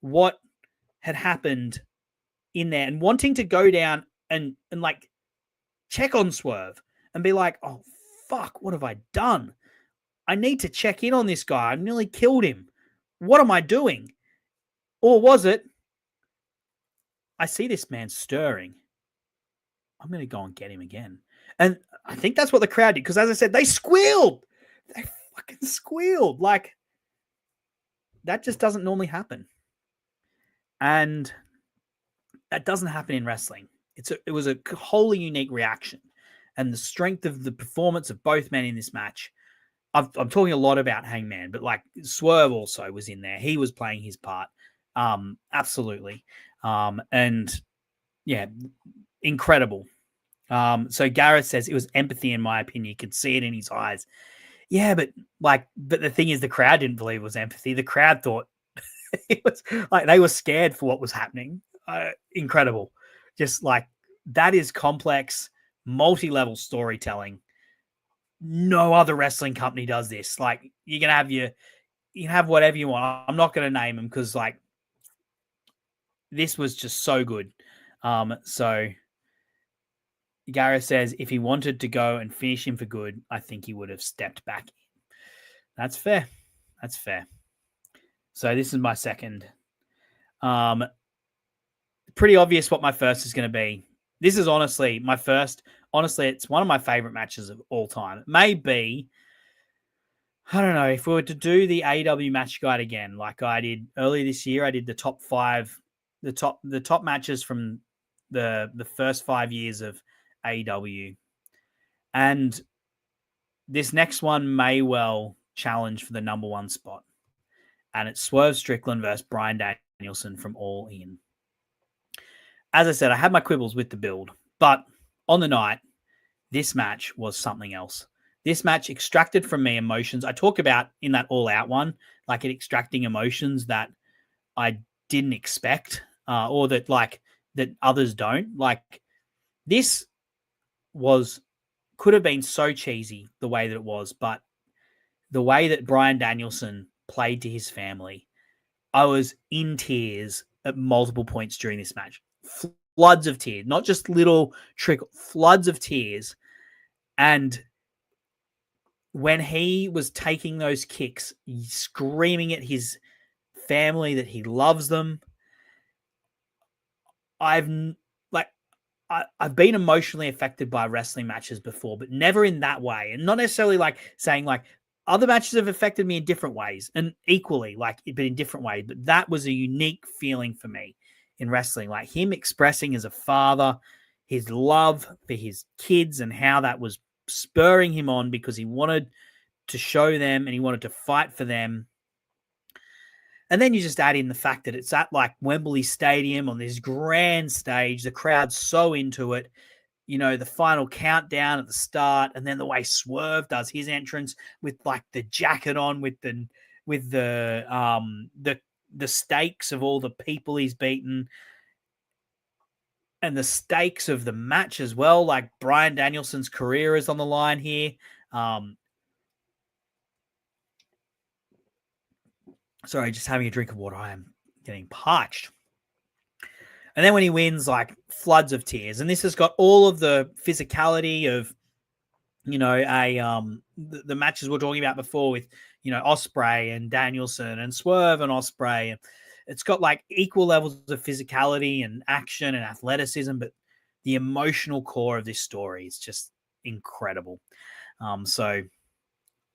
what had happened in there and wanting to go down and like check on Swerve and be like, oh, fuck, what have I done? I need to check in on this guy. I nearly killed him. What am I doing? Or was it, I see this man stirring, I'm going to go and get him again. And I think that's what the crowd did. Because as I said, they squealed. They fucking squealed. Like, that just doesn't normally happen. And that doesn't happen in wrestling. It was a wholly unique reaction. And the strength of the performance of both men in this match. I'm talking a lot about Hangman, but like Swerve also was in there. He was playing his part. Absolutely. And yeah, incredible. So Gareth says it was empathy, in my opinion. You could see it in his eyes. Yeah, but the thing is, the crowd didn't believe it was empathy. The crowd thought it was like they were scared for what was happening. Incredible. Just like that is complex, multi-level storytelling. No other wrestling company does this. Like you can have whatever you want. I'm not going to name them because like this was just so good. So Gareth says if he wanted to go and finish him for good, I think he would have stepped back in. That's fair. That's fair. So this is my second. pretty obvious what my first is going to be. This is honestly my first. Honestly, it's one of my favorite matches of all time. It may be, I don't know, if we were to do the AEW match guide again, like I did earlier this year, I did the top 5, the top matches from the first 5 years of AEW. And this next one may well challenge for the number 1 spot. And it's Swerve Strickland versus Bryan Danielson from All In. As I said, I had my quibbles with the build, but on the night, this match was something else. This match extracted from me emotions. I talk about in that All Out one, like it extracting emotions that I didn't expect, or that others don't. Like this could have been so cheesy the way that it was, but the way that Bryan Danielson played to his family, I was in tears at multiple points during this match. Floods of tears, not just little floods of tears. And when he was taking those kicks, screaming at his family that he loves them, I've been emotionally affected by wrestling matches before, but never in that way. And not necessarily like saying like other matches have affected me in different ways and equally but in different ways. But that was a unique feeling for me in wrestling, like him expressing as a father his love for his kids and how that was spurring him on because he wanted to show them and he wanted to fight for them. And then you just add in the fact that it's at like Wembley Stadium on this grand stage. The crowd's so into it. You know, the final countdown at the start, and then the way Swerve does his entrance with like the jacket on, with the stakes of all the people he's beaten, and the stakes of the match as well. Like Bryan Danielson's career is on the line here. Sorry, just having a drink of water. I am getting parched. And then when he wins, like floods of tears. And this has got all of the physicality of, you know, the matches we're talking about before with, you know, Ospreay and Danielson and Swerve and Ospreay. It's got like equal levels of physicality and action and athleticism, but the emotional core of this story is just incredible. So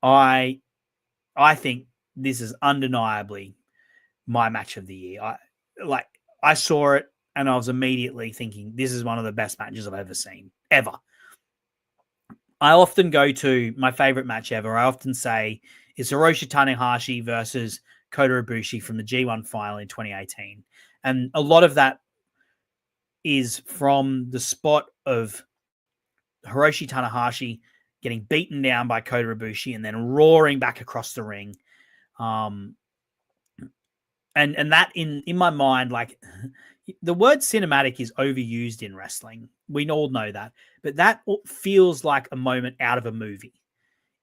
I think this is undeniably my match of the year. I saw it and I was immediately thinking this is one of the best matches I've ever seen, ever. I often go to my favorite match ever. I often say it's Hiroshi Tanahashi versus Kota Ibushi from the G1 final in 2018. And a lot of that is from the spot of Hiroshi Tanahashi getting beaten down by Kota Ibushi and then roaring back across the ring. And that in my mind, like the word cinematic is overused in wrestling. We all know that, but that feels like a moment out of a movie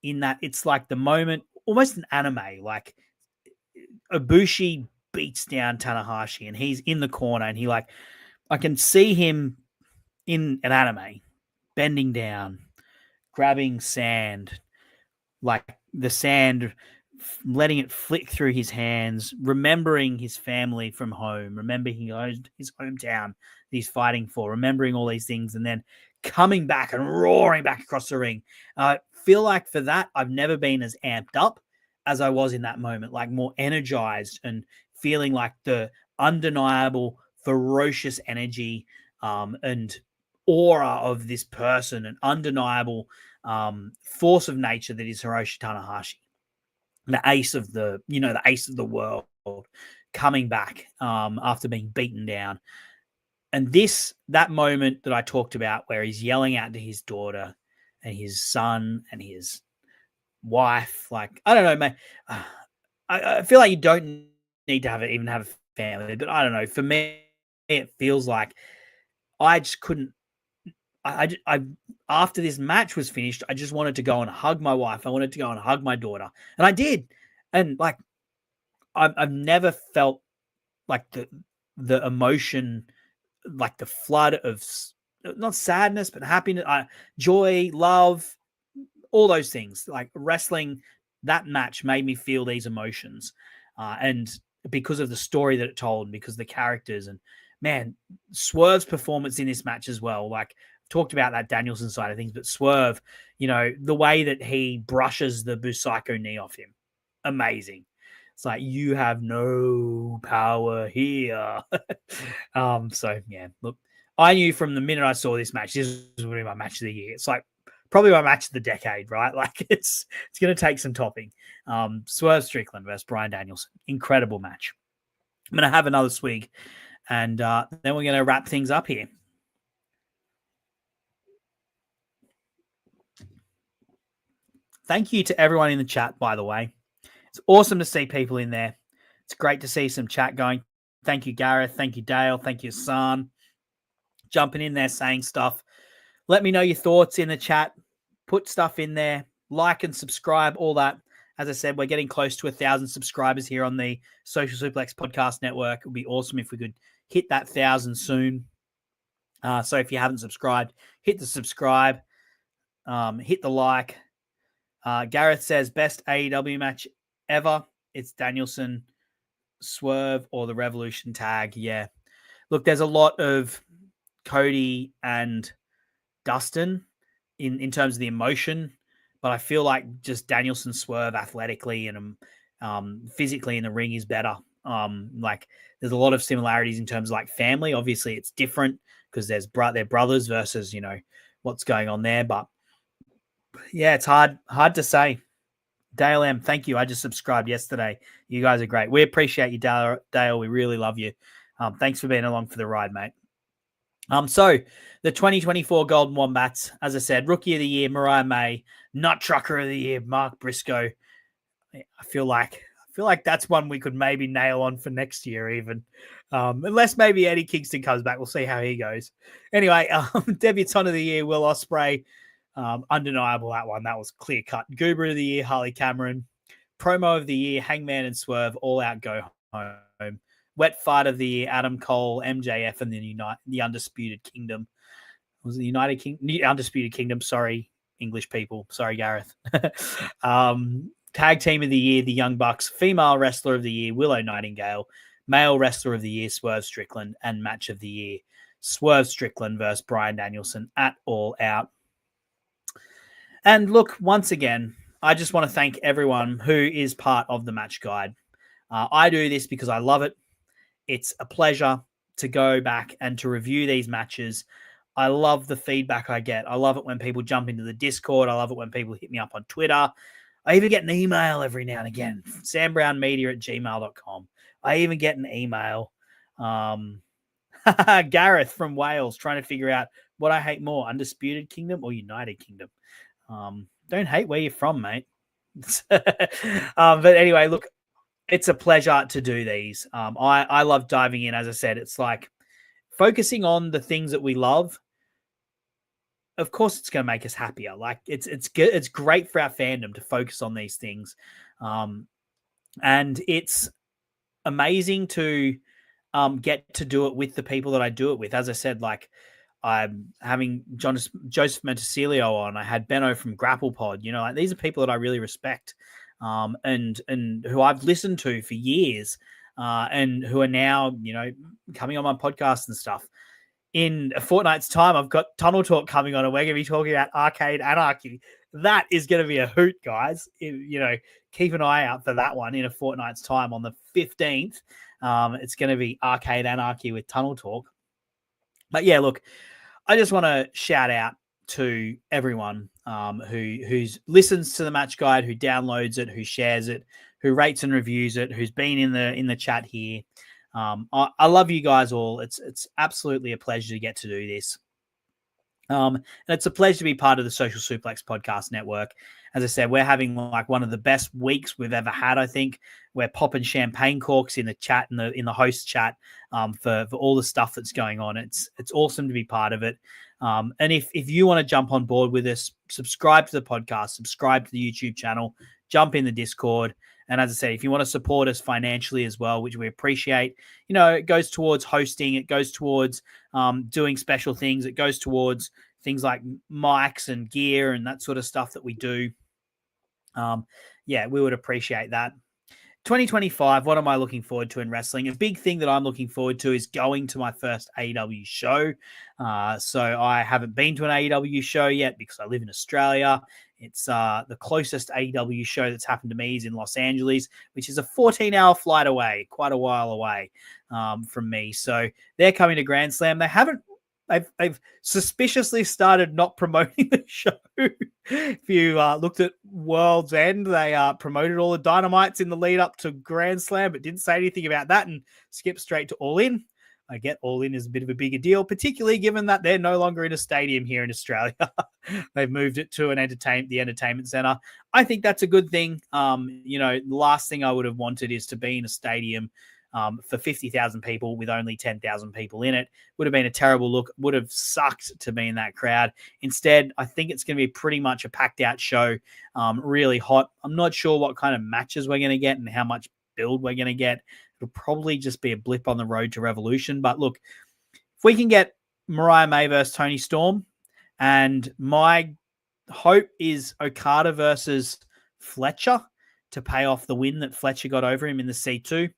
in that it's like the moment, almost an anime, like Ibushi beats down Tanahashi and he's in the corner and I can see him in an anime bending down, grabbing sand, like the sand, letting it flick through his hands, remembering his family from home, remembering his hometown that he's fighting for, remembering all these things, and then coming back and roaring back across the ring. I feel like for that, I've never been as amped up as I was in that moment, like more energized and feeling like the undeniable, ferocious energy and aura of this person, an undeniable force of nature that is Hiroshi Tanahashi. The ace of the world coming back after being beaten down. And that moment that I talked about where he's yelling out to his daughter and his son and his wife, like, I don't know, man. I feel like you don't need to even have a family, but I don't know. For me, it feels like I just couldn't. I after this match was finished, I just wanted to go and hug my wife. I wanted to go and hug my daughter, and I did. And like, I've never felt like the emotion, like the flood of not sadness but happiness, joy, love, all those things. Like wrestling, that match made me feel these emotions, and because of the story that it told, and because of the characters. And man, Swerve's performance in this match as well. Like, talked about that Danielson side of things, but Swerve, the way that he brushes the Busaiku knee off him, amazing. It's like, you have no power here. So yeah, look, I knew from the minute I saw this match, this was going to be my match of the year. It's like probably my match of the decade, right? Like, it's going to take some topping. Swerve Strickland versus Bryan Danielson, incredible match. I'm going to have another swig, and then we're going to wrap things up here. Thank you to everyone in the chat, by the way. It's awesome to see people in there. It's great to see some chat going. Thank you, Gareth. Thank you, Dale. Thank you, San. Jumping in there, saying stuff. Let me know your thoughts in the chat. Put stuff in there. Like and subscribe, all that. As I said, we're getting close to 1,000 subscribers here on the Social Suplex Podcast Network. It would be awesome if we could hit that 1,000 soon. So if you haven't subscribed, hit the subscribe. Hit the like. Gareth says, best AEW match ever. It's Danielson, Swerve, or the Revolution tag. Yeah. Look, there's a lot of Cody and Dustin in terms of the emotion, but I feel like just Danielson Swerve athletically and physically in the ring is better. Like, there's a lot of similarities in terms of like family. Obviously, it's different because they're brothers versus what's going on there. But yeah, it's hard to say. Dale M, thank you. I just subscribed yesterday. You guys are great. We appreciate you, Dale. We really love you. Thanks for being along for the ride, mate. So the 2024 Golden Wombats, as I said, Rookie of the Year, Mariah May, Nut Trucker of the Year, Mark Briscoe. I feel like that's one we could maybe nail on for next year, even. Unless maybe Eddie Kingston comes back. We'll see how he goes. Anyway, Debutante of the Year, Will Ospreay. Undeniable, that one. That was clear cut. Goober of the Year, Harley Cameron. Promo of the Year, Hangman and Swerve, all out, go home. Wet Fart of the Year, Adam Cole, MJF, and the Undisputed Kingdom. Was it the Undisputed Kingdom? Sorry, English people. Sorry, Gareth. Tag Team of the Year, the Young Bucks. Female Wrestler of the Year, Willow Nightingale. Male Wrestler of the Year, Swerve Strickland. And Match of the Year, Swerve Strickland versus Bryan Danielson at All Out. And look, once again, I just want to thank everyone who is part of the Match Guide. I do this because I love it. It's a pleasure to go back and to review these matches. I love the feedback I get. I love it when people jump into the Discord. I love it when people hit me up on Twitter. I even get an email every now and again, sambrownmedia@gmail.com. I even get an email. Gareth from Wales trying to figure out what I hate more, Undisputed Kingdom or United Kingdom. Don't hate where you're from, mate. But anyway, look, it's a pleasure to do these. I love diving in. As I said, it's like focusing on the things that we love. Of course, it's going to make us happier. Like, it's good. It's great for our fandom to focus on these things, and it's amazing to get to do it with the people that I do it with. As I said, like, I'm having Joseph Mentesilio on. I had Benno from Grapple Pod. Like, these are people that I really respect, and who I've listened to for years, and who are now coming on my podcast and stuff. In a fortnight's time, I've got Tunnel Talk coming on, and we're going to be talking about Arcade Anarchy. That is going to be a hoot, guys. Keep an eye out for that one in a fortnight's time on the 15th. It's going to be Arcade Anarchy with Tunnel Talk. But yeah, look, I just want to shout out to everyone who listens to the Match Guide, who downloads it, who shares it, who rates and reviews it, who's been in the chat here. I love you guys all. It's absolutely a pleasure to get to do this. And it's a pleasure to be part of the Social Suplex Podcast Network. As I said, we're having like one of the best weeks we've ever had. I think we're popping champagne corks in the chat, in the host chat, for all the stuff that's going on. It's awesome to be part of it. And if you want to jump on board with us, subscribe to the podcast, subscribe to the YouTube channel, jump in the Discord. And as I said, if you want to support us financially as well, which we appreciate, it goes towards hosting. It goes towards doing special things. It goes towards things like mics and gear and that sort of stuff that we do. We would appreciate that. 2025, what am I looking forward to in wrestling? A big thing that I'm looking forward to is going to my first AEW show. So I haven't been to an AEW show yet because I live in Australia. It's the closest AEW show that's happened to me is in Los Angeles, which is a 14-hour flight away, quite a while away from me. So they're coming to Grand Slam. They've suspiciously started not promoting the show. If you looked at World's End, they promoted all the Dynamites in the lead up to Grand Slam, but didn't say anything about that and skipped straight to All In. I get All In is a bit of a bigger deal, particularly given that they're no longer in a stadium here in Australia. They've moved it to the entertainment center. I think that's a good thing. The last thing I would have wanted is to be in a stadium for 50,000 people with only 10,000 people in it. Would have been a terrible look. Would have sucked to be in that crowd. Instead, I think it's going to be pretty much a packed out show, really hot. I'm not sure what kind of matches we're going to get and how much build we're going to get. It'll probably just be a blip on the road to Revolution. But look, if we can get Mariah May versus Toni Storm, and my hope is Okada versus Fletcher to pay off the win that Fletcher got over him in the C2.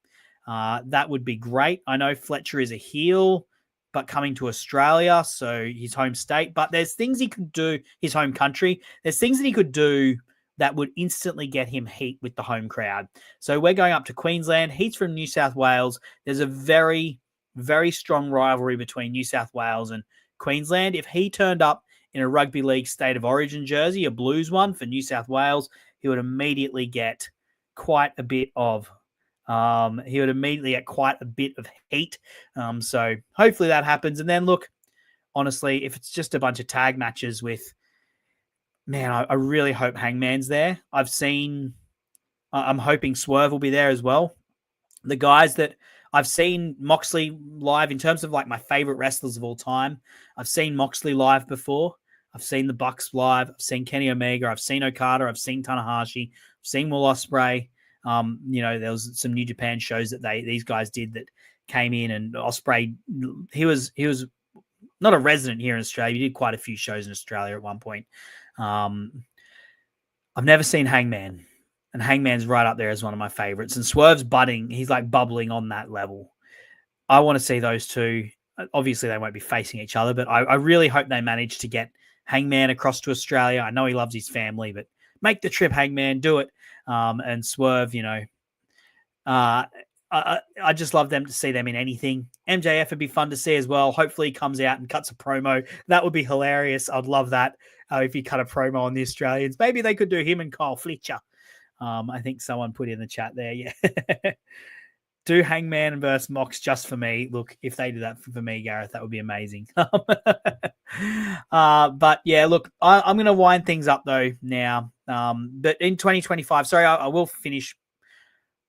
That would be great. I know Fletcher is a heel, but coming to Australia, so his home state. But there's things he could do, his home country. There's things that he could do that would instantly get him heat with the home crowd. So we're going up to Queensland. He's from New South Wales. There's a very, very strong rivalry between New South Wales and Queensland. If he turned up in a rugby league state of origin jersey, a Blues one for New South Wales, he would immediately get quite a bit of heat. So hopefully that happens. And then look, honestly, if it's just a bunch of tag matches with, man, I really hope Hangman's there. I'm hoping Swerve will be there as well. The guys that I've seen Moxley live in terms of like my favorite wrestlers of all time. I've seen Moxley live before. I've seen the Bucks live. I've seen Kenny Omega. I've seen Okada. I've seen Tanahashi. I've seen Will Ospreay. There was some New Japan shows that these guys did that came in, and Ospreay, he was not a resident here in Australia. He did quite a few shows in Australia at one point. I've never seen Hangman, and Hangman's right up there as one of my favorites. And Swerve's budding. He's like bubbling on that level. I want to see those two. Obviously, they won't be facing each other, but I really hope they manage to get Hangman across to Australia. I know he loves his family, but make the trip, Hangman, do it. And Swerve, I just love them to see them in anything. MJF would be fun to see as well. Hopefully he comes out and cuts a promo. That would be hilarious. I'd love that if he cut a promo on the Australians. Maybe they could do him and Kyle Fletcher. I think someone put in the chat there. Yeah. Do Hangman versus Mox just for me. Look, if they do that for me, Gareth, that would be amazing. But yeah, look, I'm going to wind things up though now. But in 2025, sorry, I will finish.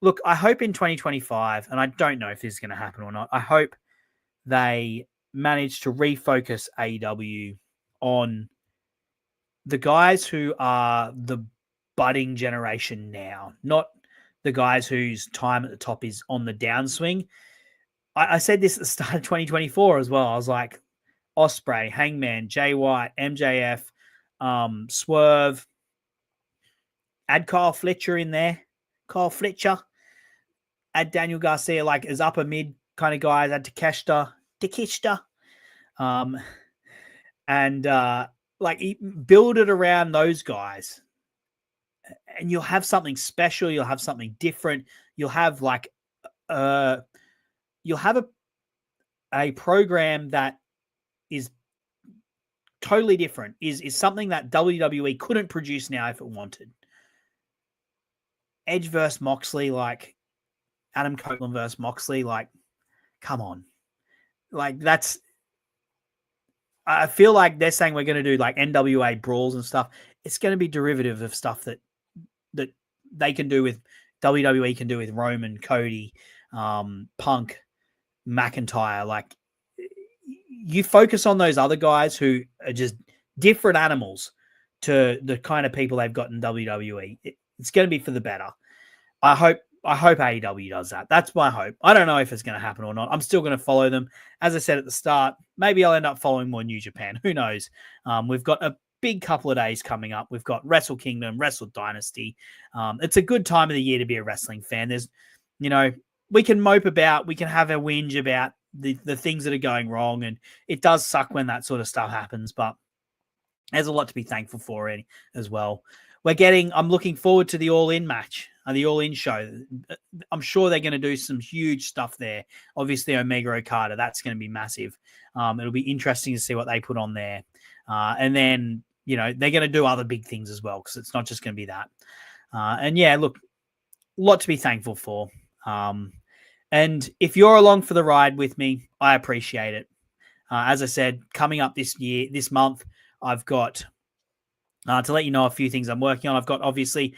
Look, I hope in 2025, and I don't know if this is going to happen or not, I hope they manage to refocus AEW on the guys who are the budding generation now, not the guys whose time at the top is on the downswing. I said this at the start of 2024 as well. I was like, Ospreay, Hangman, Jay White, MJF, Swerve, add Kyle Fletcher in there. Kyle Fletcher. Add Daniel Garcia, like as upper mid kind of guys. Add Takeshita. Build it around those guys. And you'll have something special. You'll have something different. You'll have a program that is totally different. Is something that WWE couldn't produce now if it wanted. Edge versus Moxley, like Adam Copeland versus Moxley, like, come on. Like that's, I feel like they're saying we're going to do like NWA brawls and stuff. It's going to be derivative of stuff that they can do with WWE can do with Roman, Cody, Punk, McIntyre. Like you focus on those other guys who are just different animals to the kind of people they've got in WWE. It's going to be for the better. I hope AEW does that. That's my hope. I don't know if it's going to happen or not. I'm still going to follow them. As I said at the start, maybe I'll end up following more New Japan. Who knows? We've got a big couple of days coming up. We've got Wrestle Kingdom, Wrestle Dynasty. It's a good time of the year to be a wrestling fan. There's, we can mope about, we can have a whinge about the things that are going wrong, and it does suck when that sort of stuff happens, but there's a lot to be thankful for as well. I'm looking forward to the All-In match, the All-In show. I'm sure they're going to do some huge stuff there. Obviously, Omega Okada, that's going to be massive. It'll be interesting to see what they put on there. And then, they're going to do other big things as well, because it's not just going to be that. And yeah, look, a lot to be thankful for. And if you're along for the ride with me, I appreciate it. As I said, coming up this month, I've got, to let you know a few things I'm working on. I've got, obviously,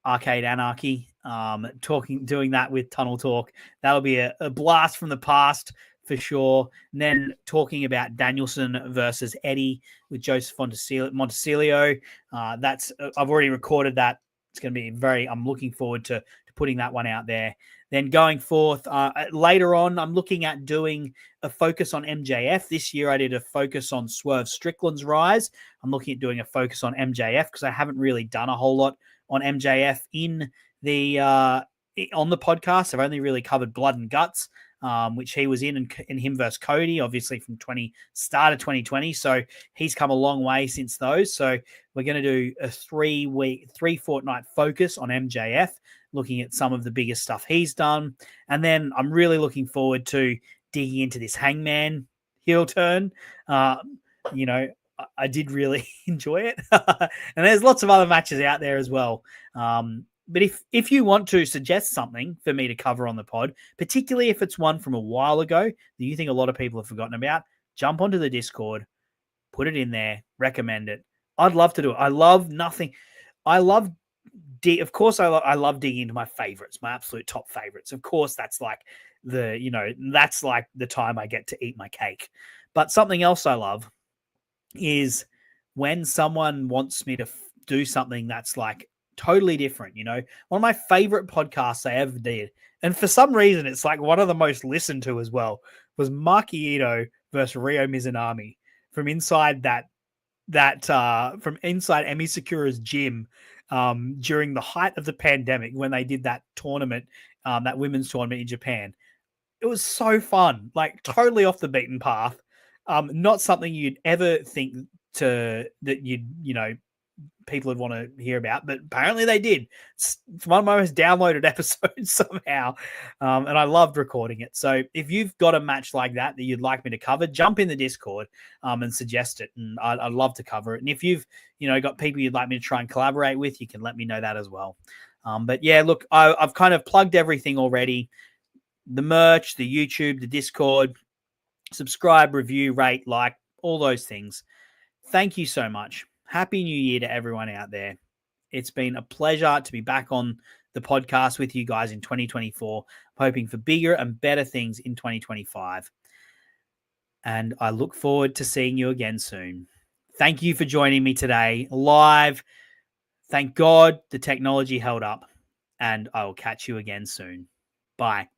Arcade Anarchy, doing that with Tunnel Talk. That'll be a blast from the past for sure. And then talking about Danielson versus Eddie with Joseph Montesilio. I've already recorded that. It's going to be I'm looking forward to putting that one out there. Then going forth, later on, I'm looking at doing a focus on MJF. This year, I did a focus on Swerve Strickland's rise. I'm looking at doing a focus on MJF because I haven't really done a whole lot on MJF on the podcast. I've only really covered Blood and Guts, which he was in him versus Cody, obviously from start of 2020. So he's come a long way since those. So we're going to do a 3 fortnight focus on MJF, looking at some of the biggest stuff he's done. And then I'm really looking forward to digging into this Hangman heel turn. I did really enjoy it. And there's lots of other matches out there as well. But if you want to suggest something for me to cover on the pod, particularly if it's one from a while ago that you think a lot of people have forgotten about, jump onto the Discord, put it in there, recommend it. I'd love to do it. I love nothing. I love digging into my favorites, my absolute top favorites. Of course, that's like the time I get to eat my cake. But something else I love is when someone wants me to do something that's like totally different. One of my favorite podcasts I ever did, and for some reason it's like one of the most listened to as well, was Maki Ito versus Ryo Mizunami from inside from inside Emi Sakura's gym during the height of the pandemic when they did that tournament, that women's tournament in Japan. It was so fun, like totally off the beaten path. Not something you'd ever think people would want to hear about, but apparently they did. It's one of my most downloaded episodes somehow, and I loved recording it. So if you've got a match like that you'd like me to cover, jump in the Discord and suggest it, and I'd love to cover it. And if you've got people you'd like me to try and collaborate with, you can let me know that as well. But yeah, look, I've kind of plugged everything already: the merch, the YouTube, the Discord. Subscribe, review, rate, like, all those things. Thank you so much. Happy New Year to everyone out there. It's been a pleasure to be back on the podcast with you guys in 2024. I'm hoping for bigger and better things in 2025. And I look forward to seeing you again soon. Thank you for joining me today live. Thank God the technology held up. And I will catch you again soon. Bye.